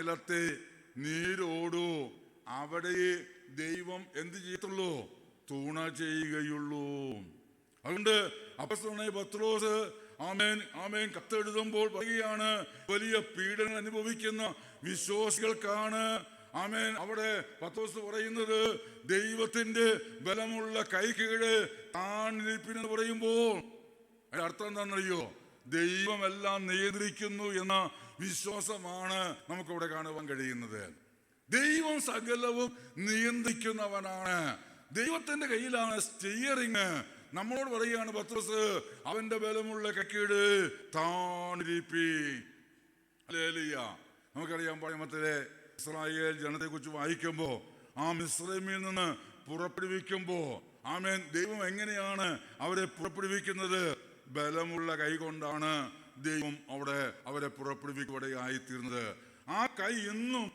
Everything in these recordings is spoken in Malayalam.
നിലത്തെ നീരോടൂ, അവിടെ ദൈവം എന്ത് ചെയ്യത്തുള്ളൂ? തുണ ചെയ്യുകയുള്ളൂ. അതുകൊണ്ട് അപ്പോസ്തലനായ പത്രോസ് ആമേൻ കത്തെഴുതുമ്പോൾ പറയുകയാണ്, വലിയ പീഡനം അനുഭവിക്കുന്ന വിശ്വാസികൾക്കാണ് അവിടെ പത്രോസ് പറയുന്നത് ദൈവത്തിന്റെ ബലമുള്ള കൈ കീഴ് താണിരിപ്പിനെന്ന് പറയുമ്പോൾ അതിന്റെ അർത്ഥം എന്താണെന്നറിയോ? ദൈവം എല്ലാം നിയന്ത്രിക്കുന്നു എന്ന വിശ്വാസമാണ് നമുക്കവിടെ കാണുവാൻ കഴിയുന്നത്. ദൈവം സകലവും നിയന്ത്രിക്കുന്നവനാണ്. ദൈവത്തിന്റെ കയ്യിലാണ് സ്റ്റിയറിങ്. നമ്മളോട് പറയുകയാണ് പത്രോസ്, അവന്റെ ബലമുള്ള കൈക്കീഴ് താണിരിപ്പി. ഹല്ലേലൂയ. നമുക്കറിയാം, പഴമത്തിലെ ഇസ്രായേൽ ജനത്തെ കുറിച്ച് വായിക്കുമ്പോ മിസ്രൈമിൽ നിന്ന് പുറപ്പെടുവിക്കുമ്പോ ദൈവം എങ്ങനെയാണ് അവരെ പുറപ്പെടുവിക്കുന്നത്? ബലമുള്ള കൈ കൊണ്ടാണ് ദൈവം അവരെ പുറപ്പെടുവിക്കുകയായിത്തീർന്നത്. ആ കൈ ഇന്നും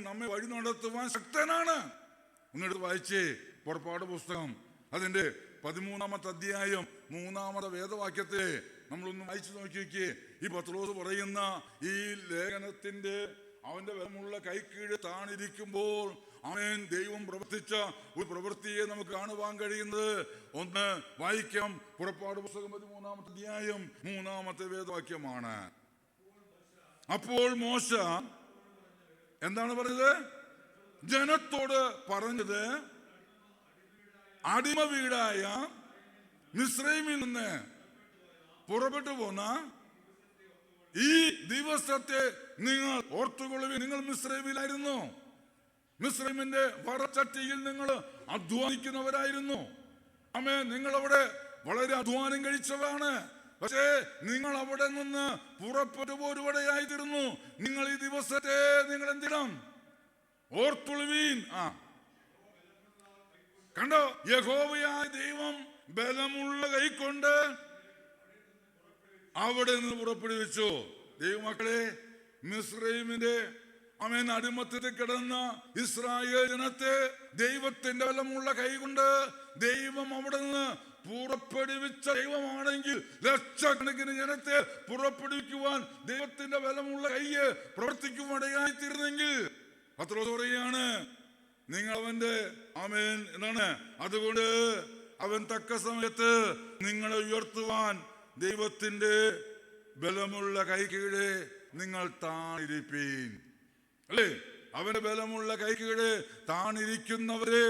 നമ്മെ വഴി നടത്തുവാൻ ശക്തനാണ്. ഒന്നെടുത്ത് വായിച്ചേ പുറപ്പാട് പുസ്തകം അതിന്റെ 13-ാമത്തെ അധ്യായം 3-ാമത്തെ വേദവാക്യത്തെ നമ്മളൊന്ന് വായിച്ചു നോക്കിക്കേ. ഈ പത്രോസ് പറയുന്ന ഈ ലേഖനത്തിന്റെ അവന്റെ ബലമുള്ള കൈക്കീഴ് താണിരിക്കുമ്പോൾ ദൈവം പ്രവർത്തിച്ച ഒരു പ്രവൃത്തിയെ നമുക്ക് കാണുവാൻ കഴിയുന്നത്. ഒന്ന് വായിക്കാം, പുറപ്പാട് പുസ്തകം 13-ാമത്തെ അധ്യായം 3-ാമത്തെ വേദവാക്യമാണ്. അപ്പോൾ മോശ എന്താണ് പറഞ്ഞത്? ജനത്തോട് പറഞ്ഞത്, അടിമ വീടായ മിസ്രൈമിൽ നിന്ന് പുറപ്പെട്ടു പോന്ന ഈ ദിവസത്തെ നിങ്ങൾ ഓർത്തുകൊള്ളുവിൻ. നിങ്ങൾ മിസ്രൈമിലായിരുന്നു. മിസ്രൈമിന്റെ വറച്ചട്ടിയിൽ നിങ്ങൾ അധ്വാനിക്കുന്നവരായിരുന്നു. നിങ്ങൾ അവിടെ വളരെ അധ്വാനം കഴിച്ചതാണ്. പക്ഷേ നിങ്ങൾ അവിടെ നിന്ന് പുറപ്പെട്ടു പോരുവടെയായിത്തീർന്നു. നിങ്ങൾ ഈ ദിവസത്തെ നിങ്ങൾ എന്തിനും ഓർത്തുകൊള്ളുവീൻ. കണ്ടോ, യഹോവയായ ദൈവം ബലമുള്ള കൈക്കൊണ്ട് അവിടെ നിന്ന് പുറപ്പെടുവിച്ചു. ദൈവമക്കളെ, മിസ്രൈമിന്റെ അടിമത്തത്തിൽ കിടന്ന ഇസ്രായേൽ ജനത്തെ ദൈവത്തിന്റെ ബലമുള്ള കൈകൊണ്ട് ദൈവം അവിടെ നിന്ന് പുറപ്പെടുവിച്ച ദൈവമാണെങ്കിൽ ലക്ഷക്കണക്കിന് ജനത്തെ പുറപ്പെടുവിക്കുവാൻ ദൈവത്തിന്റെ ബലമുള്ള കൈയ്യ് പ്രവർത്തിക്കുവാനിടയായിത്തീർന്നെങ്കിൽ പത്രോസ് പറയുകയാണ്, നിങ്ങൾ അവന്റെ എന്താണ്, അതുകൊണ്ട് അവൻ തക്ക സമയത്ത് നിങ്ങളെ ഉയർത്തുവാൻ ദൈവത്തിന്റെ ബലമുള്ള കൈ കീഴെ നിങ്ങൾ താണിരിപ്പീൻ. അല്ലേ? അവന്റെ ബലമുള്ള കൈ കീഴെ താണിരിക്കുന്നവരെ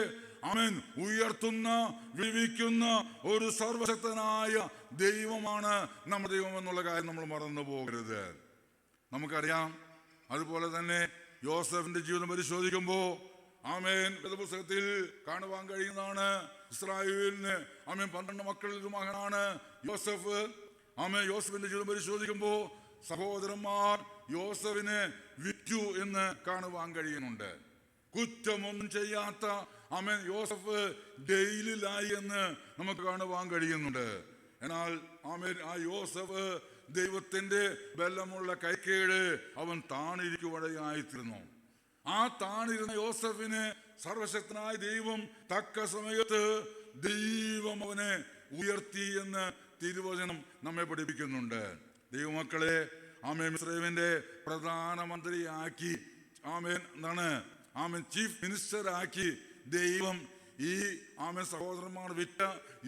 ഉയർത്തുന്ന വിളിവിക്കുന്ന ഒരു സർവശക്തനായ ദൈവമാണ് നമ്മുടെ ദൈവം എന്നുള്ള കാര്യം നമ്മൾ മറന്നു പോകരുത്. നമുക്കറിയാം, അതുപോലെ തന്നെ യോസഫിന്റെ ജീവിതം പരിശോധിക്കുമ്പോ വേദപുസ്തകത്തിൽ കാണുവാൻ കഴിയുന്നതാണ്. ഇസ്രായേലിന് 12 മക്കളിൽ ഒരു മകനാണ് യോസഫ്. യോസഫിന്റെ ജീവിതം പരിശോധിക്കുമ്പോ സഹോദരന്മാർ യോസഫിനെ വിറ്റു എന്ന് കാണുവാൻ കഴിയുന്നുണ്ട്. കുറ്റമൊന്നും ചെയ്യാത്ത യോസഫ് ജയിലിലായി എന്ന് നമുക്ക് കാണുവാൻ കഴിയുന്നുണ്ട്. എന്നാൽ ആ യോസഫ് ദൈവത്തിന്റെ ബലമുള്ള കൈക്കീഴ് അവൻ താണിരിക്കുവടയായിത്തീർന്നു. ആ താണിരുന്ന യോസഫിനെ സർവശക്തനായ ദൈവം തക്ക സമയത്ത് ദൈവം അവനെ ഉയർത്തി എന്ന് തിരുവചനം നമ്മെ പഠിപ്പിക്കുന്നുണ്ട്. ദൈവമക്കളെ, മിസ്രൈമിന്റെ പ്രധാനമന്ത്രിയാക്കി ചീഫ് മിനിസ്റ്റർ ആക്കി ദൈവം ഈ സഹോദരന്മാർ വിറ്റ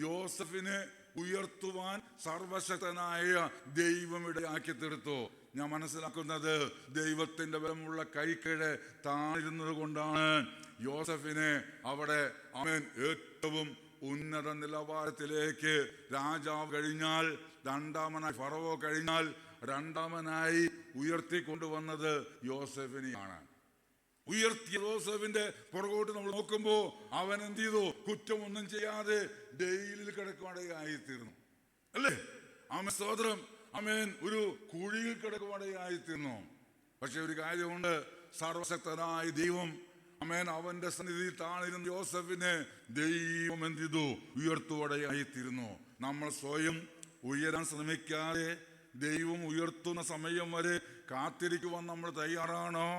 യോസഫിനെ ഉയർത്തുവാൻ സർവശക്തനായ ദൈവം ഇടയാക്കി തീർത്തു. ഞാൻ മനസ്സിലാക്കുന്നത് ദൈവത്തിന്റെ ബലമുള്ള കൈക്കീഴ് താണിരുന്നത് കൊണ്ടാണ് യോസഫിനെ അവിടെ ഏറ്റവും ഉന്നത നിലവാരത്തിലേക്ക് രാജാവ് കഴിഞ്ഞാൽ രണ്ടാമനായി ഫറവോ കഴിഞ്ഞാൽ രണ്ടാമനായി ഉയർത്തിക്കൊണ്ടുവന്നത് യോസഫിനെയാണ്. ഉയർത്തിയ യോസഫിന്റെ പുറകോട്ട് നമ്മൾ നോക്കുമ്പോ അവൻ എന്ത് ചെയ്തു? കുറ്റമൊന്നും ചെയ്യാതെ ജയിലിൽ കിടക്കുവാടയായിത്തീർന്നു. അല്ലേ? സ്തോത്രം. ഒരു കുഴിയിൽ കിടക്കുവാടയായിത്തീർന്നു. പക്ഷെ ഒരു കാര്യമുണ്ട്, സർവശക്തനായ ദൈവം അവന്റെ സന്നിധിയിൽ താണിരുന്ന യോസഫിനെ ദൈവം എന്ത് ചെയ്തു? ഉയർത്തുവടയായിത്തീർന്നു. നമ്മൾ സ്വയം ഉയരാൻ ശ്രമിക്കാതെ ദൈവം ഉയർത്തുന്ന സമയം വരെ കാത്തിരിക്കുവാൻ നമ്മൾ തയ്യാറാണോ?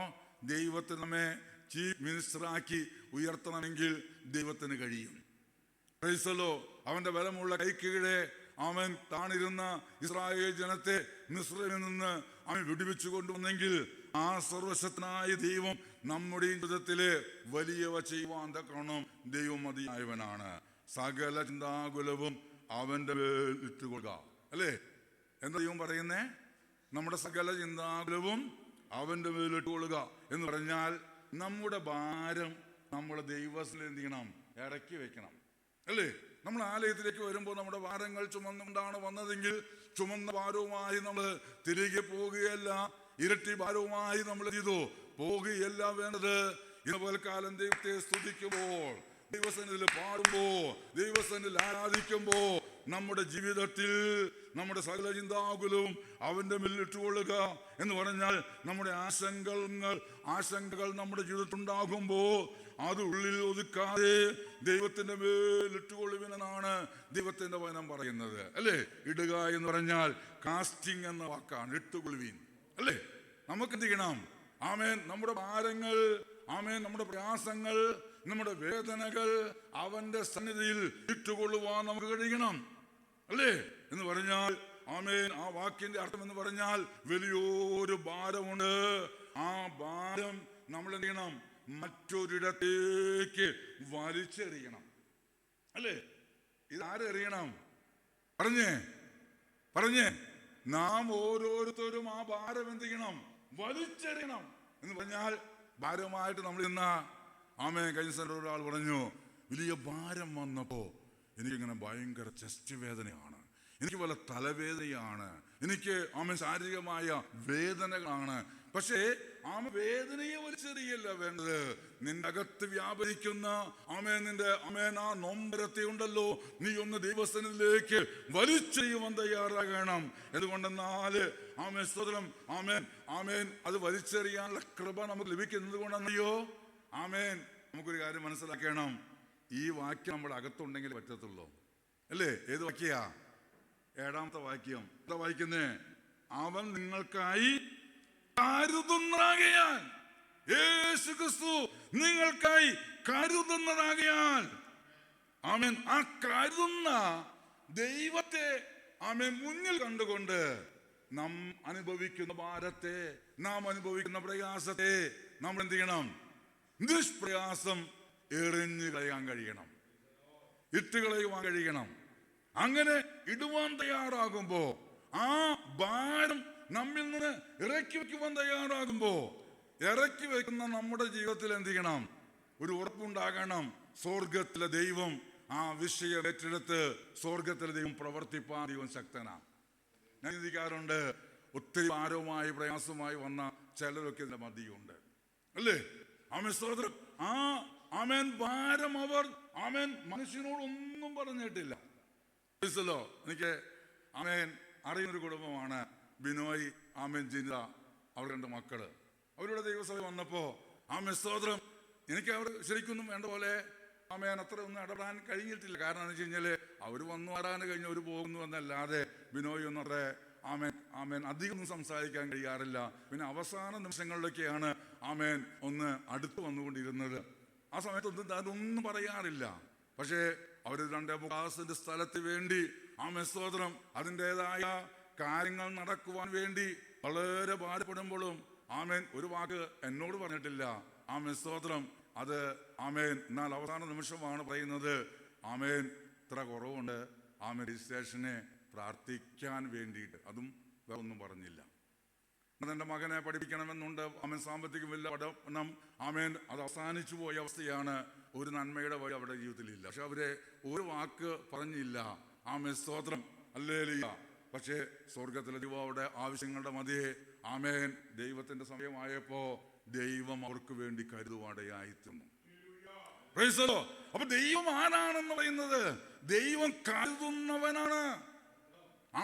ദൈവത്തിന് നമ്മെ ചീഫ് മിനിസ്റ്ററാക്കി ഉയർത്തണമെങ്കിൽ ദൈവത്തിന് കഴിയും. പ്രൈസലോ. അവന്റെ ബലമുള്ള കൈക്കീഴെ താണിരുന്ന ഇസ്രായേൽ ജനത്തെ മിസ്രൈമിൽ നിന്ന് വിടുവിച്ചു കൊണ്ടുവന്നെങ്കിൽ ആ സർവശക്തനായ ദൈവം നമ്മുടെ ജീവിതത്തില് വലിയവ ചെയ്യുവാൻ തക്കവണ്ണം ദൈവം മതിയായവനാണ്. സകല ചിന്താകുലവും അവന്റെ മേൽ ഇട്ടുകൊള്ളുക. അല്ലേ? എന്താ ദൈവം പറയുന്നേ? നമ്മുടെ സകല ചിന്താകുലവും അവന്റെ മേൽ ഇട്ടുകൊള്ളുക എന്ന് പറഞ്ഞാൽ നമ്മുടെ ഭാരം നമ്മുടെ ദൈവത്തിൽ എന്ത് ചെയ്യണം? ഇറക്കി വെക്കണം. അല്ലേ? നമ്മൾ ആലയത്തിലേക്ക് വരുമ്പോൾ നമ്മുടെ ഭാരങ്ങൾ ചുമന്നുകൊണ്ടാണ് വന്നതെങ്കിൽ ചുമന്ന ഭാരവുമായി നമ്മൾ തിരികെ പോകുകയല്ല, ഇരട്ടി ഭാരവുമായി നമ്മൾ ചെയ്തു പോകുകയല്ല വേണ്ടത്. ഇതുപോലെ കാലം ദൈവത്തെ സ്തുതിക്കുമ്പോൾ, ദൈവസന്നിധിയിൽ പാടുമ്പോൾ, ദൈവസന്നിധിയിൽ ആരാധിക്കുമ്പോൾ നമ്മുടെ ജീവിതത്തിൽ നമ്മുടെ സകല ചിന്താകുലവും അവന്റെ മേലിട്ടുകൊള്ളുക എന്ന് പറഞ്ഞാൽ നമ്മുടെ ആശങ്കകൾ നമ്മുടെ ജീവിതത്തിൽ ഉണ്ടാകുമ്പോൾ അത് ഉള്ളിൽ ഒതുക്കാതെ ദൈവത്തിന്റെ മേലിട്ടുകൊള്ളുവിനാണ് ദൈവത്തിന്റെ വചനം പറയുന്നത്. അല്ലേ? ഇടുക എന്ന് പറഞ്ഞാൽ കാസ്റ്റിംഗ് എന്ന വാക്കാണ്. ഇട്ടുകൊള്ളുവീൻ. അല്ലേ? നമുക്ക് എന്ത് ചെയ്യണം? ആമേൻ, നമ്മുടെ ഭാരങ്ങൾ, ആമേൻ, നമ്മുടെ പ്രയാസങ്ങൾ, നമ്മുടെ വേദനകൾ അവന്റെ സന്നിധിയിൽ ഇട്ടുകൊള്ളുവാൻ നമുക്ക് കഴിയണം. അല്ലേ? എന്ന് പറഞ്ഞാൽ ആമേൻ, ആ വാക്കിന്റെ അർത്ഥം എന്ന് പറഞ്ഞാൽ വലിയൊരു ഭാരമുണ്ട്. ആ ഭാരം നമ്മൾ എന്ത് ചെയ്യണം? മറ്റൊരിടത്തേക്ക് വലിച്ചെറിയണം. അല്ലേ? ഇതാരെറിയണം? പറഞ്ഞേ നാം ഓരോരുത്തരും ആ ഭാരം എന്ത് ചെയ്യണം? വലിച്ചെറിയണം. എന്ന് പറഞ്ഞാൽ ഭാരമായിട്ട് നമ്മൾ ഇന്ന ആമേൻ, കഴിഞ്ഞ സ്ഥലം ഒരാൾ പറഞ്ഞു, വലിയ ഭാരം വന്നപ്പോ എനിക്കിങ്ങനെ ഭയങ്കര ചെസ്റ്റ് വേദനയാണ്, എനിക്ക് വല്ല തലവേദനയാണ്, എനിക്ക് ആമേൻ ശാരീരികമായ വേദനകളാണ്. പക്ഷേ വേദനയെ വലിച്ചെറിയല്ല വേണ്ടത്. നിന്റെ അകത്ത് വ്യാപരിക്കുന്ന നിന്റെ ആ നൊമ്പരത്തെ ഉണ്ടല്ലോ, നീ ഒന്ന് ദൈവസന്നിധിയിലേക്ക് വലിച്ചെറിയുവാൻ തയ്യാറാകണം. എന്തുകൊണ്ടെന്നാല് സ്തോത്രം, അത് വലിച്ചെറിയാനുള്ള കൃപ നമുക്ക് ലഭിക്കുന്നത് കൊണ്ടെന്നയോ നമുക്കൊരു കാര്യം മനസ്സിലാക്കണം. ഈ വാക്യം നമ്മുടെ അകത്തുണ്ടെങ്കിൽ പറ്റത്തുള്ളൂ. അല്ലേ? ഏത് വാക്യാ? 7-ാമത്തെ വാക്യം. എന്താ വായിക്കുന്നേ? അവൻ നിങ്ങൾക്കായി കരുതുന്നതാകയാൽ, യേശു ക്രിസ്തു നിങ്ങൾക്കായി കരുതുന്നതാകയാൽ, ആമേൻ, ആ കരുതുന്ന ദൈവത്തെ മുന്നിൽ കണ്ടുകൊണ്ട് നാം അനുഭവിക്കുന്ന ഭാരത്തെ, നാം അനുഭവിക്കുന്ന പ്രയാസത്തെ നമ്മൾ എന്ത് ചെയ്യണം? നിഷ്പ്രയാസം എറിഞ്ഞു കളയാൻ കഴിയണം, ഇട്ടുകളയുവാൻ കഴിയണം. അങ്ങനെ ഇടുവാൻ തയ്യാറാകുമ്പോ, ആ ഭാരം നമ്മിൽ നിന്ന് ഇറക്കി വെക്കുവാൻ തയ്യാറാകുമ്പോ, ഇറക്കി വെക്കുന്ന നമ്മുടെ ജീവിതത്തിൽ എന്ത് ചെയ്യണം? ഒരു ഉറപ്പുണ്ടാകണം. സ്വർഗത്തിലെ ദൈവം ആ വിഷയം ഏറ്റെടുത്ത് സ്വർഗത്തിലെ ദൈവം പ്രവർത്തിപ്പാൻ ദൈവം ശക്തനാണ്. ഞാൻ ചിന്തിക്കാറുണ്ട്, ഒത്തിരി ഭാരവുമായി പ്രയാസവുമായി വന്ന ചിലരൊക്കെ ഇതിന്റെ മധ്യയുണ്ട്. അല്ലേ? സ്തോത്രം. ഭാരം അവർ മനുഷ്യനോടൊന്നും പറഞ്ഞിട്ടില്ല. എനിക്ക് അറിയുന്നൊരു കുടുംബമാണ് ബിനോയ്, ജിനിത, അവർ 2 മക്കള്. അവരുടെ ദൈവസഭ വന്നപ്പോ സ്തോത്രം, എനിക്ക് അവർ ശരിക്കൊന്നും വേണ്ട പോലെ അത്ര ഒന്നും ഇടപെടാൻ കഴിഞ്ഞിട്ടില്ല. കാരണം എന്ന് വെച്ച് കഴിഞ്ഞാല് അവർ വന്നു വരാൻ കഴിഞ്ഞ് അവർ പോകുന്നു എന്നല്ലാതെ ബിനോയ് ഒന്നും അത്ര അധികം ഒന്നും സംസാരിക്കാൻ കഴിയാറില്ല. പിന്നെ അവസാന നിമിഷങ്ങളിലൊക്കെയാണ് ഒന്ന് അടുത്ത് വന്നുകൊണ്ടിരുന്നത്. ആ സമയത്തൊന്നും താനൊന്നും പറയാറില്ല. പക്ഷേ അവർ 2 സ്ഥലത്ത് വേണ്ടി സ്തോത്രം അതിൻ്റെതായ കാര്യങ്ങൾ നടക്കുവാൻ വേണ്ടി വളരെ ഭാരപ്പെടുമ്പോഴും ഒരു വാക്ക് എന്നോട് പറഞ്ഞിട്ടില്ല. സ്തോത്രം. അത് എന്നാൽ അവസാന നിമിഷമാണ് പറയുന്നത്, ഇത്ര കുറവുണ്ട്, രജിസ്ട്രേഷനെ പ്രാർത്ഥിക്കാൻ വേണ്ടിയിട്ട്. അതും വേറെ ഒന്നും പറഞ്ഞില്ല. എൻ്റെ മകനെ പഠിപ്പിക്കണമെന്നുണ്ട്, സാമ്പത്തികമില്ല, പഠനം അത് അവസാനിച്ചു പോയ അവസ്ഥയാണ്. ഒരു നന്മയുടെ വഴി അവരുടെ ജീവിതത്തിലില്ല. പക്ഷെ അവരെ ഒരു വാക്ക് പറഞ്ഞില്ല. സ്തോത്രം, ഹല്ലേലൂയ. പക്ഷേ സ്വർഗത്തിലെ ദൈവം അവിടെ ആവശ്യങ്ങളുടെ മധ്യേ ദൈവത്തിന്റെ സമയമായപ്പോ ദൈവം അവർക്ക് വേണ്ടി കരുതുവാടയായിത്തീർന്നു. അപ്പൊ ദൈവം ആരാണെന്ന് പറയുന്നത്? ദൈവം കരുതുന്നവനാണ്.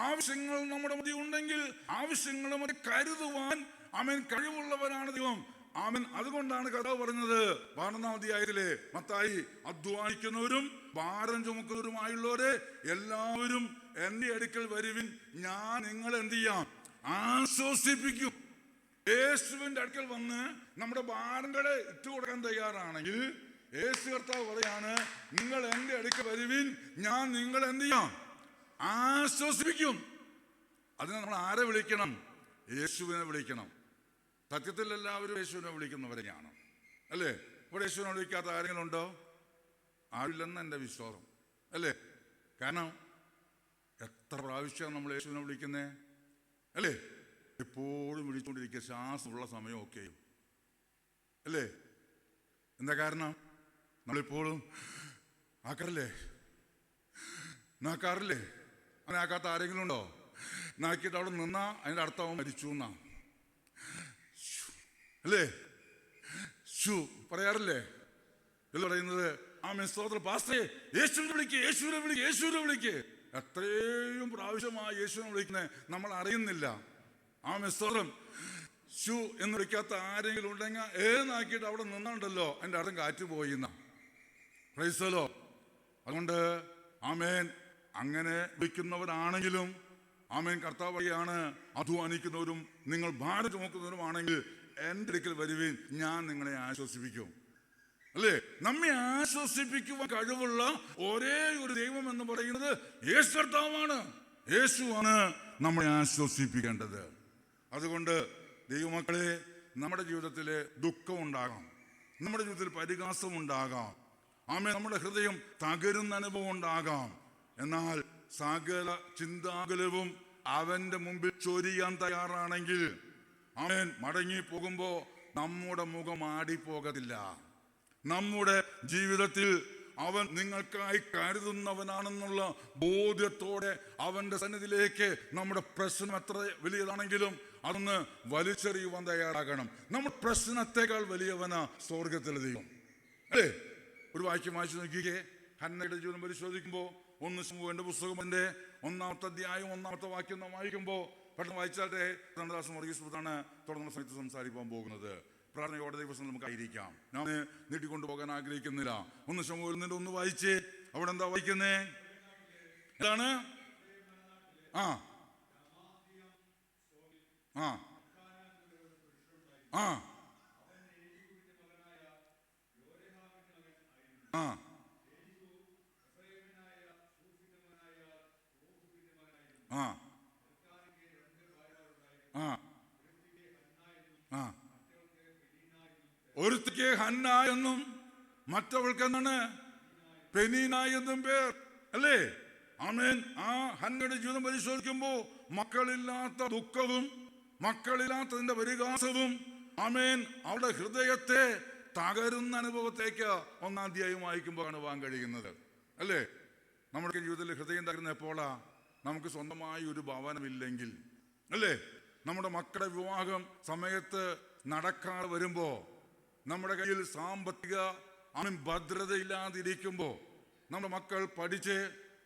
ആവശ്യങ്ങൾ നമ്മുടെ മധ്യ ഉണ്ടെങ്കിൽ ആവശ്യങ്ങൾ മതി കരുതുവാൻ കഴിവുള്ളവനാണ് ദൈവം. അതുകൊണ്ടാണ് കർത്താവ് പറഞ്ഞത് 12-ാം അധ്യായത്തിലെ മത്തായി, അധ്വാനിക്കുന്നവരും ഭാരം ചുമക്കുന്നവരുമായുള്ളവരെ എല്ലാവരും എന്റെ അടുക്കൽ വരുവിൻ, ഞാൻ നിങ്ങളെ എന്ത് ചെയ്യാം? ആശ്വസിപ്പിക്കും. യേശുവിന്റെ അടുക്കൽ വന്ന് നമ്മുടെ ഭാരങ്ങളെ ഇട്ടുകൊടുക്കാൻ തയ്യാറാണെങ്കിൽ യേശു കർത്താവ് പറയാണ്, നിങ്ങൾ എന്റെ അടുക്കൽ വരുവിൻ, ഞാൻ നിങ്ങളെ എന്ത് ചെയ്യാം? ആശ്വസിപ്പിക്കും. അതിന് നമ്മൾ ആരെ വിളിക്കണം? യേശുവിനെ വിളിക്കണം. സത്യത്തിൽ എല്ലാവരും യേശുവിനെ വിളിക്കുന്നവരെയാണ്, അല്ലേ? ഇവിടെ യേശുവിനെ വിളിക്കാത്ത ആരെങ്കിലും ഉണ്ടോ? ആരില്ലെന്ന് എൻ്റെ വിശ്വാസം, അല്ലേ? കാരണം എത്ര പ്രാവശ്യമാണ് നമ്മൾ യേശുവിനെ വിളിക്കുന്നേ, അല്ലേ? എപ്പോഴും വിളിച്ചുകൊണ്ടിരിക്കുക, ശ്വാസമുള്ള സമയമൊക്കെയും, അല്ലേ? എന്താ കാരണം? നമ്മളിപ്പോഴും ആക്കാറില്ലേ? നാക്കാറില്ലേ? അങ്ങനെ ആക്കാത്ത ആരെങ്കിലും ഉണ്ടോ? നാക്കിയിട്ട് അവിടെ നിന്നാ അതിൻ്റെ അർത്ഥം മരിച്ചു എന്നാ, അല്ലേ? പറയാറില്ലേ? എന്ന് പറയുന്നത് സ്തോത്രം പാസ്റ്റേ, യേശുവിനെ വിളിക്ക്, യേശുവിനെ വിളിക്ക്, യേശുവിനെ വിളിക്ക്. എത്രയും പ്രാവശ്യമായി യേശുവിനെ വിളിക്കുന്നത് നമ്മൾ അറിയുന്നില്ല. സ്തോത്രം. എന്ന് വിളിക്കാത്ത ആരെങ്കിലും ഉണ്ടെങ്കിൽ ഏന്നാക്കിയിട്ട് അവിടെ നിന്നുണ്ടല്ലോ, അതിൻ്റെ അർത്ഥം കാറ്റ് പോയിന്ന. പ്രൈസലോ. അതുകൊണ്ട് അങ്ങനെ വിളിക്കുന്നവരാണെങ്കിലും കർത്താവ് പറയാണ്, അധ്വാനിക്കുന്നവരും നിങ്ങൾ ഭാരം ചുമക്കുന്നവരുമാണെങ്കിൽ എൻ്റെ അടുക്കൽ വരുവിൻ, ഞാൻ നിങ്ങളെ ആശ്വസിപ്പിക്കും, അല്ലേ? നമ്മെ ആശ്വസിപ്പിക്കുവാൻ കഴിവുള്ള ഒരേ ഒരു ദൈവം എന്ന് പറയുന്നത് യേശു കർത്താവാണ്. യേശുവാണ് നമ്മളെ ആശ്വസിപ്പിക്കേണ്ടത്. അതുകൊണ്ട് ദൈവമക്കളെ, നമ്മുടെ ജീവിതത്തിൽ ദുഃഖം ഉണ്ടാകാം, നമ്മുടെ ജീവിതത്തിൽ പരിഹാസം ഉണ്ടാകാം, നമ്മുടെ ഹൃദയം തകരുന്ന അനുഭവം ഉണ്ടാകാം. എന്നാൽ സകല ചിന്താകുലവും അവന്റെ മുമ്പിൽ ചൊരിയാൻ തയ്യാറാണെങ്കിൽ മടങ്ങി പോകുമ്പോ നമ്മുടെ മുഖം ആടിപ്പോകത്തില്ല. നമ്മുടെ ജീവിതത്തിൽ അവൻ നിങ്ങൾക്കായി കരുതുന്നവനാണെന്നുള്ള ബോധ്യത്തോടെ അവന്റെ സന്നിധിയിലേക്ക് നമ്മുടെ പ്രശ്നം എത്ര വലിയതാണെങ്കിലും അതൊന്ന് വലിച്ചെറിയുവാൻ തയ്യാറാകണം. നമ്മുടെ പ്രശ്നത്തെക്കാൾ വലിയവനാ സ്വർഗത്തിലെ ദൈവം, അല്ലേ? ഒരു വാക്യം വായിച്ചു നോക്കിക്കേ. ഹന്നയുടെ ജീവിതം പരിശോധിക്കുമ്പോൾ 1 ശമൂവേലിന്റെ പുസ്തകം 1-ാമത്തെ അധ്യായം 1-ാമത്തെ വാക്യം നാം വായിക്കുമ്പോൾ പെട്ടെന്ന് വായിച്ചാട്ടെ. ദാസൻ വർഗീസ് പുത്രാണ് തുടർന്ന സമയത്ത് സംസാരിക്കാൻ പോകുന്നത്. പ്രാർത്ഥനയോടെ ദിവസം നമുക്കായിരിക്കാം. ഞാൻ നീട്ടിക്കൊണ്ടുപോകാൻ ആഗ്രഹിക്കുന്നില്ല. 1 ശമൂവേൽ 1 വായിച്ചേ. അവിടെ എന്താ വായിക്കുന്നേ? എന്താണ്? ആ ആ ആ ആ ആ ആ ആ ഒരുത്തിക്ക് ഹന്ന എന്നും മറ്റവൾക്ക് എന്താണ്? പെനീന എന്നും പേർ, അല്ലേ? ആ ഹന്നയുടെ ജീവിതം പരിശോധിക്കുമ്പോ മക്കളില്ലാത്ത ദുഃഖവും മക്കളില്ലാത്തതിന്റെ പരിഹാസവും അവളുടെ ഹൃദയത്തെ തകരുന്ന അനുഭവത്തേക്ക് 1-ാം അധ്യായം വായിക്കുമ്പോൾ കാണുവാൻ കഴിയുന്നത്, അല്ലേ? നമ്മുടെ ജീവിതത്തിൽ ഹൃദയം തകരുന്ന എപ്പോഴാ? നമുക്ക് സ്വന്തമായി ഒരു ഭവനമില്ലെങ്കിൽ, അല്ലേ? നമ്മുടെ മക്കളുടെ വിവാഹം സമയത്ത് നടക്കാതെ വരുമ്പോ, നമ്മുടെ കയ്യിൽ സാമ്പത്തിക ഭദ്രതയില്ലാതിരിക്കുമ്പോ, നമ്മുടെ മക്കൾ പഠിച്ച്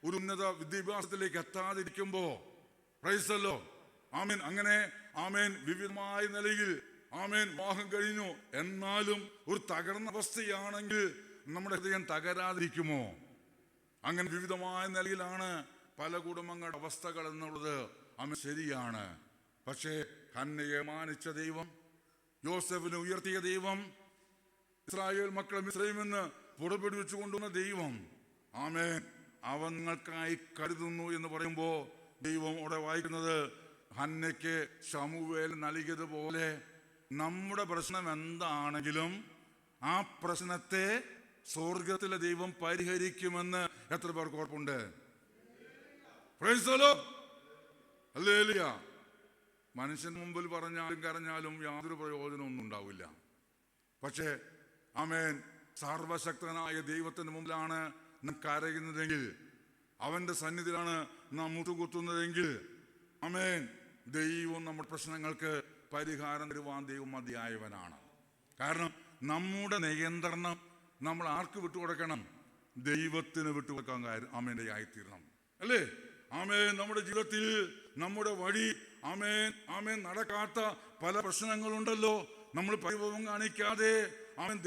ഒരു ഉന്നത വിദ്യാഭ്യാസത്തിലേക്ക് എത്താതിരിക്കുമ്പോ, പ്രൈസല്ലോ, അങ്ങനെ വിവിധമായ നിലയിൽ വിവാഹം കഴിഞ്ഞു, എന്നാലും ഒരു തകർന്ന അവസ്ഥയാണെങ്കിൽ നമ്മുടെ ഹൃദയം തകരാതിരിക്കുമോ? അങ്ങനെ വിവിധമായ നിലയിലാണ് പല കുടുംബങ്ങളുടെ അവസ്ഥകൾ എന്നുള്ളത് ശരിയാണ്. പക്ഷേ ഹന്നയെ മാനിച്ച ദൈവം, യോസേഫിനെ ഉയർത്തിയ ദൈവം, ഇസ്രായേൽ മക്കളെ മിസ്രയീമിൽ നിന്ന് പുറപ്പെടുവിച്ചു കൊണ്ടുവന്ന ദൈവം, അവൻ നിങ്ങൾക്കായി കരുതുന്നു എന്ന് പറയുമ്പോ ദൈവം അവിടെ വായിക്കുന്നത്, ഹന്നയ്ക്ക് ശമൂവേൽ നൽകിയതുപോലെ നമ്മുടെ പ്രശ്നം എന്താണെങ്കിലും ആ പ്രശ്നത്തെ സ്വർഗത്തിലെ ദൈവം പരിഹരിക്കുമെന്ന് എത്ര പേർക്ക് ഉറപ്പുണ്ട്? Price the Lord. ഹല്ലേലൂയ. മനുഷ്യന് മുമ്പിൽ പറഞ്ഞാലും കരഞ്ഞാലും യാതൊരു പ്രയോജനമൊന്നും ഉണ്ടാവില്ല. പക്ഷേ സർവശക്തനായ ദൈവത്തിന് മുമ്പിലാണ് നാം കരയുന്നതെങ്കിൽ, അവന്റെ സന്നിധിയിലാണ് നാം മുട്ടുകുത്തുന്നതെങ്കിൽ, ദൈവം നമ്മുടെ പ്രശ്നങ്ങൾക്ക് പരിഹാരം തരുവാൻ ദൈവം മതിയായവനാണ്. കാരണം നമ്മുടെ നിയന്ത്രണം നമ്മൾ ആർക്ക് വിട്ടുകൊടുക്കണം? ദൈവത്തിന് വിട്ടുകൊടുക്കാൻ ആയിത്തീരണം, അല്ലേ? നമ്മുടെ ജീവിതത്തിൽ നമ്മുടെ വഴി നടക്കാത്ത പല പ്രശ്നങ്ങളുണ്ടല്ലോ. നമ്മൾ പരിഭവം കാണിക്കാതെ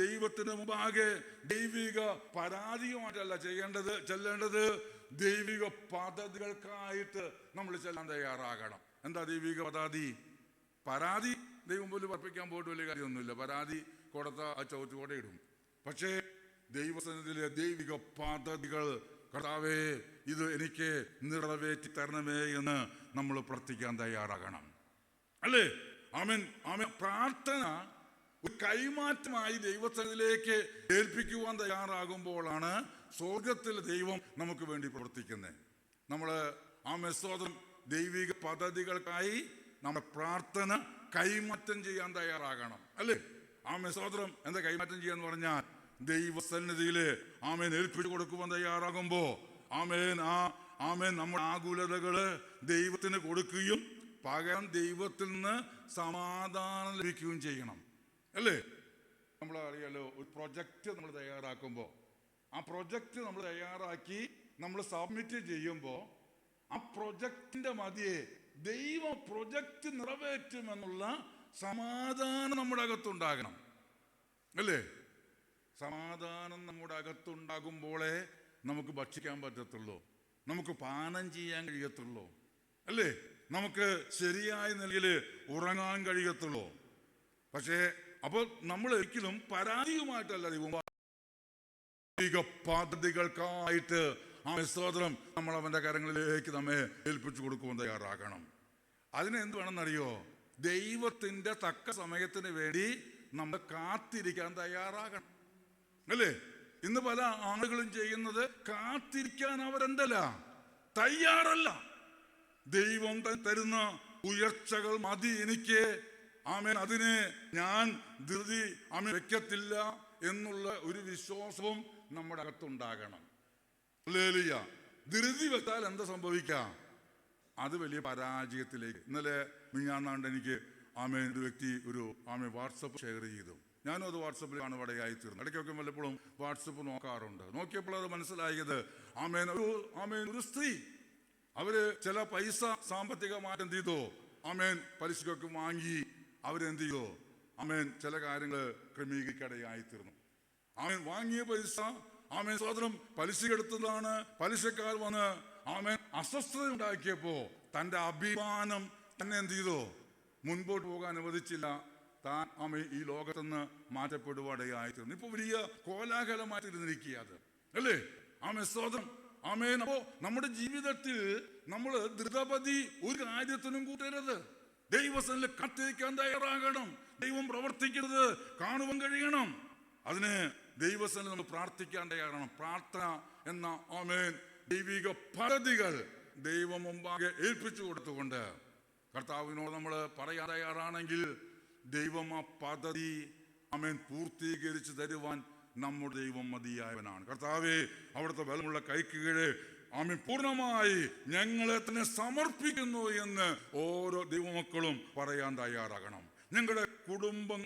ദൈവത്തിന് മുമ്പാകെ ദൈവിക പരാതിയുമായിട്ടല്ല ചെല്ലേണ്ടത്, ദൈവിക പദ്ധതികൾക്കായിട്ട് നമ്മൾ ചെല്ലാൻ തയ്യാറാകണം. എന്താ ദൈവിക പരാതി? ദൈവം പോലും അർപ്പിക്കാൻ പോയിട്ട് വലിയ കാര്യമൊന്നുമില്ല. പരാതി കൊടുത്ത ആ ചവിട്ടുകൂടെ ഇടും. പക്ഷേ ദൈവസന്നിധിയിലെ ദൈവിക പദ്ധതികൾ, കർത്താവേ ഇത് എനിക്ക് നിറവേറ്റി തരണമേ എന്ന് നമ്മൾ പ്രാർത്ഥിക്കാൻ തയ്യാറാകണം, അല്ലേ? ആമേൻ ആമേൻ പ്രാർത്ഥന ഒരു കൈമാറ്റമായി ദൈവത്തിലേക്ക് ഏൽപ്പിക്കുവാൻ തയ്യാറാകുമ്പോഴാണ് സ്വർഗത്തിൽ ദൈവം നമുക്ക് വേണ്ടി പ്രവർത്തിക്കുന്നത്. നമ്മൾ സ്തോത്രം ദൈവിക പദ്ധതികൾക്കായി നമ്മുടെ പ്രാർത്ഥന കൈമാറ്റം ചെയ്യാൻ തയ്യാറാകണം, അല്ലേ? സ്തോത്രം എന്താ കൈമാറ്റം ചെയ്യാന്ന് പറഞ്ഞാൽ ദൈവസന്നിധിയില് ഏൽപ്പിച്ചു കൊടുക്കുവാൻ തയ്യാറാകുമ്പോ നമ്മുടെ ആകുലതകള് ദൈവത്തിന് കൊടുക്കുകയും പകരം ദൈവത്തിൽ നിന്ന് സമാധാനം ലഭിക്കുകയും ചെയ്യണം, അല്ലേ? നമ്മൾ അറിയാലോ, ഒരു പ്രൊജക്റ്റ് നമ്മൾ തയ്യാറാക്കുമ്പോൾ ആ പ്രൊജക്റ്റ് നമ്മൾ തയ്യാറാക്കി നമ്മൾ സബ്മിറ്റ് ചെയ്യുമ്പോൾ ആ പ്രൊജക്റ്റിന്റെ മധ്യേ ദൈവം പ്രൊജക്റ്റ് നിറവേറ്റുമെന്നുള്ള സമാധാനം നമ്മുടെ അകത്തുണ്ടാകണം, അല്ലേ? സമാധാനം നമ്മുടെ അകത്തുണ്ടാകുമ്പോഴേ നമുക്ക് ഭക്ഷിക്കാൻ പറ്റത്തുള്ളൂ, നമുക്ക് പാനം ചെയ്യാൻ കഴിയത്തുള്ളൂ, അല്ലേ? നമുക്ക് ശരിയായ നിലയിൽ ഉറങ്ങാൻ കഴിയത്തുള്ളൂ. പക്ഷേ അപ്പോൾ നമ്മൾ ഒരിക്കലും പരാജയമായിട്ടല്ല ദൈവിക പദ്ധതികൾക്കായിട്ട് സ്തോത്രം നമ്മൾ അവന്റെ കരങ്ങളിലേക്ക് നമ്മെ ഏൽപ്പിച്ചു കൊടുക്കുവാൻ തയ്യാറാകണം. അതിന് എന്ത് വേണമെന്നറിയോ? ദൈവത്തിന്റെ തക്ക സമയത്തിന് വേണ്ടി നമ്മൾ കാത്തിരിക്കാൻ തയ്യാറാകണം, അല്ലേ? ഇന്ന് പല ആളുകളും ചെയ്യുന്നത് കാത്തിരിക്കാൻ അവരെന്തല്ല തയ്യാറല്ല. ദൈവം തരുന്ന ഉയർച്ചകൾ മതി എനിക്ക്, അതിനെ ഞാൻ ധൃതി വെക്കത്തില്ല എന്നുള്ള ഒരു വിശ്വാസവും നമ്മുടെ അകത്തുണ്ടാകണം. ഹല്ലേലൂയ. ധൃതി വെച്ചാൽ എന്താ സംഭവിക്കാം? അത് വലിയ പരാജയത്തിലേക്ക്. ഇന്നലെ മിഞ്ഞാന്നാണ്ട് എനിക്ക് ഒരു വ്യക്തി ഒരു വാട്സപ്പ് ഷെയർ ചെയ്തു. ഞാനും അത് വാട്സപ്പിൽ കാണുവാടയായി തീർന്നു. ഇടയ്ക്കൊക്കെ വല്ലപ്പോഴും വാട്സപ്പ് നോക്കാറുണ്ട്. നോക്കിയപ്പോൾ അത് മനസ്സിലായത് ഒരു സ്ത്രീ അവര് ചില പൈസ സാമ്പത്തികമായിട്ട് എന്ത് ചെയ്തോ പലിശക്കൊക്കെ വാങ്ങി അവരെന്ത് ചെയ്തോ ചില കാര്യങ്ങൾ ക്രമീകരിക്കടയായി തീർന്നു. വാങ്ങിയ പൈസ സ്വതന്ത്രം പലിശക്കെടുത്തതാണ്. പലിശക്കാർ വന്ന് അസ്വസ്ഥത ഉണ്ടാക്കിയപ്പോ തന്റെ അഭിമാനം തന്നെ എന്ത് ചെയ്തോ മുൻപോട്ട് പോകാൻ അനുവദിച്ചില്ല. താൻ ഈ ലോകത്തുനിന്ന് മാറ്റപ്പെടുവാടയായിത്തീർന്നു. ഇപ്പൊ വലിയ കോലാഹലമായിട്ടിരുന്നിരിക്കുക അത്, അല്ലേ? സ്തോത്രം. അപ്പോ നമ്മുടെ ജീവിതത്തിൽ നമ്മൾ ദ്രുതപതി ഒരു കാര്യത്തിനും കൂട്ടരുത്. ദൈവസന്നിധിയിൽ കാത്തിരിക്കാൻ തയ്യാറാകണം. ദൈവം പ്രവർത്തിക്കുന്നത് കാണുവാൻ കഴിയണം. അതിന് ദൈവസന്നിധിയിൽ നമ്മൾ പ്രാർത്ഥിക്കാൻ തയ്യാറാകണം. പ്രാർത്ഥന എന്ന ദൈവിക പദ്ധതികൾ ദൈവം മുമ്പാകെ ഏൽപ്പിച്ചു കൊടുത്തുകൊണ്ട് കർത്താവിനോട് നമ്മൾ പറയാൻ തയ്യാറാണെങ്കിൽ ദൈവം ആ പദ്ധതി പൂർത്തീകരിച്ച് തരുവാൻ നമ്മുടെ ദൈവം മതിയായവനാണ്. കർത്താവേ, അവിടുത്തെ ബലമുള്ള കൈക്ക് കീഴെ പൂർണ്ണമായി ഞങ്ങളെ തന്നെ സമർപ്പിക്കുന്നു എന്ന് ഓരോ ദൈവമക്കളും പറയാൻ തയ്യാറാകണം. ഞങ്ങളുടെ കുടുംബം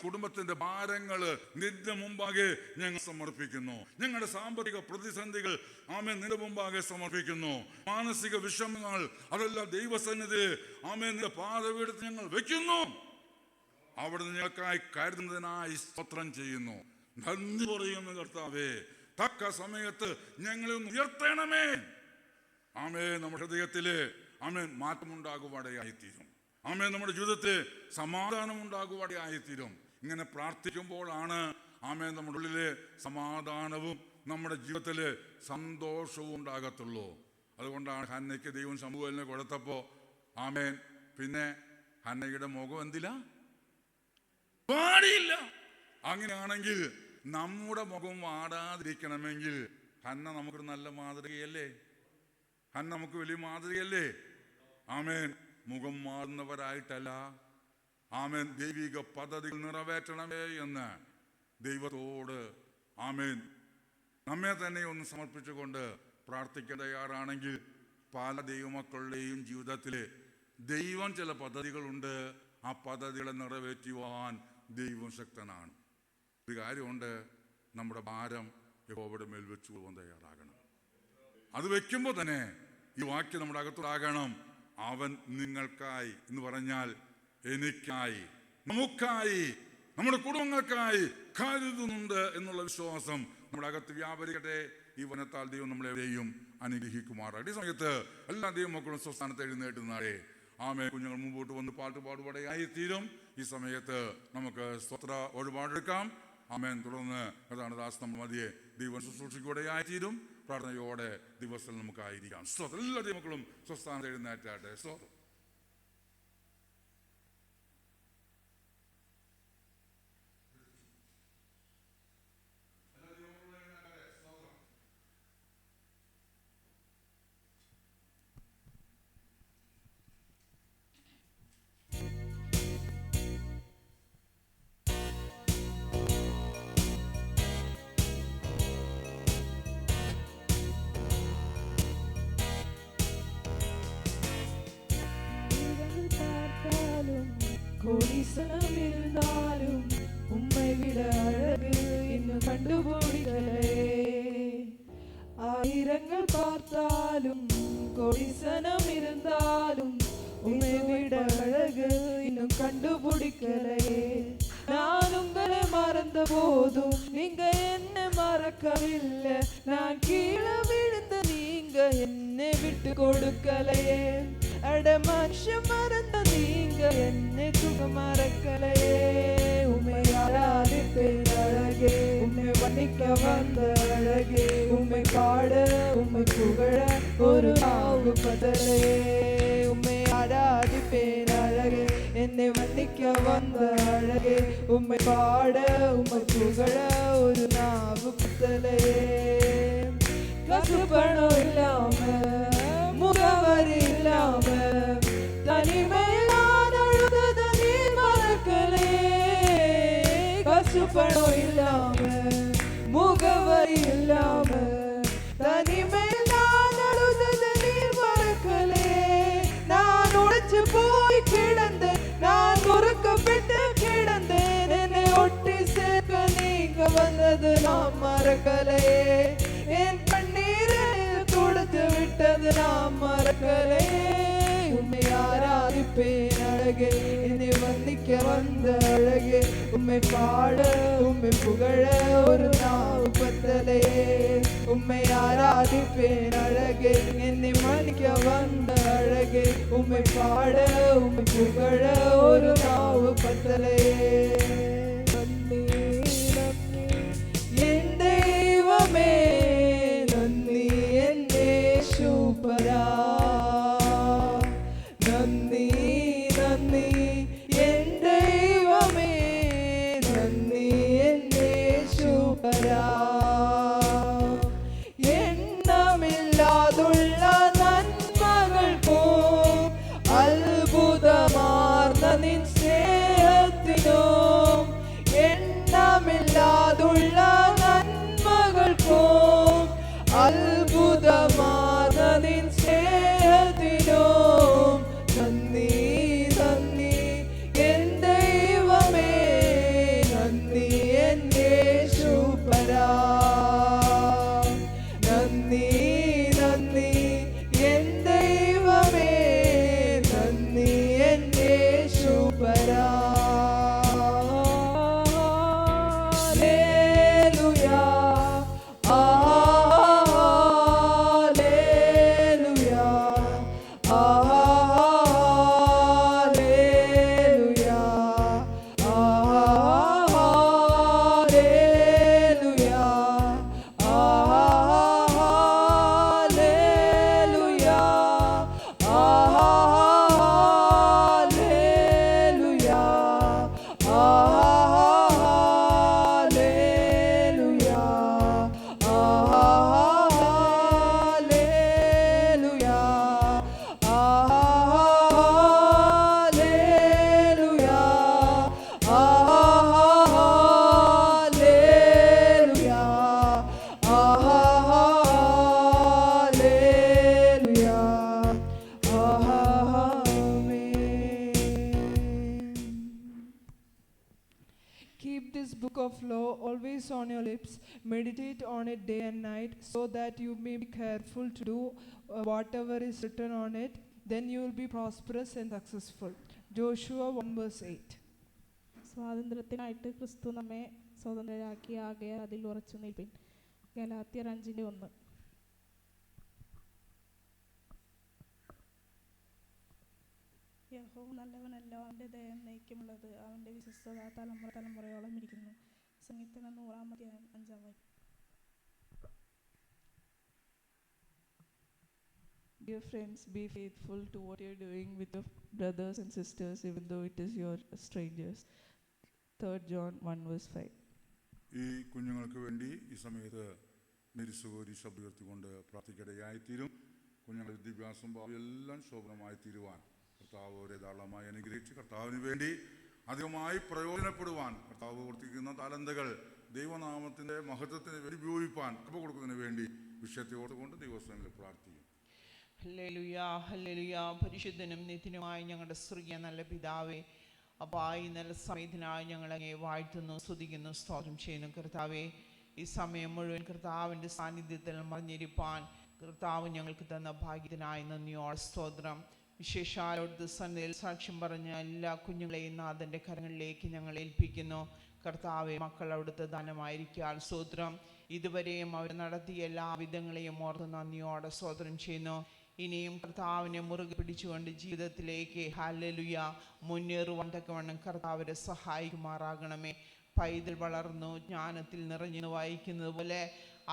കുടുംബത്തിന്റെ ഭാരങ്ങള് നിന്റെ മുമ്പാകെ ഞങ്ങൾ സമർപ്പിക്കുന്നു. ഞങ്ങളുടെ സാമ്പത്തിക പ്രതിസന്ധികൾ നിന്റെ മുമ്പാകെ സമർപ്പിക്കുന്നു. മാനസിക വിഷമങ്ങൾ അതെല്ലാം ദൈവസന്നിധി നിന്റെ പാദപീഠത്തിൽ ഞങ്ങൾ വെക്കുന്നു. അവിടുന്ന് ഞങ്ങൾക്കായി കരുതുന്നതിനായി സ്തോത്രം ചെയ്യുന്നു. നന്ദി പറയുന്നു കർത്താവേ. തക്ക സമയത്ത് ഞങ്ങളെ ഒന്ന് ഉയർത്തണമേ. നമ്മുടെ ഹൃദയത്തില് മാറ്റമുണ്ടാകുവാടയായിത്തീരും. നമ്മുടെ ജീവിതത്തിൽ സമാധാനം ഉണ്ടാകുവാടയായിത്തീരും. ഇങ്ങനെ പ്രാർത്ഥിക്കുമ്പോഴാണ് നമ്മുടെ ഉള്ളിലെ സമാധാനവും നമ്മുടെ ജീവിതത്തില് സന്തോഷവും ഉണ്ടാകത്തുള്ളൂ. അതുകൊണ്ടാണ് ഹന്നയ്ക്ക് ദൈവം ശമൂവേലിനെ കൊടുത്തപ്പോ പിന്നെ ഹന്നയുടെ മുഖം എന്തില്ല പാടിയില്ല. അങ്ങനെയാണെങ്കിൽ നമ്മുടെ മുഖം വാടാതിരിക്കണമെങ്കിൽ ഹന്ന നമുക്കൊരു നല്ല മാതൃകയല്ലേ? ഹന്ന നമുക്ക് വലിയ മാതൃകയല്ലേ? മുഖം മാറുന്നവരായിട്ടല്ല ദൈവിക പദ്ധതികൾ നിറവേറ്റണമേ എന്ന് ദൈവത്തോട് നമ്മെ തന്നെ ഒന്ന് സമർപ്പിച്ചുകൊണ്ട് പ്രാർത്ഥിക്കാൻ തയ്യാറാണെങ്കിൽ പല ദൈവമക്കളുടെയും ജീവിതത്തില് ദൈവം ചില പദ്ധതികളുണ്ട്. ആ പദ്ധതികളെ നിറവേറ്റുവാൻ ദൈവം ശക്തനാണ്. ഒരു കാര്യമുണ്ട്, നമ്മുടെ ഭാരം യഹോവയുടെ മേൽ വെച്ചു പോകാൻ തയ്യാറാകണം. അത് വെക്കുമ്പോൾ തന്നെ ഈ വാക്യം നമ്മുടെ അകത്തോടാകണം. അവൻ നിങ്ങൾക്കായി എന്ന് പറഞ്ഞാൽ എനിക്കായി, നമുക്കായി, നമ്മുടെ കുടുംബങ്ങൾക്കായി കരുതുന്നുണ്ട് എന്നുള്ള വിശ്വാസം നമ്മുടെ അകത്ത് വ്യാപരിക്കട്ടെ. ഈ വനത്താൽ ദൈവം നമ്മളെവിടെയും അനുഗ്രഹിക്കുമാറാകട്ടെ. ഈ സമയത്ത് എല്ലാ ദൈവമക്കളും സ്വസ്ഥാനത്ത് എഴുന്നേറ്റുന്നാളെ കുഞ്ഞുങ്ങൾ മുമ്പോട്ട് വന്ന് പാട്ട് പാടുപാടയായിത്തീരും. ഈ സമയത്ത് നമുക്ക് സ്തോത്ര ഒരുപാടെടുക്കാം. തുടർന്ന് അതാണ് ദാസ് നമ്മൾ മതിയെ ദൈവം ശുശ്രൂഷിക്കൂടെയായിത്തീരും. പ്രാർത്ഥനയോടെ ദിവസം നമുക്കായിരിക്കാം. സ്തോത്രം. എല്ലാ ദൈവമക്കളും സ്വസ്ഥാനത്ത് എഴുന്നേറ്റാട്ടെ. സ്തോത്രം. கோடீசனம் இருந்தாலும் உம்மை விட அழகு இன்னும் கண்டுபிடிக்கலே. ஆயிரங்கள் பார்த்தாலும் கோடீசனம் இருந்தாலும் உம்மை விட அழகு இன்னும் கண்டுபிடிக்கலே. நான் உங்களை மறந்த போதும் நீங்க என்ன மறக்கவில்லை. நான் கீழே விழுந்த நீங்க என்னை விட்டு கொடுக்கலையே. அட மனுஷன் மறந்த நீங்க என்னை சுக மறக்கலையே. உம்மை ஆராதிப்பேன் அழகே, உம்மை வர்ணிக்க வந்த அழகே. உம்மை பாட உம்மை புகழ ஒரு நாவு பதலையே. உம்மை ஆராதிப்பேன் அழகே, என்னை வர்ணிக்க வந்த அழகே. உம்மை பாட உம்மை புகழ ஒரு நாவு பதலையே. காசு பணம் இல்லாம முகவரி இல்லாம தனிமையிலான அழுத நீ மறக்கலே. காசு பணம் இல்லாம முகவரி இல்லாம தனிமையிலான அழுத நீ மறக்கலே. நான் உடைச்சு போய் கிடந்தேன், நான் முறுக்கப்பட்டு கிடந்தேன். என்னை ஒட்டி சேர்க்க நீங்க வந்தது நான் மறக்கலே. என் கண்ணீரை துடைத்து விட்டது நான் மறக்கலே. உம்மை ஆராதிப்பேன் அழகே, என்னை வந்திக்க வந்த அழகே. உம்மை பாட உம்மை புகழ ஒரு நாவு பத்தலையே. உம்மை ஆராதிப்பேன் அழகே, என்னை மன்னிக்க வந்த அழகே. உம்மை பாட உம்மை புகழ ஒரு நாவு பத்தலையே. நன்றி நன்றி என் தெய்வமே, நன்றி என் യേശുപരാ. നന്ദി നന്ദി എൻ ദൈവമേ, നന്ദി എൻ യേശുപരാ. എണ്ണമില്ലാതുള്ള നന്മകൾക്കും അത്ഭുതമാർന്ന നിൻ സ്നേഹത്തിനും. എണ്ണമില്ലാതുള്ള നന്മകൾക്കും അത്ഭുതമാർന്ന നിൻ സ്നേഹത്തിനും. നന്ദി നന്ദി എൻ ദൈവമേ, നന്ദി എൻ യേശുപരാ. നന്ദി നന്ദി എൻ ദൈവമേ, നന്ദി എൻ യേശുപരാ. ഹല്ലേലൂയാ Keep this book of law always on your lips. Meditate on it day and night, so that you may be careful to do whatever is written on it. Then you will be prosperous and successful. Joshua 1:8. സ്വാതന്ത്ര്യത്തിനായിട്ട് ക്രിസ്തു നമ്മെ സ്വതന്ത്രരാക്കി, ആകെ അതിൽ ഉറച്ചു നിൽപ്പിൻ. ഗലാത്യർ 5:1. യഹോവ നല്ലവനല്ല, അവൻ്റെ ദയ എന്നേക്കുമുള്ളത്, അവൻ്റെ വിശ്വസ്തത തലമുറ തലമുറയോളം ഇരിക്കുന്നു. സംഗീതം 100-5. Dear friends, be faithful to what you're doing with your brothers and sisters, even though it is your strangers. 3 John 1:5. ഈ കുഞ്ഞുങ്ങൾക്ക് വേണ്ടി ഈ സമയത്ത് നിരിസുകോരി ശബ്ദം ഉയർത്തിക്കൊണ്ട് പ്രാർത്ഥിക്കടയായിത്തീരും. കുഞ്ഞുങ്ങളുടെ വിദ്യാഭ്യാസം എല്ലാം ശോഭനമായി തീരുവാൻ കർത്താവ് ഒരു ധാരാളമായി അനുഗ്രഹിച്ച് കർത്താവിന് വേണ്ടി അധികമായി പ്രയോജനപ്പെടുവാൻ കർത്താവ് പ്രവർത്തിക്കുന്ന താലന്തകൾ ദൈവനാമത്തിൻ്റെ മഹത്വത്തിന് വേണ്ടി ഉപയോഗിപ്പാൻ കൃപ കൊടുക്കുന്നതിന് വേണ്ടി വിഷയത്തെ ഓർത്തുകൊണ്ട് ദൈവസ്ഥനിൽ പ്രാർത്ഥിക്കും. Hallelujah hallelujah. പരിശുദ്ധനും നിത്യനുമായ ഞങ്ങളുടെ സ്വർഗീയ നല്ല പിതാവേ, അപ്പോൾ ഈ നല്ല സമയത്തിനായി ഞങ്ങൾ അങ്ങേ വാഴ്ത്തുന്നു, സ്തുതിക്കുന്നു, സ്തോത്രം ചെയ്യുന്നു. കർത്താവേ, ഈ സമയം മുഴുവൻ കർത്താവിൻ്റെ സാന്നിധ്യത്തിൽ മറിഞ്ഞിരിപ്പാൻ കർത്താവ് ഞങ്ങൾക്ക് തന്ന ഭാഗ്യത്തിനായി നന്ദിയോടെ സ്തോത്രം. വിശേഷാലോട് സന്ധ്യയിൽ സാക്ഷ്യം പറഞ്ഞ എല്ലാ കുഞ്ഞുങ്ങളെയും നാഥൻ്റെ കരങ്ങളിലേക്ക് ഞങ്ങൾ ഏൽപ്പിക്കുന്നു. കർത്താവെ, മക്കൾ അവിടുത്തെ ദാനമായിരിക്കാൻ സ്തോത്രം. ഇതുവരെയും അവർ നടത്തിയ എല്ലാ വിധങ്ങളെയും ഓർത്ത് നന്ദിയോടെ സ്തോത്രം ചെയ്യുന്നു. ഇനിയും കർത്താവിനെ മുറുകെ പിടിച്ചുകൊണ്ട് ജീവിതത്തിലേക്ക് ഹല്ലേലൂയ മുന്നേറുവാൻ തക്കവണ്ണം കർത്താവരെ സഹായിക്കുമാറാകണമേ. പൈതൽ വളർന്നു ജ്ഞാനത്തിൽ നിറഞ്ഞെന്ന് വായിക്കുന്നത് പോലെ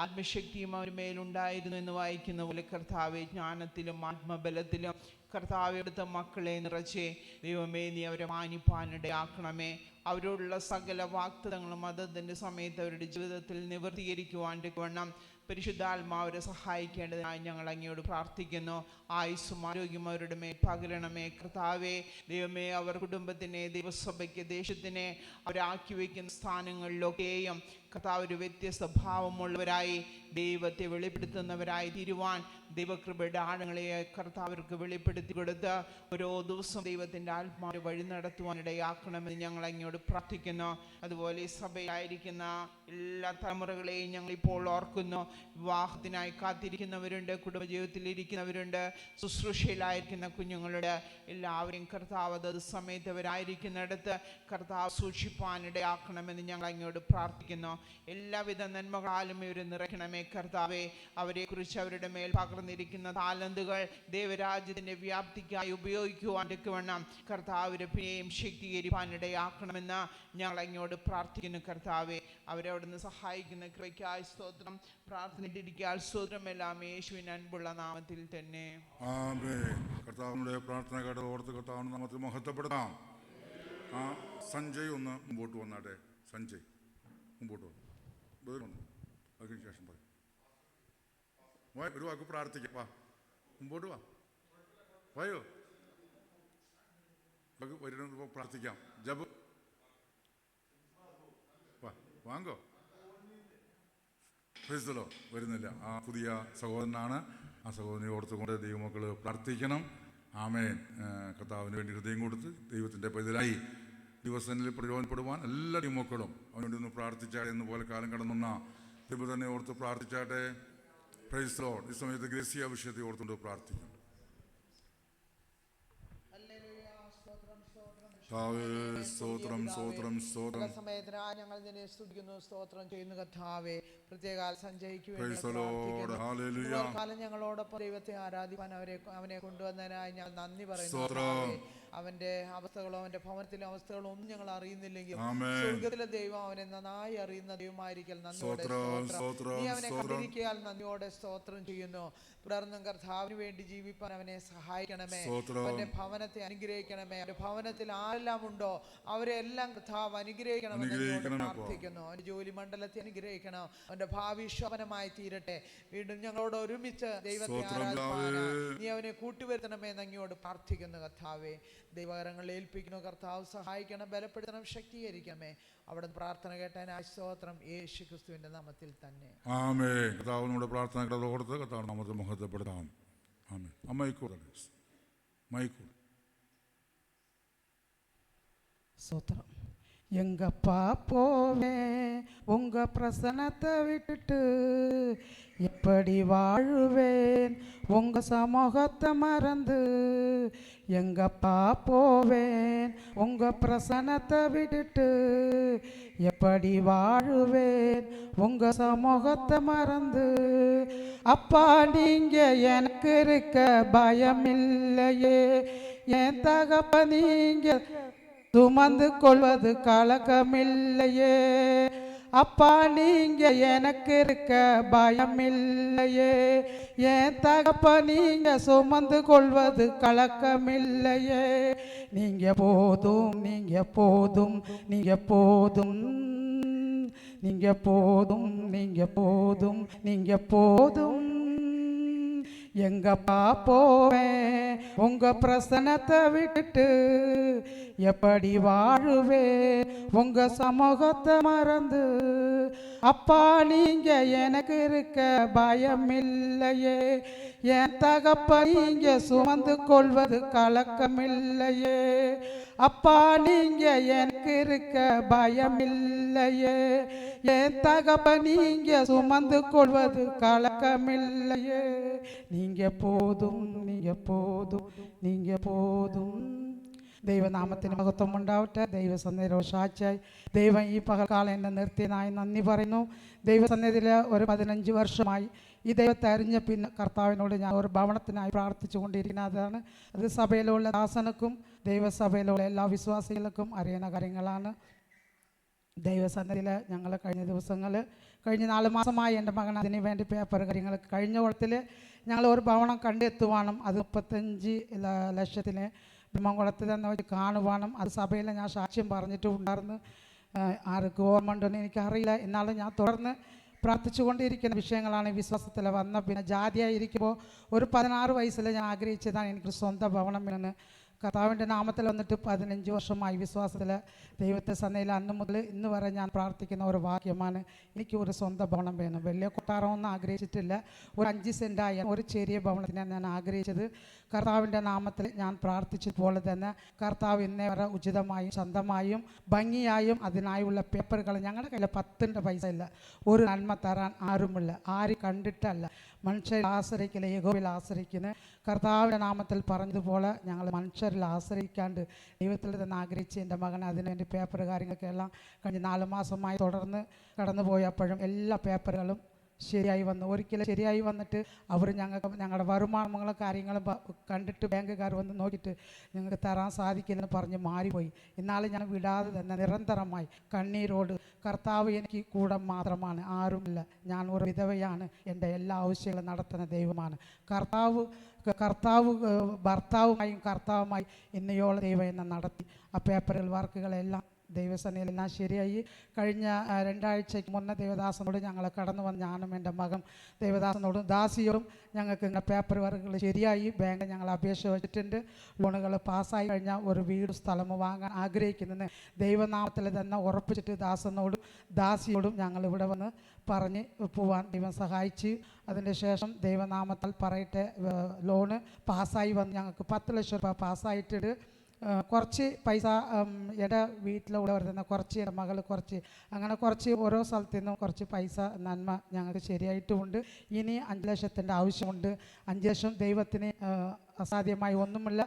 ആത്മശക്തിയും അവർ മേലുണ്ടായിരുന്നു എന്ന് വായിക്കുന്ന പോലെ കർത്താവെ, ജ്ഞാനത്തിലും ആത്മബലത്തിലും കർത്താവെ അടുത്ത മക്കളെ നിറച്ച് ദൈവമേ നീ അവരെ മാനിപ്പാനിടയാക്കണമേ. അവരോടുള്ള സകല വാഗ്ദത്തങ്ങളും അതതിൻ്റെ സമയത്ത് അവരുടെ ജീവിതത്തിൽ നിവർത്തീകരിക്കുവാൻ വേണം പരിശുദ്ധാത്മാവരെ സഹായിക്കേണ്ടതിനായി ഞങ്ങൾ അങ്ങയോട് പ്രാർത്ഥിക്കുന്നു. ആയുസ്സും ആരോഗ്യം അവരുടെ മേൽ പകരണമേ കർത്താവേ. ദൈവമേ, അവർ കുടുംബത്തിനെ, ദൈവസഭയ്ക്ക്, ദേശത്തിനെ അവരാക്കി വയ്ക്കുന്ന സ്ഥാനങ്ങളിലൊക്കെയും കർത്താവ് ഒരു വ്യത്യസ്ത ഭാവമുള്ളവരായി ദൈവത്തെ വെളിപ്പെടുത്തുന്നവരായി തീരുവാൻ ദൈവകൃപയുടെ ആഴങ്ങളെ കർത്താവർക്ക് വെളിപ്പെടുത്തി കൊടുത്ത് ഓരോ ദിവസവും ദൈവത്തിൻ്റെ ആത്മാവിനെ വഴി നടത്തുവാനിടയാക്കണമെന്ന് ഞങ്ങൾ അങ്ങയോട് പ്രാർത്ഥിക്കുന്നു. അതുപോലെ ഈ സഭയിലായിരിക്കുന്ന എല്ലാ തലമുറകളെയും ഞങ്ങളിപ്പോൾ ഓർക്കുന്നു. വിവാഹത്തിനായി കാത്തിരിക്കുന്നവരുണ്ട്, കുടുംബജീവിതത്തിൽ ഇരിക്കുന്നവരുണ്ട്, ശുശ്രൂഷയിലായിരിക്കുന്ന കുഞ്ഞുങ്ങളുടെ എല്ലാവരെയും കർത്താവ് അതത് സമയത്ത് അവരായിരിക്കുന്നിടത്ത് കർത്താവ് സൂക്ഷിപ്പാനിടയാക്കണമെന്ന് ഞങ്ങൾ അങ്ങയോട് പ്രാർത്ഥിക്കുന്നു. എല്ലാവിധ നന്മകളാലും ഇവരെ നിറയ്ക്കണമേ കർത്താവെ. അവരെക്കുറിച്ച് അവരുടെ മേൽ പകർന്നിരിക്കുന്ന താലന്തുകൾ ദൈവരാജ്യത്തിൻ്റെ വ്യാപ്തിക്കായി ഉപയോഗിക്കുവാൻ വേണം കർത്താവിനെ പിന്നെയും ശക്തീകരിപ്പാനിടയാക്കണമെന്ന് ഞങ്ങൾ അങ്ങയോട് പ്രാർത്ഥിക്കുന്നു. കർത്താവെ, അവരെ അവിടുന്ന് സഹായിക്കുന്ന കൃപയ്ക്കായി സ്തോത്രം. പ്രാർത്ഥനയിട്ടിരിക്കാൻ സ്തോത്രം. എല്ലാം യേശുവിൻ അൻപുള്ള നാമത്തിൽ തന്നെ ആമേൻ. കർത്താവിന്റെ പ്രാർത്ഥന കേട്ട് ഓർത്ത് കർത്താവിന്റെ നാമത്തിൽ മഹത്വപ്പെടുത്താം. സഞ്ജയ് ഒന്ന് മുമ്പോട്ട് വന്നാട്ടെ. സഞ്ജയ് മുമ്പോട്ട് വന്നു. അതിനുശേഷം പറയും. ഒരു വാക്ക് പ്രാർത്ഥിക്കാം. വാ, മുമ്പോട്ട് വാ. വായോ, വരുന്ന പ്രാർത്ഥിക്കാം. ജബ് വാങ്ങോ. ക്രിസ്തുലോ വരുന്നില്ല. ആ പുതിയ സഹോദരനാണ്. ആ സഹോദരനെ ഓർത്തുകൊണ്ട് ദൈവമക്കൾ പ്രാർത്ഥിക്കണം. ആമേൻ. കർത്താവിന് വേണ്ടി ഹൃദയം കൊടുത്ത് ദൈവത്തിൻ്റെ പൈതലായി ദിവസങ്ങളിൽ പ്രയോജനപ്പെടുവാൻ എല്ലാ ദൈവമക്കളും അവനോട് ഒന്ന് പ്രാർത്ഥിച്ചാട്ടെ. എന്ന് പോലെ കാലം കടന്നുന്ന ദൈവം തന്നെ ഓർത്ത് പ്രാർത്ഥിച്ചാട്ടെ. Praise Lord. ഈ സമയത്ത് ഗ്രേസിയ വിഷയത്തെ ഓർത്തുകൊണ്ട് പ്രാർത്ഥിക്കണം. സ്തോത്രം സ്തോത്രം സ്തോത്രം. സമയത്തിനായി ഞങ്ങൾ നിന്നെ സ്തുതിക്കുന്നു, സ്തോത്രം ചെയ്യുന്നു കർത്താവേ. പ്രത്യേക സഞ്ജയ്ക്ക് വേണ്ടി കാലം ഞങ്ങളോടൊപ്പം ദൈവത്തെ ആരാധിക്കാൻ അവനെ കൊണ്ടുവന്നതിനായി ഞങ്ങൾ നന്ദി പറയുന്നു. അവന്റെ അവസ്ഥകളോ അവന്റെ ഭവനത്തിലെ അവസ്ഥകളോ ഒന്നും ഞങ്ങൾ അറിയുന്നില്ലെങ്കിൽ സ്വർഗത്തിലെ ദൈവം അവനെ നന്നായി അറിയുന്ന ദൈവമായിരിക്കൽ നന്ദിയോടെ നീ അവനെ കണ്ടിരിക്കാൻ നന്ദിയോടെ സ്തോത്രം ചെയ്യുന്നു. തുടർന്നും കർത്താവിന് വേണ്ടി ജീവിപ്പാൻ അവനെ സഹായിക്കണമേ. അവന്റെ ഭവനത്തെ അനുഗ്രഹിക്കണമേ. അവന്റെ ഭവനത്തിൽ ആരെല്ലാം ഉണ്ടോ അവരെ എല്ലാം കർത്താവ് അനുഗ്രഹിക്കണമെന്ന് പ്രാർത്ഥിക്കുന്നു. അവന്റെ ജോലി മണ്ഡലത്തെ അനുഗ്രഹിക്കണം. അവന്റെ ഭാവി ശോഭനമായി തീരട്ടെ. വീണ്ടും ഞങ്ങളോട് ഒരുമിച്ച് ദൈവത്തെ ആരാധിക്കാൻ നീ അവനെ കൂട്ടിവരുത്തണമേ എന്നങ്ങോട് പ്രാർത്ഥിക്കുന്നു. കർത്താവേ, ദൈവകരങ്ങളിൽ ഏൽപ്പിക്കുന്നു. കർത്താവ് സഹായിക്കണം, ബലപ്പെടുത്തണം, ശക്തീകരിക്കണമേ. അവിടെ പ്രാർത്ഥന കേട്ടതിനായി സ്തോത്രം. യേശു ക്രിസ്തുവിന്റെ നാമത്തിൽ തന്നെ ആമേൻ. കർത്താവ് നമ്മുടെ പ്രാർത്ഥന കേട്ടതോർത്ത് കർത്താവ് നാമത്തെ മഹത്വപ്പെടുത്താം. ആമേൻ. മൈക്കൂർ ஸ்தோத்திரம். எங்கப்பா போவேன் உங்க பிரசனத்தை விட்டுட்டு, எப்படி வாழுவேன் உங்க சமூகத்தை மறந்து. எங்கப்பா போவேன் உங்க பிரசனத்தை விட்டுட்டு, எப்படி வாழுவேன் உங்க சமூகத்தை மறந்து. அப்பா நீங்க எனக்கு இருக்க பயமில்லையே, என் தகப்ப நீங்க சுமந்து கொள்வது கலக்கமில்லையே. அப்பா நீங்க எனக்கு இருக்க பயமில்லையே, என் தகப்ப நீங்க சுமந்து கொள்வது கலக்கமில்லையே. நீங்க போதும், நீங்க போதும், நீங்க போதும், நீங்க போதும், நீங்க போதும், நீங்க போதும். எங்கப்பா போவேன் உங்க பிரசனத்தை விட்டுட்டு, எப்படி வாழுவேன் உங்க சமூகத்தை மறந்து. அப்பா நீங்க எனக்கு இருக்க பயமில்லையே, என் தகப்ப நீங்க சுமந்து கொள்வது கலக்கமில்லையே. அப்பா நீங்க எனக்கு இருக்க பயமில்லையே, என் தகப்ப நீங்க சுமந்து கொள்வது கலக்கமில்லையே. நீங்க போதும், நீங்க போதும், நீங்க போதும். ദൈവനാമത്തിന് മഹത്വം ഉണ്ടാവട്ടെ. ദൈവസന്നിധിയിലുള്ള സാക്ഷിയായി ദൈവം ഈ പകൽക്കാലം എന്നെ നിർത്തിയതിനായി നന്ദി പറയുന്നു. ദൈവസന്നിധിയിൽ ഒരു 15 വർഷമായി ഈ ദൈവത്തെ അറിഞ്ഞ പിന്നെ കർത്താവിനോട് ഞാൻ ഒരു ഭവനത്തിനായി പ്രാർത്ഥിച്ചു കൊണ്ടിരിക്കുന്നതാണ്. അത് സഭയിലുള്ള ദാസനക്കും ദൈവസഭയിലുള്ള എല്ലാ വിശ്വാസികൾക്കും അറിയുന്ന കാര്യങ്ങളാണ്. ദൈവസന്നിധിയിൽ ഞങ്ങൾ കഴിഞ്ഞ 4 മാസമായി എൻ്റെ മകൻ അതിന് വേണ്ടി പേപ്പർ കാര്യങ്ങൾ കഴിഞ്ഞ കൊല്ലത്തിൽ ഞങ്ങൾ ഒരു ഭവനം കണ്ടെത്തുവാനും അത് 35 ലക്ഷത്തിന് ബ്രഹ്മകുളത്തിൽ തന്നെ വെച്ച് കാണുവാനും അത് സഭയിൽ ഞാൻ സാക്ഷ്യം പറഞ്ഞിട്ടും ഉണ്ടായിരുന്നു. ആർക്ക് ഓർമ്മ ഉണ്ടെന്ന് എനിക്കറിയില്ല. എന്നാലും ഞാൻ തുടർന്ന് പ്രാർത്ഥിച്ചു കൊണ്ടിരിക്കുന്ന വിഷയങ്ങളാണ്. വിശ്വാസത്തിൽ വന്ന പിന്നെ ജാതിയായിരിക്കുമ്പോൾ ഒരു 16 വയസ്സിൽ ഞാൻ ആഗ്രഹിച്ചതാണ് എനിക്ക് സ്വന്തം ഭവനം എന്ന്. കർത്താവിൻ്റെ നാമത്തിൽ വന്നിട്ട് 15 വർഷമായി വിശ്വാസത്തിൽ ദൈവത്തെ സന്നയിൽ അന്ന് മുതൽ ഇന്ന് വരെ ഞാൻ പ്രാർത്ഥിക്കുന്ന ഒരു വാക്യമാണ്, എനിക്ക് ഒരു സ്വന്തം ഭവനം വേണം. വലിയ കൊട്ടാരമൊന്നും ആഗ്രഹിച്ചിട്ടില്ല. ഒരു 5 സെൻറ്റായ ഒരു ചെറിയ ഭവനത്തിനാണ് ഞാൻ ആഗ്രഹിച്ചത്. കർത്താവിൻ്റെ നാമത്തിൽ ഞാൻ പ്രാർത്ഥിച്ചതുപോലെ തന്നെ കർത്താവ് ഇന്നേ വരെ ഉചിതമായും സ്വന്തമായും ഭംഗിയായും അതിനായുള്ള പേപ്പറുകൾ ഞങ്ങളുടെ കയ്യിൽ 10 പൈസ ഇല്ല. ഒരു നന്മ തരാൻ ആരുമില്ല. ആരും കണ്ടിട്ടല്ല, മനുഷ്യരിൽ ആശ്രയിക്കില്ല, യഹോവയിൽ ആശ്രയിക്കുന്ന കർത്താവിൻ്റെ നാമത്തിൽ പറഞ്ഞതുപോലെ ഞങ്ങൾ മനുഷ്യരിൽ ആശ്രയിക്കാണ്ട് ദൈവത്തിൽ തന്നെ ആഗ്രഹിച്ച് എൻ്റെ മകൻ അതിനുവേണ്ടി പേപ്പർ കാര്യങ്ങളൊക്കെയെല്ലാം കഴിഞ്ഞ് 4 മാസമായി തുടർന്ന് കടന്നു പോയപ്പോഴും എല്ലാ പേപ്പറുകളും ശരിയായി വന്നു. ഒരിക്കലും ശരിയായി വന്നിട്ട് അവർ ഞങ്ങളുടെ വരുമാനങ്ങളും കാര്യങ്ങളും കണ്ടിട്ട് ബാങ്കുകാർ വന്ന് നോക്കിയിട്ട് ഞങ്ങൾക്ക് തരാൻ സാധിക്കില്ലെന്ന് പറഞ്ഞ് മാറിപ്പോയി. എന്നാലും ഞാൻ വിടാതെ തന്നെ നിരന്തരമായി കണ്ണീരോട് കർത്താവ് എനിക്ക് കൂടെ മാത്രമാണ്, ആരുമില്ല, ഞാൻ ഒരു വിധവയാണ്, എൻ്റെ എല്ലാ ആവശ്യങ്ങളും നടത്തുന്ന ദൈവമാണ്. കർത്താവ് ഭർത്താവുമായും കർത്താവുമായി ഇന്നയോളം ദൈവം എന്നെ നടത്തി. ആ പേപ്പറുകൾ വർക്കുകളെല്ലാം ദൈവസന്നിധിയിലെല്ലാം ശരിയായി. കഴിഞ്ഞ 2 ആഴ്ചയ്ക്ക് മുന്നേ ദേവദാസനോട് ഞങ്ങൾ കടന്നു വന്ന് ഞാനും എൻ്റെ മകൻ ദേവദാസനോടും ദാസിയോടും ഞങ്ങൾക്ക് ഇങ്ങനെ പേപ്പർ വർക്കുകൾ ശരിയായി. ബാങ്ക് ഞങ്ങൾ അപേക്ഷ വെച്ചിട്ടുണ്ട്. ലോണുകൾ പാസ്സായി കഴിഞ്ഞാൽ ഒരു വീട് സ്ഥലം വാങ്ങാൻ ആഗ്രഹിക്കുന്നതിന് ദൈവനാമത്തിൽ തന്നെ ഉറപ്പിച്ചിട്ട് ദാസനോടും ദാസിയോടും ഞങ്ങൾ ഇവിടെ വന്ന് പറഞ്ഞ് പോവാൻ ദൈവം സഹായിച്ചു. അതിൻ്റെ ശേഷം ദൈവനാമത്താൽ പറയട്ടെ ലോണ് പാസ്സായി വന്ന് ഞങ്ങൾക്ക് 10 ലക്ഷം രൂപ പാസ്സായിട്ടുണ്ട്. കുറച്ച് പൈസ എൻ്റെ വീട്ടിലുള്ളവർ തന്നെ കുറച്ച്, എൻ്റെ മകൾ കുറച്ച്, അങ്ങനെ കുറച്ച് ഓരോ സ്ഥലത്തു നിന്നും കുറച്ച് പൈസ നന്മ ഞങ്ങൾക്ക് ശരിയായിട്ടുമുണ്ട്. ഇനി 5 ലക്ഷത്തിൻ്റെ ആവശ്യമുണ്ട്. 5 ലക്ഷം ദൈവത്തിന് അസാധ്യമായി ഒന്നുമില്ല.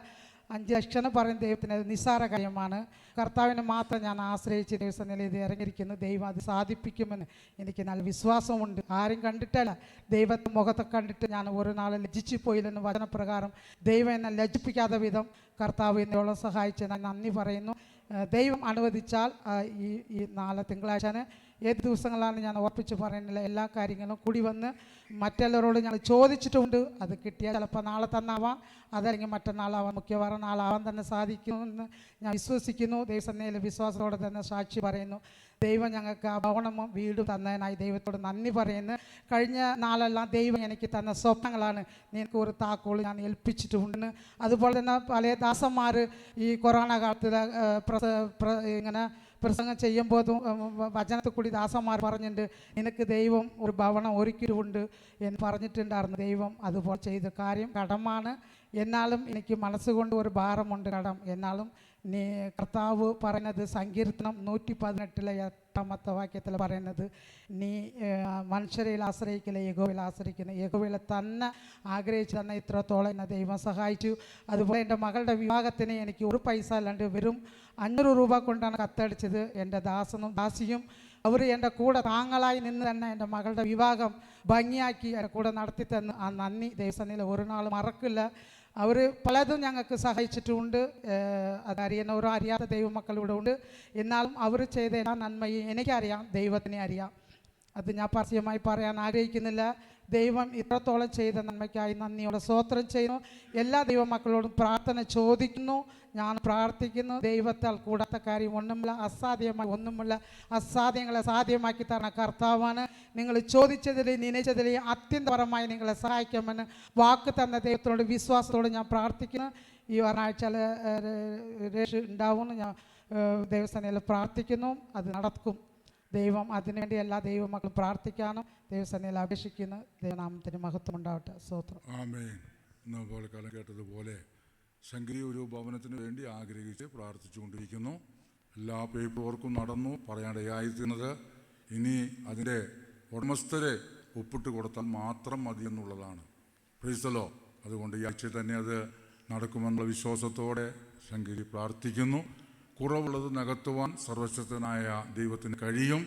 5 ലക്ഷം എന്ന് പറയുന്ന ദൈവത്തിന് അത് നിസ്സാര കാര്യമാണ്. കർത്താവിനെ മാത്രം ഞാൻ ആശ്രയിച്ച് ദൈവസന്നിധിയിൽ ഇറങ്ങിയിരിക്കുന്നു. ദൈവം അത് സാധിപ്പിക്കുമെന്ന് എനിക്ക് നല്ല വിശ്വാസമുണ്ട്. ആരും കണ്ടിട്ടല്ല, ദൈവത്തെ മുഖത്തെ കണ്ടിട്ട് ഞാൻ ഒരു നാൾ ലജ്ജിച്ചു പോയില്ലെന്ന് വചനപ്രകാരം ദൈവം എന്നെ ലജ്ജിപ്പിക്കാത്ത വിധം കർത്താവ് എന്നോളം സഹായിച്ച് ഞാൻ നന്ദി പറയുന്നു. ദൈവം അനുവദിച്ചാൽ ഈ 4 തിങ്കളാഴ്ച ഏത് ദിവസങ്ങളാണ് ഞാൻ ഉറപ്പിച്ച് പറയുന്നില്ല, എല്ലാ കാര്യങ്ങളും കൂടി വന്ന് മറ്റുള്ളവരോട് ഞങ്ങൾ ചോദിച്ചിട്ടുമുണ്ട്. അത് കിട്ടിയാൽ ചിലപ്പോൾ നാളെ തന്നാവാം, അതല്ലെങ്കിൽ മറ്റന്നാളാവാം, മിക്കവാറും നാളാവാൻ തന്നെ സാധിക്കുമെന്ന് ഞാൻ വിശ്വസിക്കുന്നു. ദൈവസന്നിധിയിൽ വിശ്വാസത്തോടെ തന്നെ സാക്ഷി പറയുന്നു. ദൈവം ഞങ്ങൾക്ക് ആ ഭവനവും വീടും തന്നതിനായി ദൈവത്തോട് നന്ദി പറയുന്നു. കഴിഞ്ഞ നാളെല്ലാം ദൈവം എനിക്ക് തന്ന സ്വപ്നങ്ങളാണ്. നിനക്ക് ഒരു താക്കോൾ ഞാൻ ഏൽപ്പിച്ചിട്ടുണ്ടെന്ന്. അതുപോലെ തന്നെ പല ദാസന്മാർ ഈ കൊറോണ കാലത്തിൽ ഇങ്ങനെ പ്രസംഗം ചെയ്യുമ്പോഴും വചനത്തിൽ കൂടി ദാസന്മാർ പറഞ്ഞിട്ടുണ്ട്, നിനക്ക് ദൈവം ഒരു ഭവനം ഒരുക്കിയിട്ടുണ്ട് എന്ന് പറഞ്ഞിട്ടുണ്ടായിരുന്നു. ദൈവം അതുപോലെ ചെയ്ത കാര്യം കടമാണ്. എന്നാലും എനിക്ക് മനസ്സുകൊണ്ട് ഒരു ഭാരമുണ്ട് കടം. എന്നാലും നീ കർത്താവ് പറയുന്നത് സങ്കീർത്തനം 118 വാക്യത്തിൽ പറയുന്നത്, നീ മനുഷ്യരിൽ ആശ്രയിക്കില്ല, യഹോവയിൽ ആശ്രയിക്കുന്ന, യഹോവയിൽ തന്നെ ആഗ്രഹിച്ച് തന്നെ ഇത്രത്തോളം എന്നെ ദൈവം സഹായിച്ചു. അതുപോലെ എൻ്റെ മകളുടെ വിവാഹത്തിന് എനിക്ക് ഒരു പൈസ അല്ലാണ്ട് വെറും 500 രൂപ കൊണ്ടാണ് കത്തടിച്ചത്. എൻ്റെ ദാസനും ദാസിയും അവർ എൻ്റെ കൂടെ താങ്ങളായി നിന്ന് തന്നെ എൻ്റെ മകളുടെ വിവാഹം ഭംഗിയാക്കി എൻ്റെ കൂടെ നടത്തി തന്നു. ആ നന്ദി ദൈവസന്നിധിയിൽ ഒരു നാൾ മറക്കില്ല. അവർ പലതും ഞങ്ങൾക്ക് സഹായിച്ചിട്ടുമുണ്ട്. അതറിയുന്നവരോ അറിയാത്ത ദൈവമക്കളിവിടെ ഉണ്ട്. എന്നാലും അവർ ചെയ്ത എല്ലാ നന്മയും എനിക്കറിയാം, ദൈവത്തിനെ അറിയാം. അത് ഞാൻ പരസ്യമായി പറയാൻ ആഗ്രഹിക്കുന്നില്ല. ദൈവം ഇത്രത്തോളം ചെയ്ത നന്മയ്ക്കായി നന്ദിയോടെ സ്തോത്രം ചെയ്യുന്നു. എല്ലാ ദൈവമക്കളോടും പ്രാർത്ഥന ചോദിക്കുന്നു. ഞാൻ പ്രാർത്ഥിക്കുന്നു. ദൈവത്താൽ കൂടാത്ത കാര്യം ഒന്നുമില്ല, അസാധ്യമായി ഒന്നുമില്ല. അസാധ്യങ്ങളെ സാധ്യമാക്കി തരുന്ന കർത്താവാണ്. നിങ്ങൾ ചോദിച്ചതിൽ നനച്ചതിൽ അത്യന്തപരമായി നിങ്ങളെ സഹായിക്കാമെന്ന് വാക്ക് തന്ന ദൈവത്തോട് വിശ്വാസത്തോട് ഞാൻ പ്രാർത്ഥിക്കുന്നു. ഈ ഒരാഴ്ച രേഷ് ഉണ്ടാവുമെന്ന് ഞാൻ ദൈവസേനയിൽ പ്രാർത്ഥിക്കുന്നു. അത് നടക്കും. ദൈവം അതിനുവേണ്ടി എല്ലാ ദൈവമക്കളും പ്രാർത്ഥിക്കാനും ദൈവസന്നിധിയിൽ അപേക്ഷിക്കുന്നു. ദൈവനാമത്തിന് മഹത്വം ഉണ്ടാവട്ടെ. സ്തോത്രം. ആമേൻ. ഇന്ന് കാലം കേട്ടതുപോലെ ശങ്കരി ഒരു ഭവനത്തിന് വേണ്ടി ആഗ്രഹിച്ച് പ്രാർത്ഥിച്ചുകൊണ്ടിരിക്കുന്നു. എല്ലാ പേപ്പർ വർക്കും നടന്നു, പറയാനിടയായിത്തീർന്നത് ഇനി അതിൻ്റെ ഉടമസ്ഥരെ ഒപ്പിട്ട് കൊടുത്താൽ മാത്രം മതി എന്നുള്ളതാണ്. പ്രൈസലോ. അതുകൊണ്ട് ഈ ആഴ്ച തന്നെ അത് നടക്കുമെന്നുള്ള വിശ്വാസത്തോടെ ശങ്കരി പ്രാർത്ഥിക്കുന്നു. കുറവുള്ളത് നികത്തുവാൻ സർവശക്തനായ ദൈവത്തിന് കഴിയും.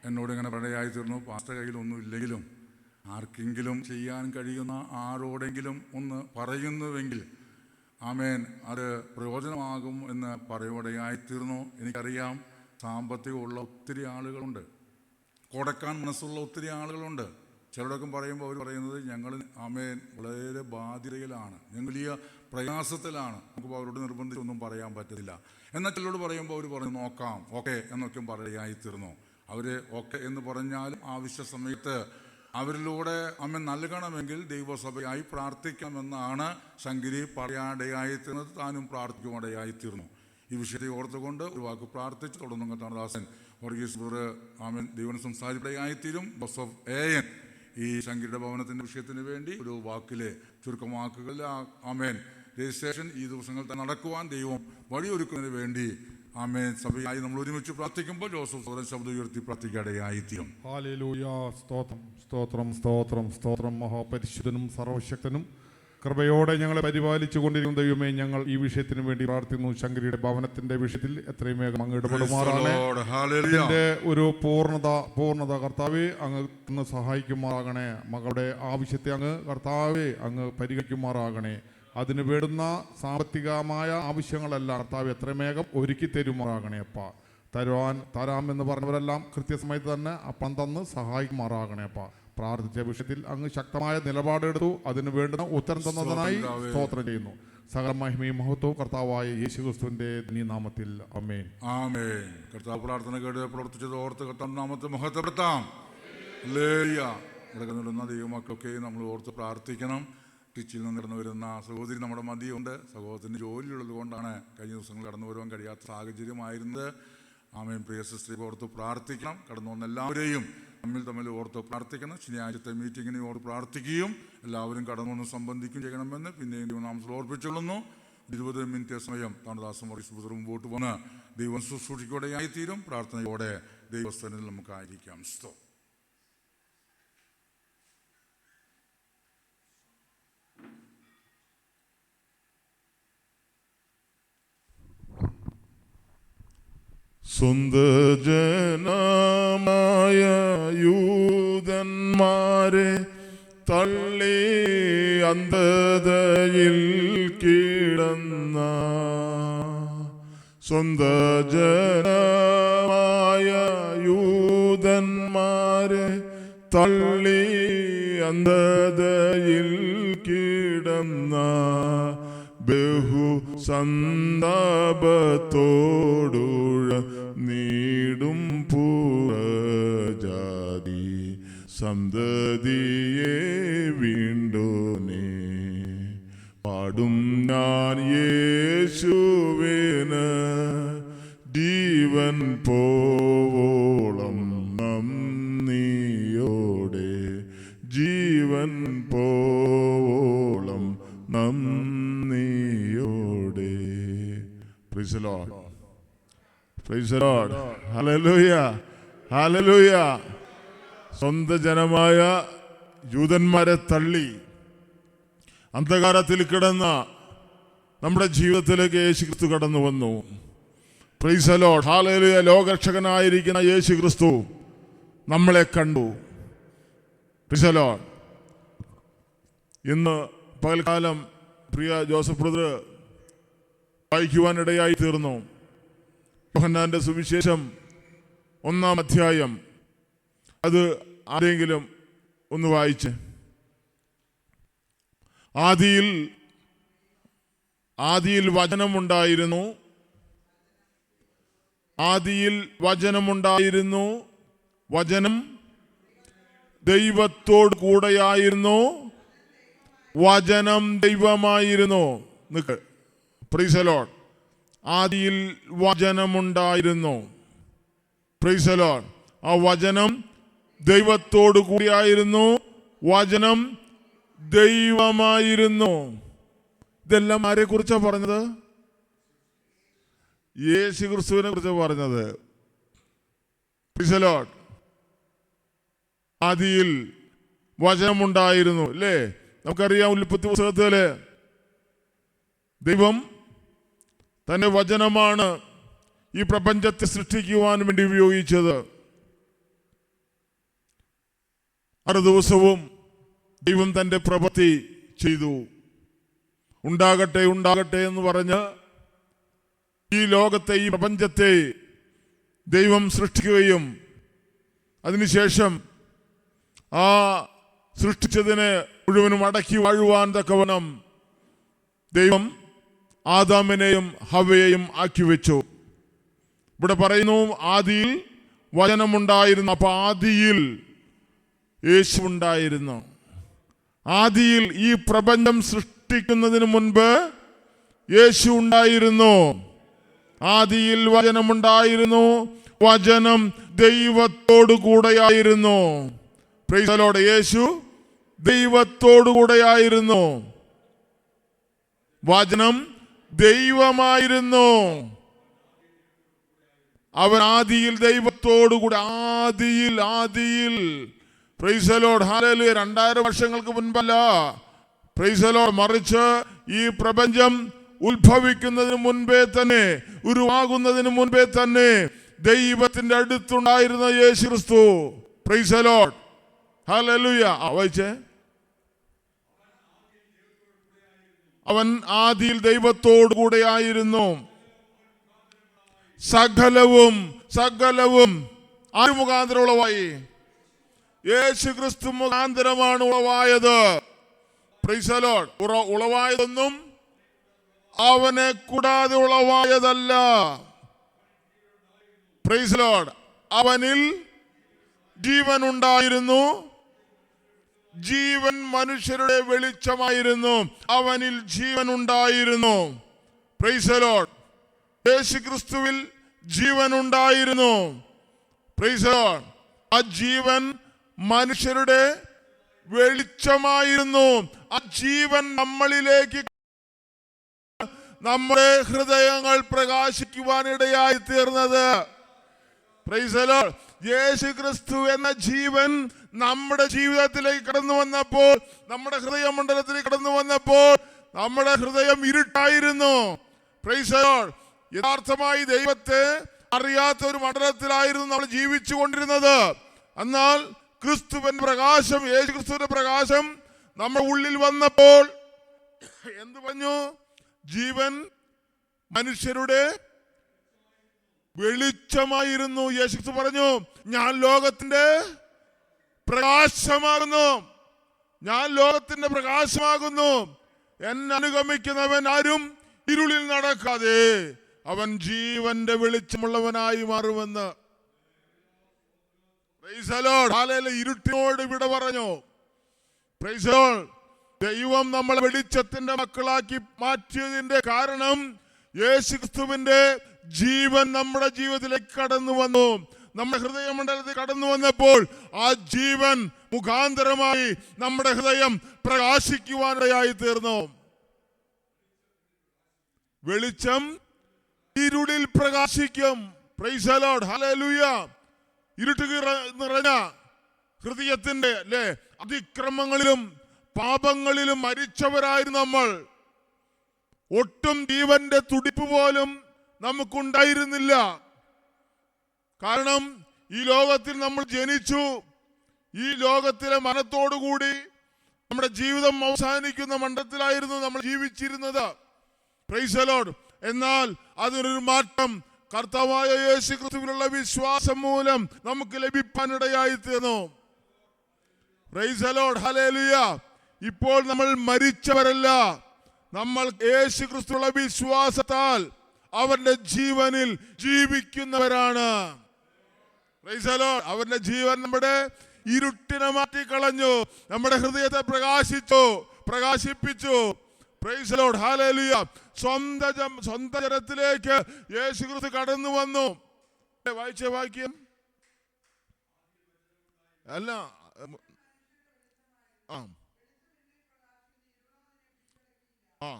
എന്നോട് ഇങ്ങനെ പറയായിത്തീർന്നു, പാസ്റ്റർ കയ്യിലൊന്നും ഇല്ലെങ്കിലും ആർക്കെങ്കിലും ചെയ്യാൻ കഴിയുന്ന ആരോടെങ്കിലും ഒന്ന് പറയുന്നുവെങ്കിൽ ആമേൻ അത് പ്രയോജനമാകും എന്ന് പറയുവാനിടയായിത്തീർന്നു. എനിക്കറിയാം, സാമ്പത്തികമുള്ള ഒത്തിരി ആളുകളുണ്ട്, കൊടുക്കാൻ മനസ്സുള്ള ഒത്തിരി ആളുകളുണ്ട്. ചിലരൊക്കെ പറയുമ്പോൾ അവർ പറയുന്നത് ഞങ്ങൾ ആമേൻ വളരെ ബാധ്യതയിലാണ്, ഞങ്ങൾ വലിയ പ്രയാസത്തിലാണ്, നമുക്ക് അവരോട് നിർബന്ധിച്ചൊന്നും പറയാൻ പറ്റത്തില്ല. എന്നാൽ ചിലരോട് പറയുമ്പോൾ അവർ പറഞ്ഞു നോക്കാം, ഓക്കെ എന്നൊക്കെ പറയായിത്തീർന്നു. അവർ ഓക്കെ എന്ന് പറഞ്ഞാൽ ആവശ്യ സമയത്ത് അവരിലൂടെ ആമേൻ നൽകണമെങ്കിൽ ദൈവസഭയായി പ്രാർത്ഥിക്കാമെന്നാണ് ശങ്കരി പറയാനിടയായിത്തീർന്നത്. താനും പ്രാർത്ഥിക്കുവാനിടയായിത്തീർന്നു. ഈ വിഷയത്തെ ഓർത്തുകൊണ്ട് ഒരു വാക്ക് പ്രാർത്ഥിച്ച് തുടർന്നു താണദാസൻ വർഗീസ് ബ്രദർ ആമേൻ ദൈവം സംസാരിക്കുകയായിത്തീരും. ജോസഫ് AN ഈ ശങ്കരിയുടെ ഭവനത്തിൻ്റെ വിഷയത്തിന് വേണ്ടി ഒരു വാക്കിലെ ചുരുക്കമാക്കുകളിൽ ആമേൻ രജിസ്ട്രേഷൻ ഈ ദിവസങ്ങൾ തന്നെ നടക്കുവാൻ ദൈവം വഴിയൊരുക്കുന്നതിന് വേണ്ടി ആമേൻ സഭയായി നമ്മൾ ഒരുമിച്ച് പ്രാർത്ഥിക്കുമ്പോൾ ജോസഫ് സഹോദരൻ ശബ്ദം ഉയർത്തി പ്രാർത്ഥിക്കാനിടയായിത്തീരും. ഹല്ലേലൂയ. സ്തോത്രം സ്തോത്രം സ്തോത്രം സ്തോത്രം. മഹാപരിശുദ്ധനും സർവശക്തനും കൃപയോടെ ഞങ്ങളെ പരിപാലിച്ചു കൊണ്ടിരിക്കുന്ന ദൈവമേ, ഞങ്ങൾ ഈ വിഷയത്തിന് വേണ്ടി പ്രാർത്ഥിക്കുന്നു. ശങ്കരിയുടെ ഭവനത്തിന്റെ വിഷയത്തിൽ എത്രയും വേഗം അങ്ങ് ഇടപെടുമാറാണ്. ഇതിന്റെ ഒരു പൂർണ്ണത കർത്താവേ അങ്ങ് സഹായിക്കുമാറാകണേ. മകളുടെ ആവശ്യത്തെ അങ്ങ് കർത്താവേ അങ്ങ് പരിഗണിക്കുമാറാകണേ. അതിന് വേണ്ടുന്ന സാമ്പത്തികമായ ആവശ്യങ്ങളെല്ലാം കർത്താവ് എത്രയും വേഗം ഒരുക്കി തരുമാറാകണേ. അപ്പ തരാമെന്ന് പറഞ്ഞവരെല്ലാം കൃത്യസമയത്ത് തന്നെ അപ്പം തന്ന് സഹായിക്കുമാറാകണേ. അപ്പ പ്രാർത്ഥിച്ച വിഷയത്തിൽ അങ്ങ് ശക്തമായ നിലപാടെടുത്തു. അതിന് വേണ്ടുന്ന ഉത്തരം തന്നതിനായി സ്തോത്രം ചെയ്യുന്നു. സകല മഹിമയും മഹത്വവും കർത്താവായ യേശുക്രിസ്തുവിന്റെ നാമത്തിൽ ആമേൻ. ആമേൻ. കർത്താവ് പ്രാർത്ഥന കേട്ട് പ്രവർത്തിച്ചത് ഓർത്ത് കർത്താവ് നാമത്തെ മഹത്വപ്പെടുത്താം. ഹല്ലേലൂയ. ഇവിടെ നിന്നിടുന്ന ദൈവമക്കളൊക്കെ നമ്മൾ ഓർത്ത് പ്രാർത്ഥിക്കണം. ട്രിച്ചിൽ നിന്ന് കടന്നു വരുന്ന സഹോദരി നമ്മുടെ മതിയുണ്ട്. സഹോദരത്തിന് ജോലിയുള്ളത് കൊണ്ടാണ് കഴിഞ്ഞ ദിവസങ്ങൾ കടന്നു വരുവാൻ കഴിയാത്ത സാഹചര്യമായിരുന്നത്. ആമേൻ. പ്രിയ സിസ്റ്റർ ഓർത്ത് പ്രാർത്ഥിക്കണം. കടന്നു വന്ന എല്ലാവരെയും തമ്മിൽ ഓർത്ത് പ്രാർത്ഥിക്കണം. ശനിയാഴ്ചത്തെ മീറ്റിങ്ങിനെ ഓർത്ത് പ്രാർത്ഥിക്കുകയും എല്ലാവരും കടന്നു വന്ന് സംബന്ധിക്കുകയും ചെയ്യണമെന്ന് പിന്നെയും നാം ഓർപ്പിച്ചുകൊള്ളുന്നു. 20 മിനിറ്റ് സമയം താണദാസം വർഗീസ് മുമ്പോട്ട് വന്ന് ദൈവം ശുശ്രൂഷയോടെയായിത്തീരും. പ്രാർത്ഥനയോടെ ദൈവസ്ഥനിൽ നമുക്കായിരിക്കാം. സ്വന്ത ജനമായ യൂദന്മാരെ തള്ളി അന്ധതയിൽ കിടന്ന സ്വന്ത ജനമായ യൂദന്മാരെ തള്ളി അന്ധതയിൽ കിടന്ന ബഹു സന്താപത്തോടുഴ നീടും പൂജാതി സന്തതിയെ വീണ്ടോനെ പാടും ഞാൻ യേശുവിന് ജീവൻ പോവോളം നന്ദിയോടെ ജീവൻ പോവോളം നന്ദിയോടെ. Praise the Lord. Praise the Lord. Hallelujah. Hallelujah. സ്വന്തം ജനമായ യൂദന്മാരെ തള്ളി അന്ധകാരത്തിൽ കിടന്ന നമ്മുടെ ജീവിതത്തിലേക്ക് യേശുക്രിസ്തു കടന്നു വന്നു. Praise the Lord. Hallelujah. ലോകരക്ഷകനായിരിക്കുന്ന യേശുക്രിസ്തു നമ്മളെ കണ്ടു. Praise the Lord. ഇന്ന് പകൽക്കാലം പ്രിയ ജോസഫ് ബ്രദർ വായിക്കുവാനിടയായി തീർന്നു. യോഹന്നാന്റെ സുവിശേഷം 1-ാം അധ്യായം. അത് ആരെങ്കിലും ഒന്ന് വായിച്ച്. ആദിയിൽ വചനമുണ്ടായിരുന്നു, ആദിയിൽ വചനമുണ്ടായിരുന്നു, വചനം ദൈവത്തോട് കൂടെയായിരുന്നു, വചനം ദൈവമായിരുന്നു. Price the Lord. ആദിയിൽ വചനമുണ്ടായിരുന്നു. Price the Lord. ആ വചനം ദൈവത്തോടു കൂടിയായിരുന്നു, വചനം ദൈവമായിരുന്നു. ഇതെല്ലാം ആരെ കുറിച്ചാണ് പറഞ്ഞത്? യേശു ക്രിസ്തുവിനെ കുറിച്ച് പറഞ്ഞത്. Price the Lord. ആദിയിൽ വചനമുണ്ടായിരുന്നു, അല്ലേ? നമുക്കറിയാം, ഉൽപ്പത്തി പുസ്തകത്തില് ദൈവം തന്റെ വചനമാണ് ഈ പ്രപഞ്ചത്തെ സൃഷ്ടിക്കുവാൻ വേണ്ടി ഉപയോഗിച്ചത്. 6 ദിവസവും ദൈവം തന്റെ പ്രവൃത്തി ചെയ്തു. ഉണ്ടാകട്ടെ ഉണ്ടാകട്ടെ എന്ന് പറഞ്ഞ് ഈ ലോകത്തെ, ഈ പ്രപഞ്ചത്തെ ദൈവം സൃഷ്ടിക്കുകയും അതിനുശേഷം ആ സൃഷ്ടിച്ചതിനെ മുഴുവനും അടക്കി വാഴുവാൻ തക്കവണ്ണം ദൈവം ആദാമിനെയും ഹവ്വയെയും ആക്കി വെച്ചു. ഇവിടെ പറയുന്നു ആദിയിൽ വചനമുണ്ടായിരുന്നു. അപ്പൊ ആദിയിൽ യേശു ഉണ്ടായിരുന്നു. ആദിയിൽ ഈ പ്രപഞ്ചം സൃഷ്ടിക്കുന്നതിന് മുൻപ് യേശു ഉണ്ടായിരുന്നു. ആദിയിൽ വചനമുണ്ടായിരുന്നു, വചനം ദൈവത്തോടു കൂടെയായിരുന്നു. Price the Lord. യേശു ദൈവത്തോടു കൂടെയായിരുന്നു, വചനം ദൈവമായിരുന്നു. അവൻ ആദിയിൽ ദൈവത്തോടു കൂടെ, ആദിയിൽ. Price the Lord. ഹല്ലേലൂയ. 2000 വർഷങ്ങൾക്ക് മുൻപല്ല, പ്രൈസ് ദി ലോർഡ്, മറിച്ച് ഈ പ്രപഞ്ചം ഉത്ഭവിക്കുന്നതിന് മുൻപേ തന്നെ, ഉരുവാകുന്നതിന് മുൻപേ തന്നെ ദൈവത്തിന്റെ അടുത്തുണ്ടായിരുന്ന യേശു Kristu. Praise the Lord. Hallelujah. വായിച്ചേ. അവൻ ആദിയിൽ ദൈവത്തോടു കൂടെയായിരുന്നു. സകലവും ആര് മുഖാന്തരം ഉളവായി? യേശു ക്രിസ്തു മുഖാന്തരമാണ് ഉളവായത്. Praise the Lord. ഉളവായതൊന്നും അവനെ കൂടാതെ ഉളവായതല്ല. Price the Lord. അവനിൽ ജീവൻ ഉണ്ടായിരുന്നു, ജീവൻ മനുഷ്യരുടെ വെളിച്ചമായിരുന്നു. അവനിൽ ജീവൻ ഉണ്ടായിരുന്നു. Price the Lord. യേശു ക്രിസ്തുവിൽ ജീവൻ ഉണ്ടായിരുന്നു. Price the Lord. ആ ജീവൻ മനുഷ്യരുടെ വെളിച്ചമായിരുന്നു. ആ ജീവൻ നമ്മളിലേക്ക്, നമ്മുടെ ഹൃദയങ്ങൾ പ്രകാശിക്കുവാനിടയായി തീർന്നത്. Price the Lord. യേശു ക്രിസ്തു എന്ന ജീവൻ നമ്മുടെ ജീവിതത്തിലേക്ക് കടന്നു വന്നപ്പോൾ, നമ്മുടെ ഹൃദയമണ്ഡലത്തിലേക്ക് കടന്നു വന്നപ്പോൾ നമ്മുടെ ഹൃദയം ഇരുട്ടായിരുന്നു. Price the Lord. യഥാർത്ഥമായി ദൈവത്തെ അറിയാത്ത ഒരു മണ്ഡലത്തിലായിരുന്നു നമ്മൾ ജീവിച്ചു കൊണ്ടിരുന്നത്. എന്നാൽ ക്രിസ്തുവിന്റെ പ്രകാശം, യേശു ക്രിസ്തുവിന്റെ പ്രകാശം നമ്മുടെ ഉള്ളിൽ വന്നപ്പോൾ എന്ത് പറഞ്ഞു? ജീവൻ മനുഷ്യരുടെ വെളിച്ചമായിരുന്നു. യേശു ക്രിസ്തു പറഞ്ഞു, ഞാൻ ലോകത്തിന്റെ പ്രകാശമാകുന്നു, ഞാൻ ലോകത്തിന്റെ പ്രകാശമാകുന്നു. എന്നെ അനുഗമിക്കുന്നവൻ ആരും ഇരുളിൽ നടക്കാതെ അവൻ ജീവന്റെ വെളിച്ചമുള്ളവനായി മാറുമെന്ന്. Price the Lord. ഹല്ലേലൂയ. ഇരുട്ടിനോട് വിട പറഞ്ഞു. Price the Lord. ദൈവം നമ്മളെ വെളിച്ചത്തിന്റെ മക്കളാക്കി മാറ്റിയതിന്റെ കാരണം യേശു ക്രിസ്തുവിന്റെ ജീവൻ നമ്മുടെ ജീവിതത്തിലേക്ക് കടന്നു വന്നു. നമ്മുടെ ഹൃദയമണ്ഡലത്തിൽ കടന്നു വന്നപ്പോൾ ആ ജീവൻ മുഖാന്തരമായി നമ്മുടെ ഹൃദയം പ്രകാശിക്കുവാനിടയായി തീർന്നു. വെളിച്ചം ഇരുളിൽ പ്രകാശിക്കും. Praise the Lord. ഹല്ലേലൂയ. ഇരുട്ട് നിറഞ്ഞ ഹൃദയത്തിന്റെ, അല്ലേ, അതിക്രമങ്ങളിലും പാപങ്ങളിലും മരിച്ചവരായിരുന്നു നമ്മൾ. ഒട്ടും ജീവന്റെ തുടിപ്പ് പോലും നമുക്കുണ്ടായിരുന്നില്ല. കാരണം ഈ ലോകത്തിൽ നമ്മൾ ജനിച്ചു, ഈ ലോകത്തിലെ മനത്തോടുകൂടി നമ്മുടെ ജീവിതം അവസാനിക്കുന്ന മണ്ഡലത്തിലായിരുന്നു നമ്മൾ ജീവിച്ചിരുന്നത്. Price the Lord. എന്നാൽ അതിനൊരു മാറ്റം കർത്താവായ യേശു ക്രിസ്തുവിലുള്ള വിശ്വാസം മൂലം നമുക്ക് ലഭിക്കാനിടയായി തീർന്നു. Praise the Lord. ഹല്ലേലൂയ. ഇപ്പോൾ നമ്മൾ മരിച്ചവരല്ല, നമ്മൾ യേശു ക്രിസ്തുവിലുള്ള വിശ്വാസത്താൽ അവന്റെ ജീവനിൽ ജീവിക്കുന്നവരാണ്. Praise the Lord. അവന്റെ ജീവൻ നമ്മുടെ ഇരുട്ടിനെ മാറ്റിക്കളഞ്ഞു, നമ്മുടെ ഹൃദയത്തെ പ്രകാശിപ്പിച്ചു. Praise the Lord. ഹല്ലേലൂയ. സ്വന്തം ജനത്തിലേക്ക് യേശു ക്രിസ്തു കടന്നു വന്നു. വായിച്ച വാക്യം അല്ല ആ ആ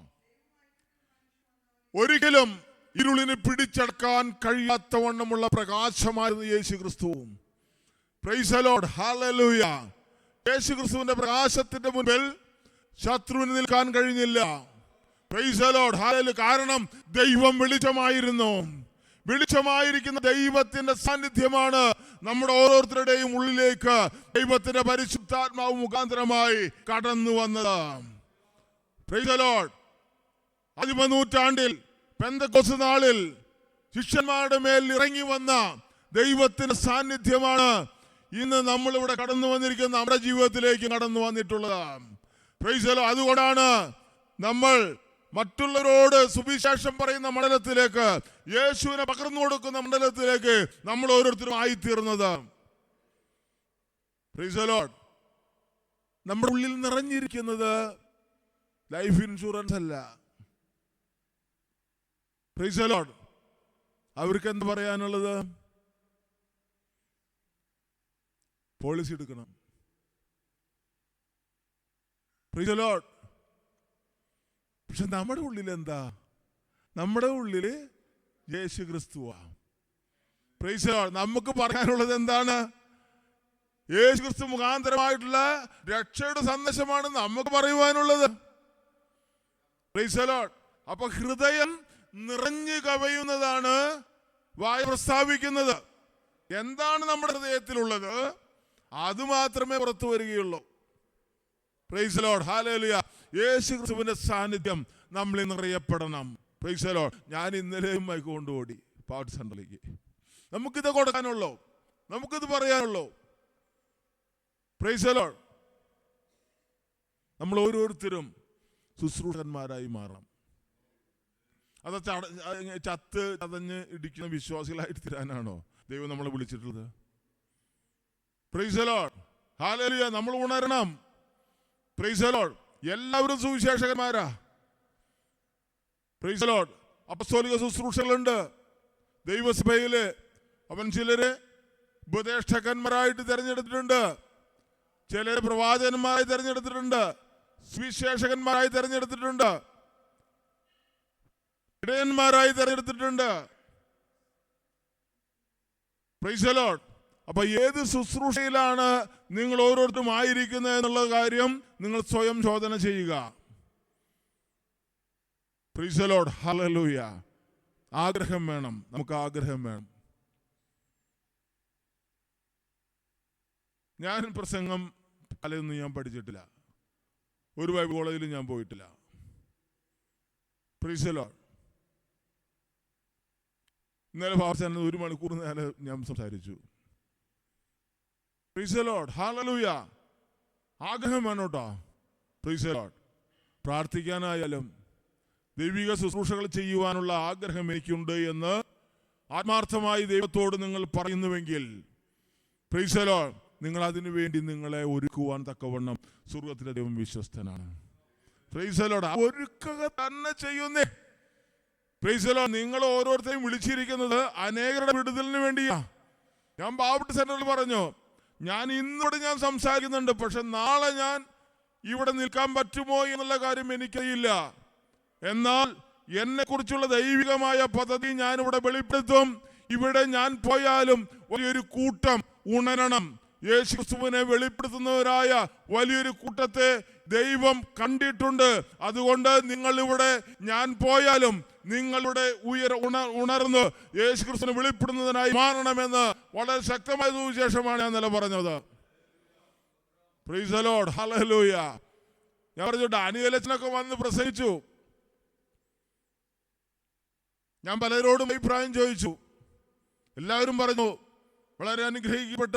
ഒരിക്കലും ഇരുളിന് പിടിച്ചടക്കാൻ കഴിയാത്തവണ്ണമുള്ള പ്രകാശമായിരുന്നു Yesu Kristu. Praise the Lord, ഹല്ലേലൂയ. യേശു ക്രിസ്തുവിന്റെ പ്രകാശത്തിന്റെ മുൻപിൽ ശത്രുവിന് നിൽക്കാൻ കഴിഞ്ഞില്ല. പ്രൈസ് ദി ലോർഡ്, ഹല്ലേലൂയ. കാരണം ദൈവം വെളിച്ചമായിരുന്നു. വെളിച്ചമായിരിക്കുന്ന ദൈവത്തിന്റെ സാന്നിധ്യമാണ് നമ്മുടെ ഓരോരുത്തരുടെയും ഉള്ളിലേക്ക് ദൈവത്തിന്റെ പരിശുദ്ധാത്മാവ് മുഖാന്തരമായി കടന്നു വന്നത്. Price the Lord. 10 നൂറ്റാണ്ടിൽ പെന്തക്കോസ്ത് നാളിൽ ശിഷ്യന്മാരുടെ മേൽ ഇറങ്ങി വന്ന ദൈവത്തിന്റെ സാന്നിധ്യമാണ് ഇന്ന് നമ്മളിവിടെ കടന്നു വന്നിരിക്കുന്ന നമ്മുടെ ജീവിതത്തിലേക്ക് കടന്നു വന്നിട്ടുള്ളത്. Price the Lord. അതുകൊണ്ടാണ് നമ്മൾ മറ്റുള്ളവരോട് സുവിശേഷം പറയുന്ന മണ്ഡലത്തിലേക്ക്, യേശുവിനെ പകർന്നു കൊടുക്കുന്ന മണ്ഡലത്തിലേക്ക് നമ്മൾ ഓരോരുത്തരും ആയിത്തീർന്നത്. Price the Lord. നമ്മുടെ ഉള്ളിൽ നിറഞ്ഞിരിക്കുന്നത് ലൈഫ് ഇൻഷുറൻസ് അല്ല. Praise the Lord. അവർക്ക് എന്ത് പറയാനുള്ളത്? പോളിസി എടുക്കണം. Praise the Lord. പക്ഷെ നമ്മുടെ ഉള്ളിൽ എന്താ? നമ്മുടെ ഉള്ളിൽ യേശു ക്രിസ്തുവാ. Praise the Lord. നമുക്ക് പറയാനുള്ളത് എന്താണ്? യേശു ക്രിസ്തു മുഖാന്തരമായിട്ടുള്ള രക്ഷയുടെ സന്ദേശമാണ് നമുക്ക് പറയുവാനുള്ളത്. Price the Lord. അപ്പൊ ഹൃദയം നിറഞ്ഞു കവിയുന്നതാണ് വായ പ്രസ്താവിക്കുന്നത്. എന്താണ് നമ്മുടെ ഹൃദയത്തിലുള്ളത് അത് മാത്രമേ പുറത്തു വരികയുള്ളൂ. പ്രൈസ് ദി ലോർഡ്, ഹല്ലേലൂയ. യേശു ക്രിസ്തുവിന്റെ സാന്നിധ്യം നമ്മളിൽ നിറയപ്പെടണം. Price the Lord. ഞാൻ ഇന്നലെയും മൈക്ക് കൊണ്ടുപോടി പാട്ട് സെന്ററിലേക്ക്. നമുക്കിത് കൊടുക്കാനുള്ളൂ, നമുക്കിത് പറയാനുള്ളൂ. Price the Lord. നമ്മൾ ഓരോരുത്തരും ശുശ്രൂഷകന്മാരായി മാറാം. അത് ചത്ത് ചതഞ്ഞ് ഇടിക്കുന്ന വിശ്വാസികളായിട്ട് തീരാനാണോ ദൈവം നമ്മളെ വിളിച്ചിട്ടുള്ളത്? പ്രൈസ് ദി ലോർഡ്, ഹല്ലേലൂയ. നമ്മൾ ഉണരണം. Praise the Lord. എല്ലാവരും സുവിശേഷകന്മാരാ. Praise the Lord. അപ്പസ്തോലിക ശുശ്രൂഷകളുണ്ട് ദൈവസഭയില്. അവൻ ചിലര് ഉപദേഷ്ടാക്കന്മാരായിട്ട് തിരഞ്ഞെടുത്തിട്ടുണ്ട്, ചിലര് പ്രവാചകന്മാരായി തിരഞ്ഞെടുത്തിട്ടുണ്ട്, സുവിശേഷകന്മാരായി തിരഞ്ഞെടുത്തിട്ടുണ്ട്, ഇടയന്മാരായി തിരഞ്ഞെടുത്തിട്ടുണ്ട്. Praise the Lord. അപ്പൊ ഏത് ശുശ്രൂഷയിലാണ് നിങ്ങൾ ഓരോരുത്തരും ആയിരിക്കുന്നത് എന്നുള്ള കാര്യം നിങ്ങൾ സ്വയം ചോദന ചെയ്യുക. Price the Lord, hallelujah. ആഗ്രഹം വേണം, നമുക്ക് ആഗ്രഹം വേണം. ഞാൻ പ്രസംഗം പലയൊന്നും ഞാൻ പഠിച്ചിട്ടില്ല, ഒരു ബൈബിൾ കോളേജിലും ഞാൻ പോയിട്ടില്ല. Price the Lord. ഇന്നലെ ഭാഷ 1 മണിക്കൂർ നേരം ഞാൻ സംസാരിച്ചു. Price the Lord, hallelujah. ആഗ്രഹം വേണം കേട്ടോ. Price the Lord. പ്രാർത്ഥിക്കാനായാലും ദൈവിക ശുശ്രൂഷകൾ ചെയ്യുവാനുള്ള ആഗ്രഹം എനിക്കുണ്ട് എന്ന് ആത്മാർത്ഥമായി ദൈവത്തോട് നിങ്ങൾ പറയുന്നുവെങ്കിൽ, പ്രൈസ് ദി ലോർഡ്, നിങ്ങൾ അതിനു വേണ്ടി നിങ്ങളെ ഒരുക്കുവാൻ തക്കവണ്ണം സ്വർഗ്ഗത്തിലെ ദൈവം വിശ്വസ്തനാണ്. Praise the Lord. ഒരുക്കുക തന്നെ ചെയ്യുന്നേ. Praise the Lord. നിങ്ങൾ ഓരോരുത്തരെയും വിളിച്ചിരിക്കുന്നത് അനേകരുടെ വിടുതലിന് വേണ്ടിയാ. ഞാൻ ബാവട്ട് സെന്ററിൽ പറഞ്ഞു, ഞാൻ ഇന്നോട് ഞാൻ സംസാരിക്കുന്നുണ്ട്, പക്ഷെ നാളെ ഞാൻ ഇവിടെ നിൽക്കാൻ പറ്റുമോ എന്നുള്ള കാര്യം എനിക്കറിയില്ല. എന്നാൽ എന്നെ കുറിച്ചുള്ള ദൈവികമായ പദ്ധതി ഞാൻ ഇവിടെ വെളിപ്പെടുത്തും. ഇവിടെ ഞാൻ പോയാലും വലിയൊരു കൂട്ടം ഉണരണം. യേശു ക്രിസ്തുവിനെ വെളിപ്പെടുത്തുന്നവരായ വലിയൊരു കൂട്ടത്തെ ദൈവം കണ്ടിട്ടുണ്ട്. അതുകൊണ്ട് നിങ്ങൾ ഇവിടെ ഞാൻ പോയാലും നിങ്ങളുടെ ഉണർന്ന് യേശു ക്രിസ്തുവിനെ വെളിപ്പെടുന്നതിനായി മാറണമെന്ന് വളരെ ശക്തമായ സുവിശേഷമാണ് ഞാൻ ഇന്നലെ പറഞ്ഞത്. പ്രൈസ് ദി ലോർഡ്, ഹല്ലേലൂയ. ഞാൻ പറഞ്ഞു ഡാനിയേലച്ചനൊക്കെ വന്ന് പ്രസംഗിച്ചു. ഞാൻ പലരോടും അഭിപ്രായം ചോദിച്ചു. എല്ലാവരും പറഞ്ഞു വളരെ അനുഗ്രഹിക്കപ്പെട്ട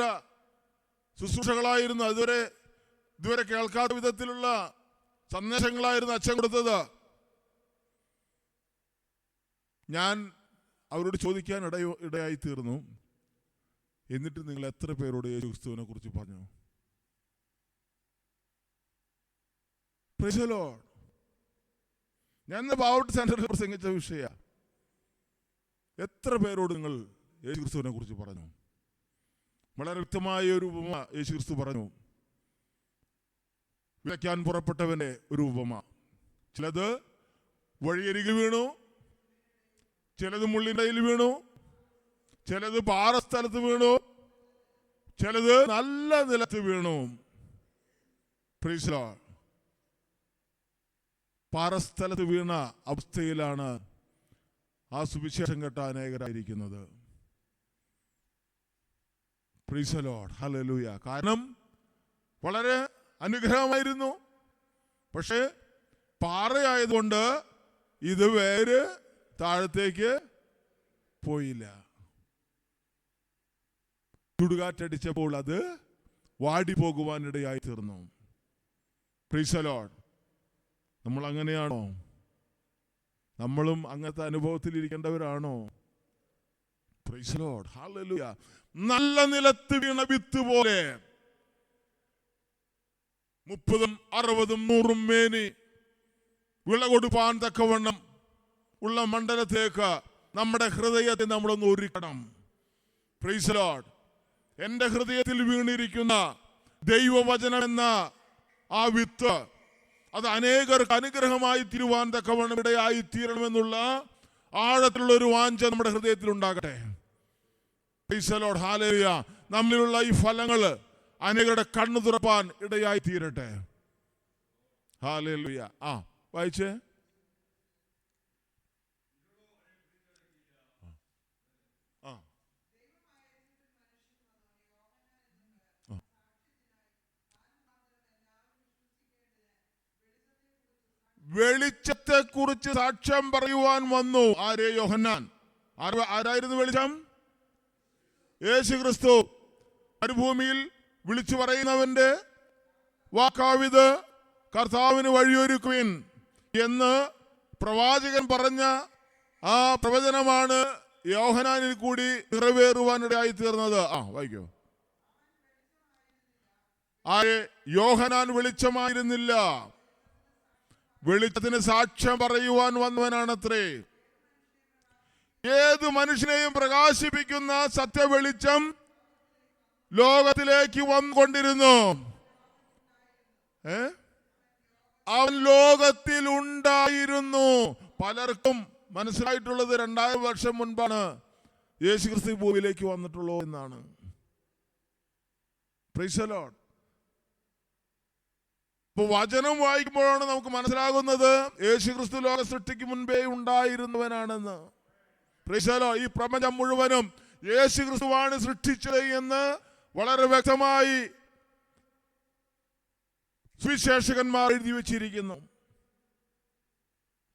ശുശ്രൂഷകളായിരുന്നു. ഇതുവരെ കേൾക്കാത്ത വിധത്തിലുള്ള സന്ദേശങ്ങളായിരുന്നു അച്ഛൻ കൊടുത്തത്. ഞാൻ അവരോട് ചോദിക്കാൻ ഇടയായി തീർന്നു, എന്നിട്ട് നിങ്ങൾ എത്ര പേരോട് യേശു ക്രിസ്തുവിനെ കുറിച്ച് പറഞ്ഞു? Price the Lord. ഞാൻ ബാവട്ട് സെന്ററിൽ പ്രസംഗിച്ച വിഷയ എത്ര പേരോട് നിങ്ങൾ യേശു ക്രിസ്തുവിനെ കുറിച്ച് പറഞ്ഞു? വളരെ വ്യക്തമായ ഒരു ഉപമ യേശുക്രിസ്തു പറഞ്ഞു. വിതയ്ക്കാൻ പുറപ്പെട്ടവന്റെ ഒരു ഉപമ. ചിലത് വഴിയരികിൽ വീണു, ചിലത് മുള്ളിൻ്റെയിൽ വീണു, ചിലത് പാറസ്ഥലത്ത് വീണു, ചിലത് നല്ല നിലത്ത് വീണു. Praise the Lord. പാറസ്ഥലത്ത് വീണ അവസ്ഥയിലാണ് ആ സുവിശേഷം കേട്ട അനേകരായിരിക്കുന്നത്. Praise the Lord. ഹല്ലേലൂയ. കാരണം വളരെ അനുഗ്രഹമായിരുന്നു, പക്ഷെ പാറയായതുകൊണ്ട് ഇത് വേര് താഴത്തേക്ക് പോയില്ല. ചുടുകാറ്റടിച്ചപ്പോൾ അത് വാടിപ്പോകുവാനിടയായി തീർന്നു. Praise the Lord. നമ്മൾ അങ്ങനെയാണോ? നമ്മളും അങ്ങനത്തെ അനുഭവത്തിൽ ഇരിക്കേണ്ടവരാണോ? Praise the Lord. ഹല്ലേലൂയ. നല്ല നിലത്ത് വീണ വിത്ത് പോലെ 30, 60, 100 മേനി വിള കൊടുപ്പാൻ തക്കവണ്ണം ഉള്ള മണ്ഡലത്തേക്ക് നമ്മുടെ ഹൃദയത്തെ നമ്മളൊന്ന് ഒരുക്കണം. Price the Lord. എൻ്റെ ഹൃദയത്തിൽ വീണിരിക്കുന്ന ദൈവവചനം എന്ന ആ വിത്ത് അത് അനേകർക്ക് അനുഗ്രഹമായി തീരുവാൻ തക്കവണ്ണം ഇടയായി തീരണമെന്നുള്ള ആഴത്തിലുള്ള ഒരു വാഞ്ച നമ്മുടെ ഹൃദയത്തിൽ ഉണ്ടാകട്ടെ. Price the Lord. ഹല്ലേലൂയ. നമ്മളിലുള്ള ഈ ഫലങ്ങൾ അനേകരുടെ കണ്ണു തുറപ്പാൻ ഇടയായി തീരട്ടെ. ഹല്ലേലൂയ. വായിച്ചേ. വെളിച്ചത്തെ കുറിച്ച് സാക്ഷ്യം പറയുവാൻ വന്നു. ആരെ? യോഹന്നാൻ. ആരായിരുന്നു വെളിച്ചം? യേശുക്രിസ്തു. മരുഭൂമിയിൽ വിളിച്ചു പറയുന്നവന്റെ വാക്കാവിത്, കർത്താവിന് വഴിയൊരുക്കുവിൻ എന്ന് പ്രവാചകൻ പറഞ്ഞ ആ പ്രവചനമാണ് യോഹന്നാനിൽ കൂടി നിറവേറുവാനിടയായി തീർന്നത്. വായിക്കോ. ആരെ? യോഹന്നാൻ വെളിച്ചമായിരുന്നില്ല, വെളിച്ചത്തിന് സാക്ഷ്യം പറയുവാൻ വന്നവനാണത്രേ. ഏത് മനുഷ്യനെയും പ്രകാശിപ്പിക്കുന്ന സത്യവെളിച്ചം ലോകത്തിലേക്ക് വന്നുകൊണ്ടിരുന്നു. അവൻ ലോകത്തിൽ ഉണ്ടായിരുന്നു. പലർക്കും മനസ്സിലായിട്ടുള്ളത് 2000 വർഷം മുൻപാണ് യേശുക്രിസ്തു ഭൂമിയിലേക്ക് വന്നിട്ടുള്ളൂ എന്നാണ്. Price the Lord. ഇപ്പൊ വചനം വായിക്കുമ്പോഴാണ് നമുക്ക് മനസ്സിലാകുന്നത് യേശുക്രിസ്തു ലോക സൃഷ്ടിക്ക് മുൻപേ ഉണ്ടായിരുന്നവനാണെന്ന്. Price the Lord. ഈ പ്രപഞ്ചം മുഴുവനും യേശുക്രിസ്തുവാണ് സൃഷ്ടിച്ചത് എന്ന് വളരെ വ്യക്തമായി സുവിശേഷകന്മാർ എഴുതി വെച്ചിരിക്കുന്നു.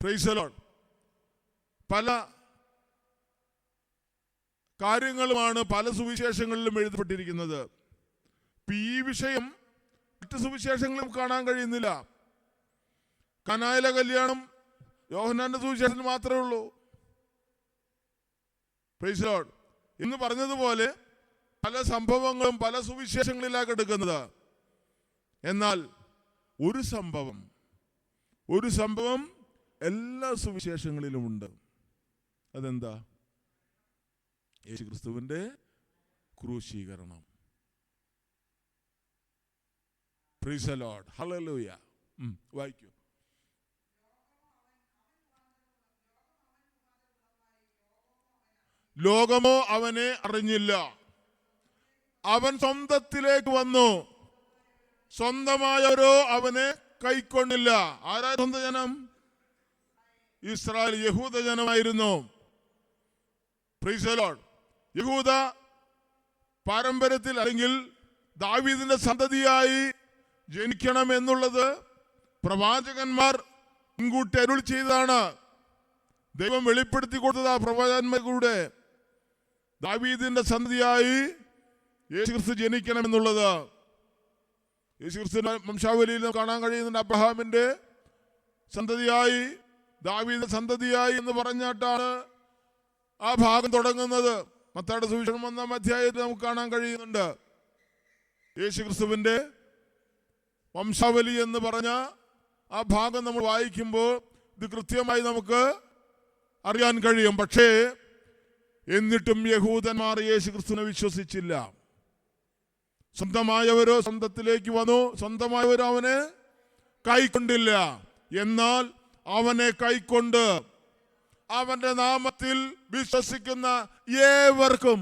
Price the Lord. പല കാര്യങ്ങളുമാണ് പല സുവിശേഷങ്ങളിലും എഴുതപ്പെട്ടിരിക്കുന്നത്. ഈ വിഷയം മറ്റ് സുവിശേഷങ്ങളും കാണാൻ കഴിയുന്നില്ല. കനായിലെ കല്യാണം യോഹന്നാന്റെ സുവിശേഷത്തിൽ മാത്രമേ ഉള്ളൂ. Price the Lord. ഇന്ന് പറഞ്ഞതുപോലെ പല സംഭവങ്ങളും പല സുവിശേഷങ്ങളിലാണ് എടുക്കുന്നത്. എന്നാൽ ഒരു സംഭവം എല്ലാ സുവിശേഷങ്ങളിലും ഉണ്ട്. അതെന്താ? യേശുക്രിസ്തുവിന്റെ ക്രൂശീകരണം. Praise the Lord. ഹല്ലേലൂയ. വായിക്കൂ. ലോകമോ അവനെ അറിഞ്ഞില്ല. അവൻ സ്വന്തത്തിലേക്ക് വന്നു, സ്വന്തമായവരോ അവനെ കൈക്കൊണ്ടില്ല. ആരാ സ്വന്തം ജനം? ഇസ്രായേൽ, യഹൂദ ജനമായിരുന്നു. Price the Lord. യഹൂദ പാരമ്പര്യത്തിൽ അല്ലെങ്കിൽ ദാവീദിന്റെ സന്തതിയായി ജനിക്കണം എന്നുള്ളത് പ്രവാചകന്മാർ മുൻകൂട്ടി അരുളി ചെയ്തതാണ്. ദൈവം വെളിപ്പെടുത്തി കൊടുത്തത് ആ പ്രവാചകന്മാരുടെ ദാവീദിന്റെ സന്തതിയായി യേശുക്രിസ്തു ജനിക്കണം എന്നുള്ളത്. യേശുക്രിസ്തുവിന്റെ വംശാവലിയിൽ കാണാൻ കഴിയുന്നുണ്ട്. അബ്രഹാമിന്റെ സന്തതിയായി, ദാവീദിന്റെ സന്തതിയായി എന്ന് പറഞ്ഞിട്ടാണ് ആ ഭാഗം തുടങ്ങുന്നത്. മത്തായിയുടെ സുവിശേഷം 1-ാം അധ്യായത്തിൽ നമുക്ക് കാണാൻ കഴിയുന്നുണ്ട്. യേശുക്രിസ്തുവിന്റെ വംശാവലി എന്ന് പറഞ്ഞ ആ ഭാഗം നമ്മൾ വായിക്കുമ്പോൾ ഇത് കൃത്യമായി നമുക്ക് അറിയാൻ കഴിയും. പക്ഷേ എന്നിട്ടും യഹൂദന്മാർ യേശുക്രിസ്തുവിനെ വിശ്വസിച്ചില്ല. സ്വന്തമായവരോ സ്വന്തത്തിലേക്ക് വന്നു, സ്വന്തമായവരോ അവനെ കൈക്കൊണ്ടില്ല. എന്നാൽ അവനെ കൈക്കൊണ്ട് അവന്റെ നാമത്തിൽ വിശ്വസിക്കുന്ന ഏവർക്കും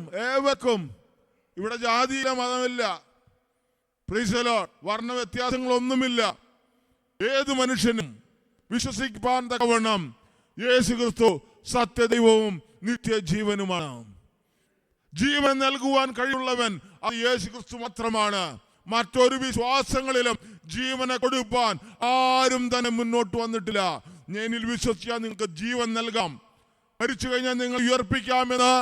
ഇവിടെ ജാതിയില്ല, മതമില്ല, പ്രൈസ് ദി ലോർഡ്, വർണ്ണ വ്യത്യാസങ്ങളൊന്നുമില്ല, ഏത് മനുഷ്യനും വിശ്വസിക്കാൻ തക്കവണ്ണം യേശുക്രിസ്തു സത്യദൈവവും നിത്യജീവനുമാണ്. ജീവൻ നൽകുവാൻ കഴിവുള്ളവൻ അത് യേശുക്രിസ്തു മാത്രമാണ്. മറ്റൊരു വിശ്വാസങ്ങളിലും ജീവനെ കൊടുപ്പാൻ ആരും തന്നെ മുന്നോട്ട് വന്നിട്ടില്ല. എന്നിൽ വിശ്വസിച്ചാൽ നിങ്ങൾക്ക് ജീവൻ നൽകാം, മരിച്ചു കഴിഞ്ഞാൽ നിങ്ങൾ ഉയർപ്പിക്കാമെന്ന്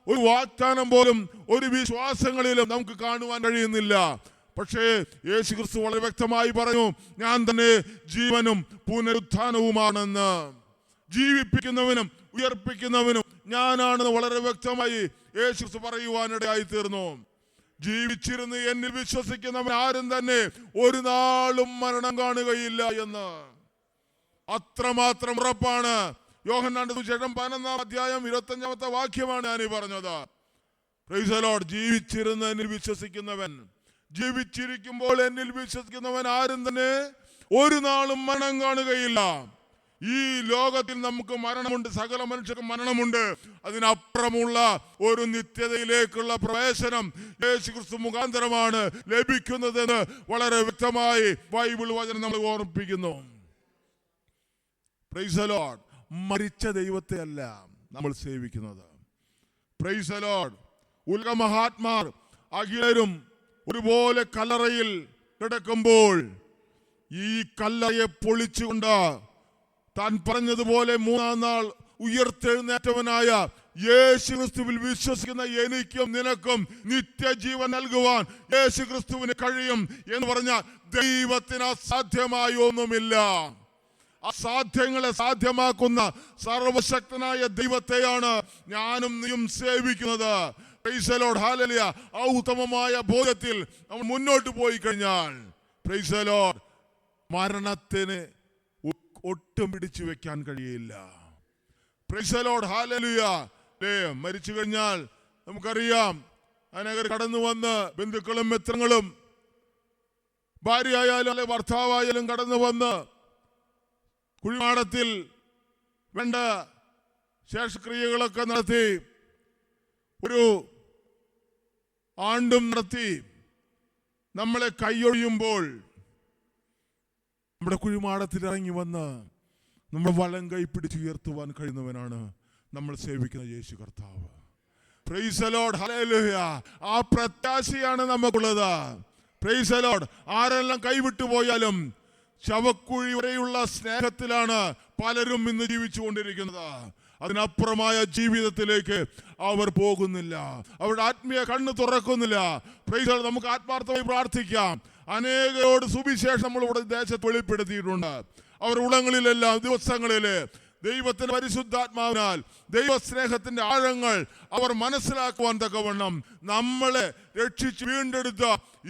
ഒരു വാഗ്ദാനം പോലും ഒരു വിശ്വാസങ്ങളിലും നമുക്ക് കാണുവാൻ കഴിയുന്നില്ല. പക്ഷേ യേശുക്രിസ്തു വളരെ വ്യക്തമായി പറഞ്ഞു, ഞാൻ തന്നെ ജീവനും പുനരുത്ഥാനവുമാണെന്ന്. ജീവിപ്പിക്കുന്നവനും ഉയർപ്പിക്കുന്നവനും ഞാനാണെന്ന് വളരെ വ്യക്തമായി യേശുക്രിസ്തു പറയുവാനിടയായി തീർന്നു. ജീവിച്ചിരുന്ന് എന്നിൽ വിശ്വസിക്കുന്നവൻ ആരും തന്നെ ഒരു നാളും മരണം കാണുകയില്ല എന്ന് അത്രമാത്രം ഉറപ്പാണ്. യോഹന്നാന്റെ സുവിശേഷം 11-ാം അധ്യായം 25-ാമത്തെ വാക്യമാണ് ഞാനീ പറഞ്ഞത്. Price the Lord. ജീവിച്ചിരുന്ന് എന്നിൽ വിശ്വസിക്കുന്നവൻ, ജീവിച്ചിരിക്കുമ്പോൾ എന്നിൽ വിശ്വസിക്കുന്നവൻ ആരും തന്നെ ഒരു നാളും മരണം കാണുകയില്ല. ഈ ലോകത്തിൽ നമുക്ക് മരണമുണ്ട്, സകല മനുഷ്യർക്കും മരണമുണ്ട്. അതിനപ്പുറമുള്ള ഒരു നിത്യതയിലേക്കുള്ള പ്രവേശനം യേശുക്രിസ്തു മുഖാന്തരമാണ് ലഭിക്കുന്നതെന്ന് വളരെ വ്യക്തമായി ബൈബിൾ വചനം നമ്മൾ ഓർമ്മിപ്പിക്കുന്നു. Praise the Lord. മരിച്ച ദൈവത്തെ അല്ല നമ്മൾ സേവിക്കുന്നത്. Praise the Lord. ഉലക മഹാത്മാർ അഖിലരും ഒരുപോലെ കല്ലറയിൽ കിടക്കുമ്പോൾ ഈ കല്ലറയെ പൊളിച്ചുകൊണ്ട് താൻ പറഞ്ഞതുപോലെ 3-ാം നാൾ ഉയർത്തെഴുന്നേറ്റവനായ യേശുക്രിസ്തുവിൽ വിശ്വസിക്കുന്ന എനിക്കും നിനക്കും നിത്യജീവൻ നൽകുവാൻ യേശുക്രിസ്തുവിന് കഴിയും എന്ന് പറഞ്ഞാൽ ദൈവത്തിന് അസാധ്യമായി ഒന്നുമില്ല. അസാധ്യങ്ങളെ സാധ്യമാക്കുന്ന സർവശക്തനായ ദൈവത്തെയാണ് ഞാനും നീയും സേവിക്കുന്നത്. Praise the Lord. ഹല്ലേലൂയ. ആ ഉത്തമമായ ബോധത്തിൽ നമ്മൾ മുന്നോട്ട് പോയി കഴിഞ്ഞാൽ പ്രൈസ് ദി ലോർഡ്, മരണത്തിന് ഒട്ടും പിടിച്ചു വെക്കാൻ കഴിയില്ല. Price the Lord. ഹല്ലേലൂയ. മരിച്ചു കഴിഞ്ഞാൽ നമുക്കറിയാം, അനേകർ കടന്നു വന്ന് ബന്ധുക്കളും മിത്രങ്ങളും ഭാര്യയായാലും അല്ലെ ഭർത്താവായാലും കടന്നു വന്ന് കുഴിമാടത്തിൽ വേണ്ട ശേഷക്രിയകളൊക്കെ നടത്തി, ഒരു ആണ്ടും നടത്തി നമ്മളെ കൈയൊഴിയുമ്പോൾ നമ്മുടെ കുഴിമാടത്തിൽ ഇറങ്ങി വന്ന് നമ്മുടെ വലം കൈ പിടിച്ചുയർത്തുവാൻ കഴിയുന്നവനാണ് നമ്മൾ സേവിക്കുന്ന യേശു കർത്താവ്. Price the Lord. ഹല്ലേലൂയ. ആ പ്രത്യാശയാണ് നമുക്കുള്ളത്. Price the Lord. ആരെല്ലാം കൈവിട്ടു പോയാലും ശവക്കുഴി വരെയുള്ള സ്നേഹത്തിലാണ് പലരും ഇന്ന് ജീവിച്ചു കൊണ്ടിരിക്കുന്നത്. അതിനപ്പുറമായ ജീവിതത്തിലേക്ക് അവർ പോകുന്നില്ല, അവരുടെ ആത്മീയ കണ്ണ് തുറക്കുന്നില്ല. Price the Lord. നമുക്ക് ആത്മാർത്ഥമായി പ്രാർത്ഥിക്കാം. അനേകരോട് സുവിശേഷം നമ്മൾ ഇവിടെ ദേശത്ത് വെളിപ്പെടുത്തിയിട്ടുണ്ട്. അവർ ഉളങ്ങളിലെല്ലാം ദിവസങ്ങളില് ദൈവത്തിന്റെ പരിശുദ്ധാത്മാവിനാൽ ദൈവസ്നേഹത്തിന്റെ ആഴങ്ങൾ അവർ മനസ്സിലാക്കുവാൻ തക്കവണ്ണം നമ്മളെ രക്ഷിച്ച് വീണ്ടെടുത്ത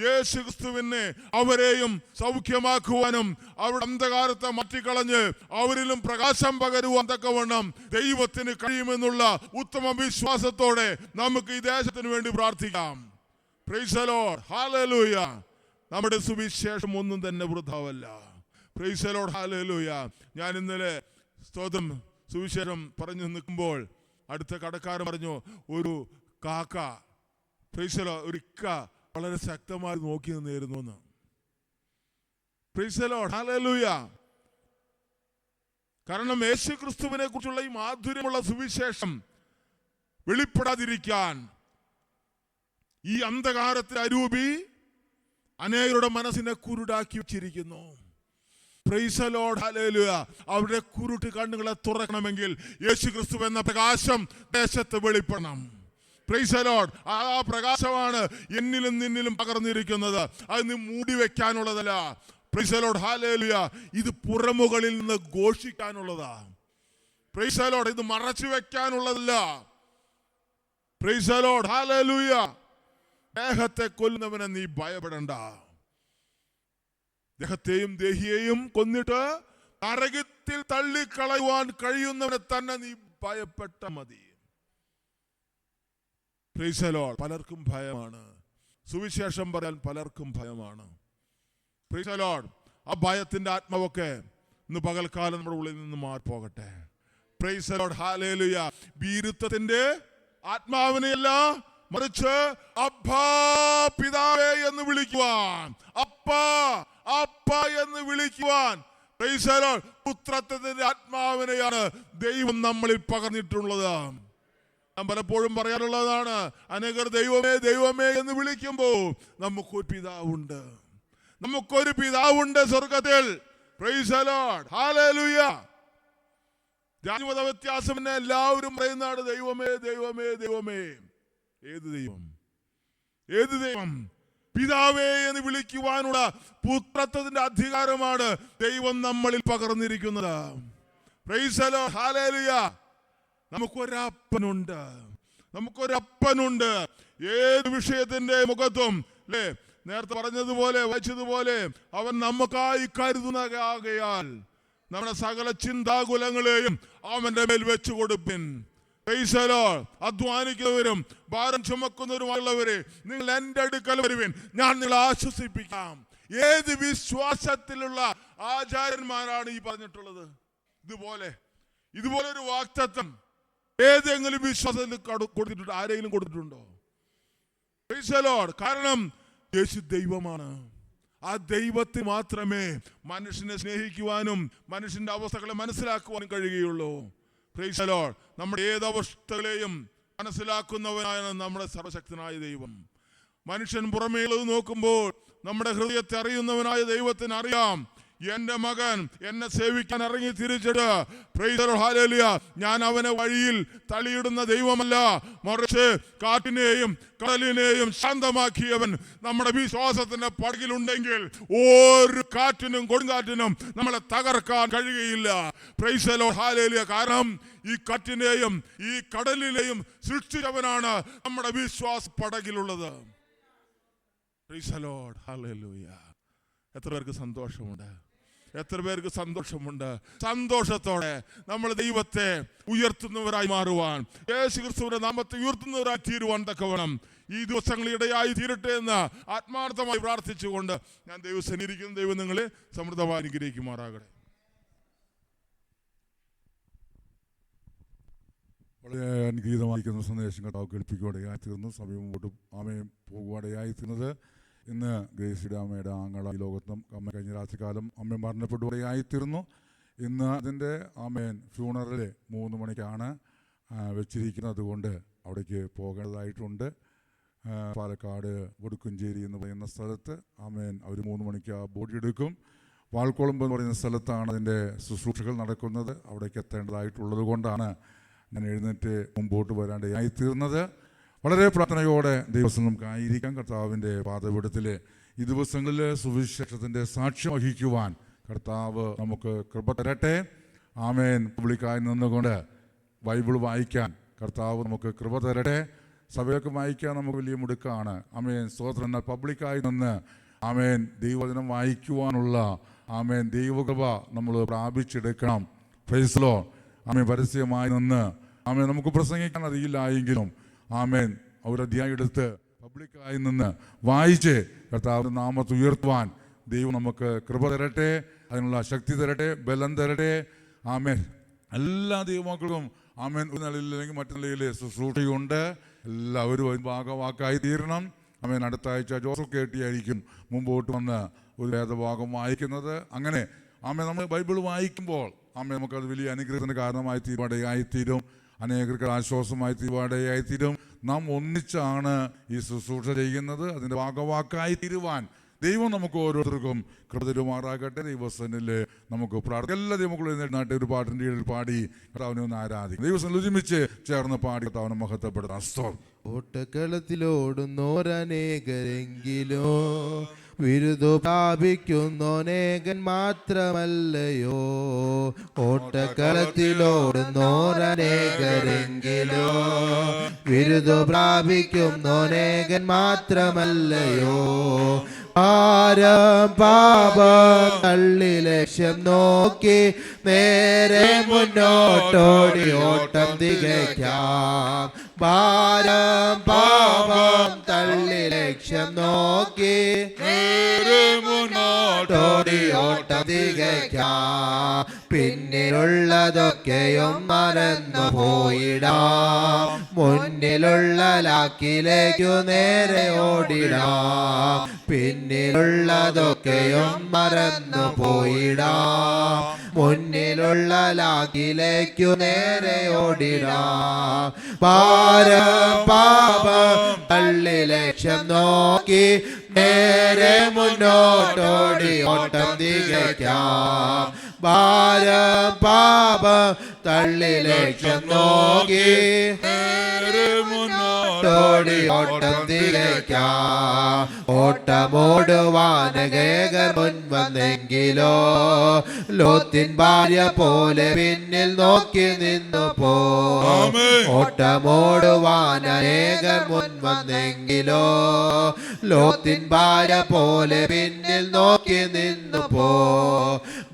യേശുക്രിസ്തുവിനെ അവരെയും സൗഖ്യമാക്കുവാനും അവരുടെ അന്ധകാരത്തെ മാറ്റിക്കളഞ്ഞ് അവരിലും പ്രകാശം പകരുവാൻ തക്കവണ്ണം ദൈവത്തിന് കഴിയുമെന്നുള്ള ഉത്തമ വിശ്വാസത്തോടെ നമുക്ക് ഈ ദേശത്തിന് വേണ്ടി പ്രാർത്ഥിക്കാം. Praise the Lord. ഹല്ലേലൂയ. നമ്മുടെ സുവിശേഷം ഒന്നും തന്നെ വൃഥാവല്ല. Praise the Lord. ഹല്ലേലൂയ. ഞാൻ ഇന്നലെ സ്തോത്രം സുവിശേഷം പറഞ്ഞു നിൽക്കുമ്പോൾ അടുത്ത കടക്കാരൻ പറഞ്ഞു, ഒരു കാക്ക, പ്രൈസ് ദി ലോർഡ്, ഒരു ഇക്ക വളരെ ശക്തമായി നോക്കി നിന്നിരുന്നു എന്ന്. Price the Lord. ഹല്ലേലൂയ. കാരണം യേശുക്രിസ്തുവിനെ കുറിച്ചുള്ള ഈ മാധുര്യമുള്ള സുവിശേഷം വെളിപ്പെടാതിരിക്കാൻ ഈ അന്ധകാരത്തെ അരൂപി അനേകരുടെ മനസ്സിനെ കുരുടാക്കി വെച്ചിരിക്കുന്നു. Price the Lord. ഹല്ലേലൂയ. അവരുടെ കുരുട്ട് കണ്ണുകളെ തുറക്കണമെങ്കിൽ യേശുക്രിസ്തു എന്ന പ്രകാശം ദേശത്ത് വെളിപ്പെടണം. Price the Lord. ആ പ്രകാശമാണ് എന്നിലും നിന്നിലും പകർന്നിരിക്കുന്നത്. അത് നീ മൂടി വെക്കാനുള്ളതല്ല. Praise the Lord. ഹല്ലേലൂയ. ഇത് പുറമുകളിൽ നിന്ന് ഘോഷിക്കാനുള്ളതാ. Praise the Lord. ഇത് മറച്ചു വെക്കാനുള്ളതല്ല. Praise the Lord. ഹല്ലേലൂയ. ദേഹത്തെ കൊല്ലുന്നവനെ നീ ഭയപ്പെടണ്ട. ദേഹത്തെയും ദേഹിയെയും കൊന്നിട്ട് നരകത്തിൽ തള്ളിക്കളയുവാൻ കഴിയുന്നവനെ തന്നെ നീ ഭയപ്പെട്ട മതി. Praise the Lord. പലർക്കും ഭയമാണ്. സുവിശേഷം പറയാൻ പലർക്കും ഭയമാണ്. Praise the Lord. ആ ഭയത്തിന്റെ ആത്മാവൊക്കെ ഇന്ന് പകൽക്കാലം നമ്മുടെ ഉള്ളിൽ നിന്ന് മാറിപ്പോകട്ടെ. Praise the Lord. ഹല്ലേലൂയ. ഭീരുത്വത്തിന്റെ ആത്മാവിനെയല്ല, മറിച്ച് അപ്പാ പിതാവേ എന്ന് വിളിക്കുവാൻ, അപ്പാ അപ്പാ എന്ന് വിളിക്കുവാൻ, പ്രൈസ് ദി ലോർഡ്, പുത്രത്വത്തിന്റെ ആത്മാവിനെയാണ് ദൈവം നമ്മളിൽ പകർന്നിട്ടുള്ളത്. ഞാൻ പലപ്പോഴും പറയാറുള്ളതാണ്, അനേകർ ദൈവമേ ദൈവമേ എന്ന് വിളിക്കുമ്പോൾ നമുക്കൊരു പിതാവുണ്ട്, നമുക്കൊരു പിതാവുണ്ട് സ്വർഗത്തിൽ. Price the Lord. ഹല്ലേലൂയ. ജാതിമത വ്യത്യാസമെന്നെ എല്ലാവരും പറയുന്നതാണ് ദൈവമേ ദൈവമേ ദൈവമേ. ഏത് ദൈവം? ഏത് ദൈവം? പിതാവേ എന്ന് വിളിക്കുവാനുള്ള പുത്രത്വത്തിന്റെ അധികാരമാണ് ദൈവം നമ്മളിൽ പകർന്നിരിക്കുന്നത്. Praise the Lord. ഹല്ലേലൂയ. നമുക്കൊരപ്പനുണ്ട്, നമുക്കൊരപ്പനുണ്ട്. ഏത് വിഷയത്തിന്റെ മുഖത്തും, അല്ലേ, നേരത്തെ പറഞ്ഞതുപോലെ വായിച്ചതുപോലെ അവൻ നമുക്കായി കരുതുന്നതാകയാൽ നമ്മുടെ സകല ചിന്താകുലങ്ങളെയും അവന്റെ മേൽ വെച്ചു കൊടുപ്പിൻ. Price the Lord. അധ്വാനിക്കുന്നവരും ഭാരം ചുമക്കുന്നവരുമായുള്ളവരെ നിങ്ങൾ എൻ്റെ അടുക്കൽ വരുവിൻ, ഞാൻ നിങ്ങളെ ആശ്വസിപ്പിക്കാം. ഏത് വിശ്വാസത്തിലുള്ള ആചാര്യന്മാരാണ് ഈ പറഞ്ഞിട്ടുള്ളത്? ഇതുപോലെ ഒരു വാക്തത്വം ഏതെങ്കിലും വിശ്വാസത്തിൽ കൊടുത്തിട്ടുണ്ടോ? ആരെങ്കിലും കൊടുത്തിട്ടുണ്ടോ? Praise the Lord. കാരണം യേശു ദൈവമാണ്. ആ ദൈവത്തിന് മാത്രമേ മനുഷ്യനെ സ്നേഹിക്കുവാനും മനുഷ്യന്റെ അവസ്ഥകളെ മനസ്സിലാക്കുവാനും കഴിയുകയുള്ളൂ. Price the Lord. നമ്മുടെ ഏതവസ്ഥകളെയും മനസ്സിലാക്കുന്നവനാണ് നമ്മുടെ സർവശക്തനായ ദൈവം. മനുഷ്യൻ പുറമേയുള്ളത് നോക്കുമ്പോൾ നമ്മുടെ ഹൃദയത്തെ അറിയുന്നവനായ ദൈവത്തിന് അറിയാം, എന്റെ മകൻ എന്നെ സേവിക്കാൻ ഇറങ്ങി തിരിച്ചിട്ട്, പ്രൈസ് ദി ലോർഡ്, ഹല്ലേലൂയ, ഞാൻ അവനെ വഴിയിൽ തള്ളിയിടുന്ന ദൈവമല്ല, മറിച്ച് കാറ്റിനെയും കടലിനെയും ശാന്തമാക്കിയവൻ നമ്മുടെ വിശ്വാസത്തിന്റെ പടകിലുണ്ടെങ്കിൽ ഒരു കാറ്റിനും കൊടുങ്കാറ്റിനും നമ്മളെ തകർക്കാൻ കഴിയുകയില്ല. പ്രൈസ് ദി ലോർഡ്, ഹല്ലേലൂയ. കാരണം ഈ കാറ്റിനെയും ഈ കടലിനെയും സൃഷ്ടിച്ചവനാണ് നമ്മുടെ വിശ്വാസ പടകിലുള്ളത്. പ്രൈസ് ദി ലോർഡ്, ഹല്ലേലൂയ. എത്ര പേർക്ക് സന്തോഷമുണ്ട്? എത്ര പേർക്ക് സന്തോഷമുണ്ട്? സന്തോഷത്തോടെ നമ്മൾ ദൈവത്തെ ഉയർത്തുന്നവരായി മാറുവാൻ, യേശു ക്രിസ്തുവിന്റെ നാമത്തെ ഉയർത്തുന്നവരായി തീരുവാൻ തക്കവണ്ണം ഈ ദിവസങ്ങൾ ഇടയായി തീരട്ടെ എന്ന് ആത്മാർത്ഥമായി പ്രാർത്ഥിച്ചുകൊണ്ട് ഞാൻ ദൈവസന്നിധിയിരിക്കുന്ന ദൈവം നിങ്ങളെ സമൃദ്ധമായി അനുഗ്രഹിക്കുമാറാകട്ടെ. വളരെ അനുഗ്രഹീതമായിരിക്കുന്ന സന്ദേശം കർത്താവ് കേൾപ്പിക്കുകയായി തീർന്നു. സമയം മുമ്പോട്ട് ആമയും പോകുവാടയായി തീർന്നത് ഇന്ന് ഗ്രേസിയുടെ അമ്മയുടെ ആങ്ങള ഈ ലോകത്തും അമ്മ കഴിഞ്ഞ രാത്രികാലം അമ്മ മരണപ്പെടുകയായിത്തീർന്നു. ഇന്ന് അതിൻ്റെ ആമേൻ ഫ്യൂണറൽ 3 മണിക്കാണ് വെച്ചിരിക്കുന്നത്. അതുകൊണ്ട് അവിടേക്ക് പോകേണ്ടതായിട്ടുണ്ട്. പാലക്കാട് വടുക്കുംചേരി എന്ന് പറയുന്ന സ്ഥലത്ത് ആമേൻ അവർ 3 മണിക്ക് ആ ബോഡി എടുക്കും. വാൾക്കുളമ്പ് എന്ന് പറയുന്ന സ്ഥലത്താണ് അതിൻ്റെ ശുശ്രൂഷകൾ നടക്കുന്നത്. അവിടേക്ക് എത്തേണ്ടതായിട്ടുള്ളത് കൊണ്ടാണ് ഞാൻ എഴുന്നേറ്റ് മുമ്പോട്ട് വരാണ്ടായിത്തീർന്നത്. വളരെ പ്രാർത്ഥനയോടെ ദിവസം നമുക്കായിരിക്കാം. കർത്താവിൻ്റെ പാദപീഠത്തിൽ ഈ ദിവസങ്ങളിൽ സുവിശേഷത്തിൻ്റെ സാക്ഷ്യം വഹിക്കുവാൻ കർത്താവ് നമുക്ക് കൃപ തരട്ടെ. ആമേൻ. പബ്ലിക്കായി നിന്നുകൊണ്ട് ബൈബിൾ വായിക്കാൻ കർത്താവ് നമുക്ക് കൃപ തരട്ടെ. സഭയൊക്കെ വായിക്കാൻ നമുക്ക് വലിയ മുടുക്കാണ്. ആമേൻ. സ്തോത്രം. എന്നാൽ പബ്ലിക്കായി നിന്ന് ആമേൻ ദൈവവചനം വായിക്കുവാനുള്ള ആമേൻ ദൈവകൃപ നമ്മൾ പ്രാപിച്ചെടുക്കണം. Praise the Lord. ആമേൻ. പരസ്യമായി നിന്ന് ആമേൻ നമുക്ക് പ്രസംഗിക്കാൻ അറിയില്ലായെങ്കിലും ആമേൻ ഒരു അധ്യായം എടുത്ത് പബ്ലിക്കായി നിന്ന് വായിച്ച് കർത്താവിന്റെ നാമത്തെ ഉയർത്തുവാൻ ദൈവം നമുക്ക് കൃപ തരട്ടെ, അതിനുള്ള ശക്തി തരട്ടെ, ബലം തരട്ടെ. ആമേൻ. എല്ലാ ദൈവമക്കൾക്കും ആമേൻ ഒരു നിലയില്ലെങ്കിൽ മറ്റു നിലയിൽ ശുശ്രൂഷയുണ്ട്. എല്ലാവരും ഭാഗവാക്കായി തീരണം. ആമേൻ. അടുത്ത ആഴ്ച ജോസഫ് കേട്ടിയായിരിക്കും മുമ്പോട്ട് വന്ന് ഒരു വേദഭാഗം വായിക്കുന്നത്. അങ്ങനെ ആമേൻ നമ്മൾ ബൈബിൾ വായിക്കുമ്പോൾ ആമേൻ നമുക്കത് വലിയ അനുഗ്രഹത്തിന് കാരണമായി തീരുവാടയായിത്തീരും. അനേകർക്ക് ആശ്വാസമായി തീരുവാടയായിത്തീരും. നാം ഒന്നിച്ചാണ് ഈ ശുശ്രൂഷ ചെയ്യുന്നത്. അതിൻ്റെ ഭാഗവാക്കായി തീരുവാൻ ദൈവം നമുക്ക് ഓരോരുത്തർക്കും കൃപ തരുമാറാകട്ടെ. ദൈവസന്നിധിയിൽ നമുക്ക് പ്രാർത്ഥിക്കാം. എല്ലാ ദൈവമക്കളും നാട്ടിൽ ഒരു പാട്ടിൻ്റെ കീഴിൽ പാടി കർത്താവിനെ ഒന്ന് ആരാധിക്കും. ദൈവസന്നിധിയിൽ ഒരുമിച്ച് ചേർന്ന് പാടി കർത്താവിനെ മഹത്വപ്പെടുത്താം. സ്തോത്രം. ഓട്ടക്കളത്തിലോടുന്നോരനേകരെങ്കിലോ വിരുദു പ്രാപിക്കുന്നോനേകൻ മാത്രമല്ലയോ. ഓട്ടക്കളത്തിലോടുന്നോരനേകരെങ്കിലോ വിരുദു പ്രാപിക്കുന്നോനേകൻ മാത്രമല്ലയോ. ആരം പാപം തള്ളി ലക്ഷ്യം നോക്കി നേരെ മുന്നോട്ടോടി ഓട്ടം തികയ്ക്കാം. ഭാരം പാപം തള്ളി ലക്ഷ്യം നോക്കി മുന്നോട്ടോടി ഓട്ടം തികയ്ക്കാം. പിന്നിലുള്ളതൊക്കെയും മറന്നു പോയിടാം. മുന്നിലുള്ള ലാക്കിലേക്കു നേരെ ഓടിടാം. പിന്നിലുള്ളതൊക്കെയും മറന്നു പോയിടാം. മുന്നിലുള്ള ലാക്കിലേക്കു നേരെ ഓടിടാം. ഭാരം പാപം തള്ളി ലക്ഷ്യം നോക്കി നേരെ മുന്നോട്ടോടി ഓട്ടം തികയ്ക്കാം. ഭാരം പാപം തള്ളി ലക്ഷ്യം നോക്കി മുന്നോട്ടോടി ഓട്ടം തികയ്ക്കാം. ഓട്ടമോടുവാനകേകർ മുൻവന്നെങ്കിലോ ലോത്തിൻ ഭാര്യ പോലെ പിന്നിൽ നോക്കി നിന്നു പോ. ഓട്ടമോടുവാനേകർ മുൻവന്നെങ്കിലോ ലോത്തിൻ ഭാര്യ പോലെ പിന്നിൽ നോക്കി നിന്നു പോ.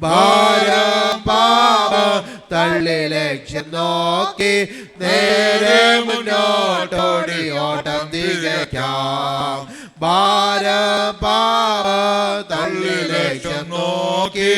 ഭാരം പാപം തള്ളി ലക്ഷ്യം നോക്കി നേരെ മുന്നോട്ടോടി ഓട്ടം തികയ്ക്കാം. ഭാരം പാപം തള്ളി ലക്ഷ്യം നോക്കി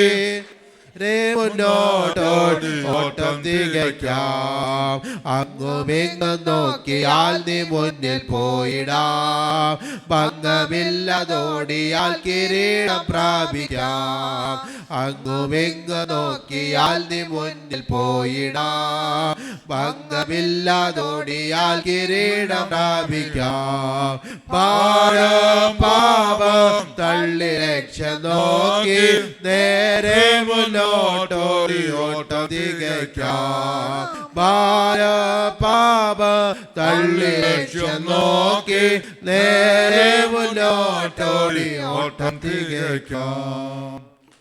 മുന്നോട്ടോടി ഓട്ടം തികയ്ക്കാം. അങ്ങുമിങ്ങും നോക്കിയാൽ നീ മുന്നിൽ പോയിടാം. ഭംഗമില്ലതോടിയാൽ കിരീടം പ്രാപിക്കാം. അങ്ങുമിങ്ങും നോക്കിയാൽ നീ മുന്നിൽ പോയിടാം. ഭംഗമില്ലതോടിയാൽ കിരീടം പ്രാപിക്കാം. ഭാരം പാപം തള്ളി ലക്ഷ്യം നോക്കി നേരെ മുന്നോട്ടോടി ഓട്ടം തികയ്ക്കാം. ഭാരം പാപം തള്ളി ലക്ഷ്യം നോക്കി നേരെ മുന്നോട്ടോടി ഓട്ടം തികയ്ക്കാം.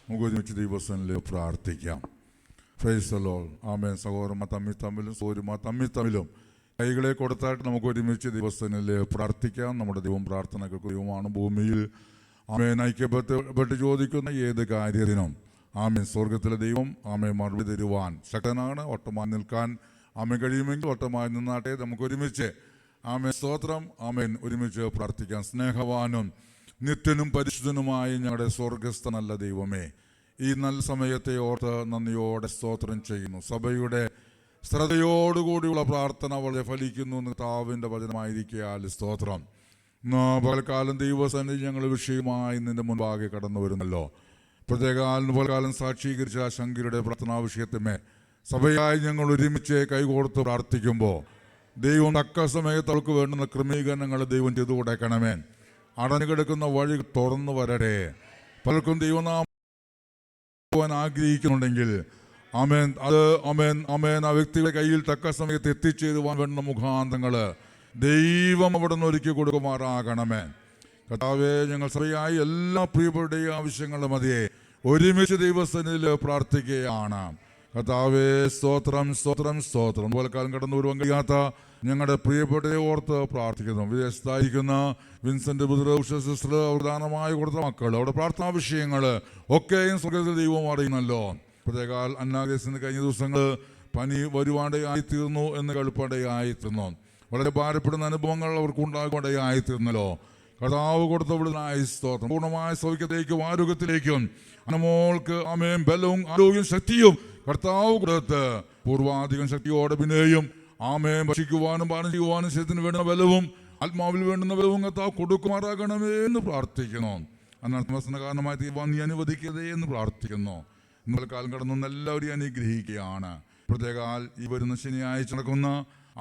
നമുക്ക് ഒരുമിച്ച് ദൈവസന്നിധിയിൽ പ്രാർത്ഥിക്കാം. Praise the Lord. ആമേൻ. സഹോദരന്മാർ തമ്മിലും സഹോദരിമാർ തമ്മിലും കൈകളെ കൊടുത്തായിട്ട് നമുക്ക് ഒരുമിച്ച് ദൈവസന്നിധിയിൽ പ്രാർത്ഥിക്കാം. നമ്മുടെ ദൈവം പ്രാർത്ഥനയ്ക്ക് ദൈവമാണ്. ഭൂമിയിൽ ആമേൻ ഐക്യപ്പെട്ട് ചോദിക്കുന്ന ഏത് കാര്യത്തിനും ആമേൻ സ്വർഗത്തിലെ ദൈവം ആമേൻ മറുപടി തരുവാൻ ശക്തനാണ്. ഒട്ടമായി നിൽക്കാൻ ആമേൻ കഴിയുമെങ്കിൽ ഒട്ടമായി നിന്നാട്ടെ. നമുക്ക് ഒരുമിച്ച് ആമേൻ സ്തോത്രം. ആമേൻ ഒരുമിച്ച് പ്രാർത്ഥിക്കാം. സ്നേഹവാനും നിത്യനും പരിശുദ്ധനുമായ ഞങ്ങളുടെ സ്വർഗസ്ഥ നല്ല ദൈവമേ, ഈ നല്ല സമയത്തെ ഓർത്ത് നന്ദിയോടെ സ്തോത്രം ചെയ്യുന്നു. സഭയുടെ ശ്രദ്ധയോടുകൂടിയുള്ള പ്രാർത്ഥന വളരെ ഫലിക്കുന്നു. കർത്താവിൻ്റെ വചനമായിരിക്കാൽ സ്തോത്രം. പകൽക്കാലം ദൈവസന്നിധി ഞങ്ങൾ വിഷയമായി നിന്റെ മുൻപാകെ കടന്നു വരുന്നല്ലോ. പകൽക്കാലം സാക്ഷീകരിച്ച ശങ്കരുടെ പ്രാർത്ഥനാ വിഷയത്തിന്മേ സഭയായി ഞങ്ങൾ ഒരുമിച്ച് കൈകോർത്ത് പ്രാർത്ഥിക്കുമ്പോൾ ദൈവം തക്ക സമയത്ത് അവൾക്ക് വേണ്ടുന്ന ക്രമീകരണങ്ങൾ ദൈവം ചെയ്തു കൊടുക്കണമേ. അടഞ്ഞു കിടക്കുന്ന വഴി തുറന്നു വരട്ടെ. പലർക്കും ദൈവനാമം ആഗ്രഹിക്കുന്നുണ്ടെങ്കിൽ ആമേൻ ആ വ്യക്തിയുടെ കയ്യിൽ തക്ക സമയത്ത് എത്തിച്ചേരുവാൻ വേണ്ട മുഖാന്തങ്ങൾ ദൈവം അവിടെ നിന്ന് ഒരുക്കി കൊടുക്കുമാറാകണമേ. കർത്താവേ, ഞങ്ങൾ സഭയായി എല്ലാ പ്രിയപ്പെട്ട ആവശ്യങ്ങളും മതിയെ ഒരുമിച്ച് ദൈവസന്നിധിയിൽ പ്രാർത്ഥിക്കുകയാണ്. കർത്താവേ, സ്തോത്രം സ്തോത്രം സ്തോത്രം. അതുപോലെക്കാലം കടന്നു വരുവാൻ കഴിയാത്ത ഞങ്ങളുടെ പ്രിയപ്പെട്ടവരെ ഓർത്ത് പ്രാർത്ഥിക്കുന്നു. വിദേശത്തായിരിക്കുന്ന വിൻസെന്റ് സിസ്റ്റർ അവദാനമായി കൊടുത്ത മക്കൾ, അവിടെ പ്രാർത്ഥനാ വിഷയങ്ങൾ ഒക്കെയും സ്വർഗത്തിൽ ദൈവം അറിയുന്നല്ലോ. പ്രത്യേകാൽ അന്നാഗ്രസിന് കഴിഞ്ഞ ദിവസങ്ങൾ പനി വരുവാണ്ടയായിത്തീർന്നു എന്ന് കേൾപ്പാണ്ടയായിത്തീർന്നു. വളരെ ഭാരപ്പെടുന്ന അനുഭവങ്ങൾ അവർക്ക് ഉണ്ടാകുവാണ്ടയായിത്തീർന്നല്ലോ. കർത്താവ് കൊടുത്തവിടുന്നായി സ്തോത്രം. പൂർണ്ണമായ സൗഖ്യത്തിലേക്കും ആരോഗ്യത്തിലേക്കും അനമോൾക്ക് ആമേൻ ബലവും ആരോഗ്യം ശക്തിയും കർത്താവ് കൊടുത്ത് പൂർവാധികം ശക്തിയോടെ പിന്നെയും ആമേൻ ഭക്ഷിക്കുവാനും പാനം ചെയ്യുവാനും ശരീരത്തിന് വേണ്ടുന്ന ബലവും ആത്മാവിൽ വേണ്ടുന്ന ബലവും കർത്താവ് കൊടുക്കുമാറാകണമേ എന്ന് പ്രാർത്ഥിക്കുന്നു. അനർത്ഥന കാരണമായി തീരുവാൻ നീ അനുവദിക്കതേ എന്ന് പ്രാർത്ഥിക്കുന്നു. ഇന്നലെ കാലം കടന്നു എല്ലാവരെയും അനുഗ്രഹിക്കുകയാണ്. പ്രത്യേകാൽ ഈ വരുന്ന ശനിയാഴ്ച നടക്കുന്ന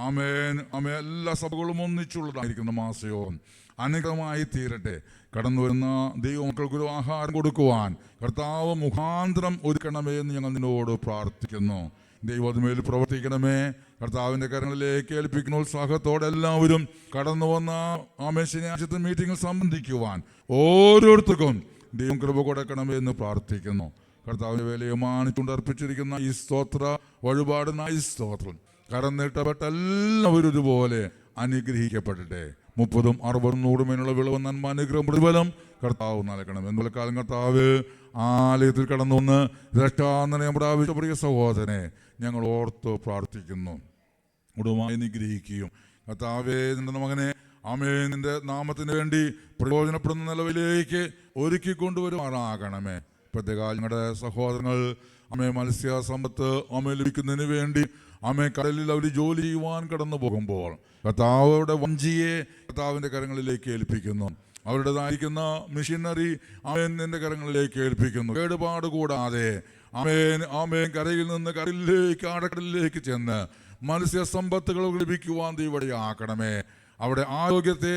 ആമേൻ എല്ലാ സഭകളും ഒന്നിച്ചുള്ളതായിരിക്കുന്ന മാസയോഗം അനുഗ്രഹമായി തീരട്ടെ. കടന്നു വരുന്ന ദൈവമക്കൾക്കൊരു ആഹാരം കൊടുക്കുവാൻ കർത്താവ് മുഖാന്തരം ഒരുക്കണമേ എന്ന് ഞങ്ങൾ നിന്നോട് പ്രാർത്ഥിക്കുന്നു. ദൈവം അതുമേൽ പ്രവർത്തിക്കണമേ. കർത്താവിൻ്റെ കരങ്ങളിലേക്ക് ഏൽപ്പിക്കുന്ന ഉത്സാഹത്തോടെ എല്ലാവരും കടന്നു വന്ന ആമേൻ ശനിയാഴ്ചത്തെ മീറ്റിംഗിൽ സംബന്ധിക്കുവാൻ ഓരോരുത്തർക്കും ദൈവം കൃപ കൊടുക്കണമേ എന്ന് പ്രാർത്ഥിക്കുന്നു. കർത്താവിൻ്റെ വേലയെ മാനിച്ചുകൊണ്ടർപ്പിച്ചിരിക്കുന്ന ഈ സ്തോത്ര വഴിപാടിനായി സ്തോത്രം. കരം നീട്ടപ്പെട്ട എല്ലാവരും ഇതുപോലെ അനുഗ്രഹിക്കപ്പെടട്ടെ. 30, 60, 100 മേനുള്ള വിളവ് നന്മ അനുഗ്രഹം പ്രതിഫലം കർത്താവ് നൽകണം. എന്നുള്ള കാലം കർത്താവ് ആലയത്തിൽ കടന്നു വന്ന് രക്ഷാനയം പ്രാപിച്ച പ്രിയ സഹോദരനെ ഞങ്ങൾ ഓർത്ത് പ്രാർത്ഥിക്കുന്നു. ഉടമായി അനുഗ്രഹിക്കുകയും കർത്താവേ, നിന്റെ മകനെ ആമേ നിന്റെ നാമത്തിന് വേണ്ടി പ്രയോജനപ്പെടുന്ന നിലവിലേക്ക് ഒരുക്കിക്കൊണ്ടുവരുമാറാകണമേ. പ്രത്യേക ഞങ്ങളുടെ സഹോദരങ്ങൾ അമ്മേ മത്സ്യ സമ്പത്ത് അമ്മ ലഭിക്കുന്നതിന് വേണ്ടി അമ്മേ കടലിൽ അവർ ജോലി ചെയ്യുവാൻ കടന്നു പോകുമ്പോൾ കർത്താവയുടെ വഞ്ചിയെ കർത്താവിൻ്റെ കരങ്ങളിലേക്ക് ഏൽപ്പിക്കുന്നു. അവരുടേതായിരിക്കുന്ന മെഷീനറി ആമേൻ നിന്റെ കരങ്ങളിലേക്ക് ഏൽപ്പിക്കുന്നു. കേടുപാട് കൂടാതെ ആമേൻ കരയിൽ നിന്ന് കടലിലേക്ക് ആഴക്കടലിലേക്ക് ചെന്ന് മത്സ്യസമ്പത്തുകൾ ലഭിക്കുവാൻ ദൈവടയാക്കണമേ. അവിടെ ആരോഗ്യത്തെ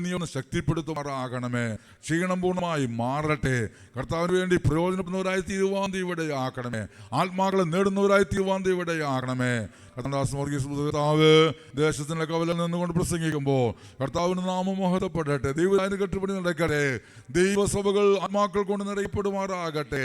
നീ ഒന്ന് ശക്തിപ്പെടുത്തുമാറാകണമേ. ക്ഷീണം പൂർണ്ണമായി മാറട്ടെ. കർത്താവിന് വേണ്ടി പ്രയോജനപ്പെടുന്നവരായി തീരുവാൻ ദൈവടയാക്കണമേ. ആത്മാക്കളെ നേടുന്നവരായി തീരുവാൻ ദൈവടയാക്കണമേ. കർത്താവ് ദേശത്തിന്റെ കവലിൽ നിന്നുകൊണ്ട് പ്രസംഗിക്കുമ്പോൾ കർത്താവിന്റെ നാമം മഹത്വപ്പെടട്ടെ. ദൈവത്തിന് കെട്ടുപടി നടക്കട്ടെ. ദൈവസഭകൾ ആത്മാക്കൾ കൊണ്ട് നിറയപ്പെടുമാറാകട്ടെ.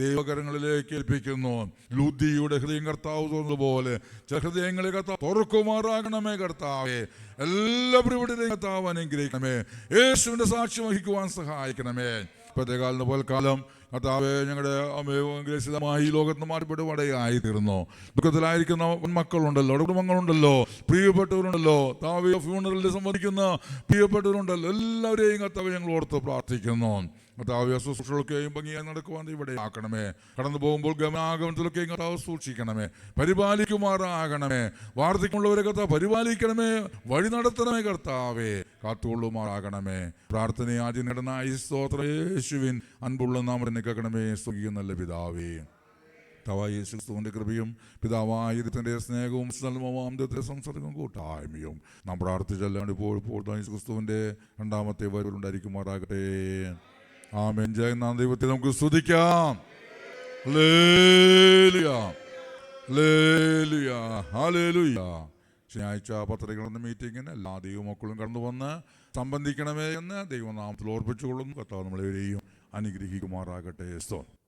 ദൈവകരങ്ങളിലേക്ക് ഏൽപ്പിക്കുന്നു. ലൂദിയുടെ ഹൃദയം കർത്താവ് തോന്നുന്നതുപോലെ ചില ഹൃദയങ്ങളെ കർത്താവ് തുറക്കുമാറാകണമേ. കർത്താവേ, എല്ലാവരും ഇവിടെ കർത്താവ് അനുഗ്രഹിക്കണമേ. യേശുവിന്റെ സാക്ഷ്യം വഹിക്കുവാൻ സഹായിക്കണമേ. പ്രത്യേകാലം പോൽക്കാലം കർത്താവേ, ഞങ്ങളുടെ അമേഗ്രഹിതമായി ഈ ലോകത്ത് മാറ്റപ്പെട്ട് വടയായി തീർന്നു. ദുഃഖത്തിലായിരിക്കുന്ന മക്കളുണ്ടല്ലോ, കുടുംബങ്ങളുണ്ടല്ലോ, പ്രിയപ്പെട്ടവരുണ്ടല്ലോ, താവേ ഫ്യൂണറലിൽ സംബന്ധിക്കുന്ന പ്രിയപ്പെട്ടവരുണ്ടല്ലോ, എല്ലാവരെയും കർത്താവ് ഞങ്ങൾ ഓർത്ത് പ്രാർത്ഥിക്കുന്നു. കർത്താവ് ശുശ്രൂഷകളൊക്കെയും ഭംഗിയായി നടക്കുവാൻ ഇവിടെ ആക്കണമേ. കടന്നു പോകുമ്പോൾ ഗമനാഗമനത്തിലൊക്കെയും കർത്താവ് സൂക്ഷിക്കണമേ, പരിപാലിക്കുമാറാകണമേ. വാർദ്ധക്യമുള്ളവരെ കർത്താവ് പരിപാലിക്കണമേ, വഴി നടത്തണമേ. കർത്താവേ, കാത്തുകൊള്ളുമാറാകണമേ. പ്രാർത്ഥന ആദ്യം നേടുന്ന ഈ സ്തോത്രം യേശുവിൻ അൻപുള്ള നാമത്തിന് കേൾക്കണമേ. സ്തുതിക്കുന്ന നല്ല പിതാവേ, കർത്താവായ യേശു ക്രിസ്തുവിന്റെ കൃപയും പിതാവായ ദൈവത്തിന്റെ സ്നേഹവും ദൈവത്തിന്റെ സംസർഗവും കൂട്ടായ്മയും നാം പ്രാർത്ഥിച്ചല്ലാണ്ട് ഇപ്പോൾ യേശു ക്രിസ്തുവിന്റെ രണ്ടാമത്തെ വരവുണ്ടായിരിക്കുമാറാകട്ടെ. ആമേൻ. ജയനാഥ ദൈവത്തെ നമുക്ക് സ്തുതിക്കാം. Hallelujah, hallelujah, hallelujah. ശനിയാഴ്ച പത്രികളുടെ മീറ്റിങ്ങിന് എല്ലാ ദൈവമക്കളും കടന്നു വന്ന് സംബന്ധിക്കണമേ എന്ന് ദൈവനാമത്തിൽ ഓർപ്പിച്ചുകൊള്ളുന്നു. കർത്താവ് നമ്മളെയും അനുഗ്രഹിക്കുമാറാകട്ടെ. സ്തോത്രം.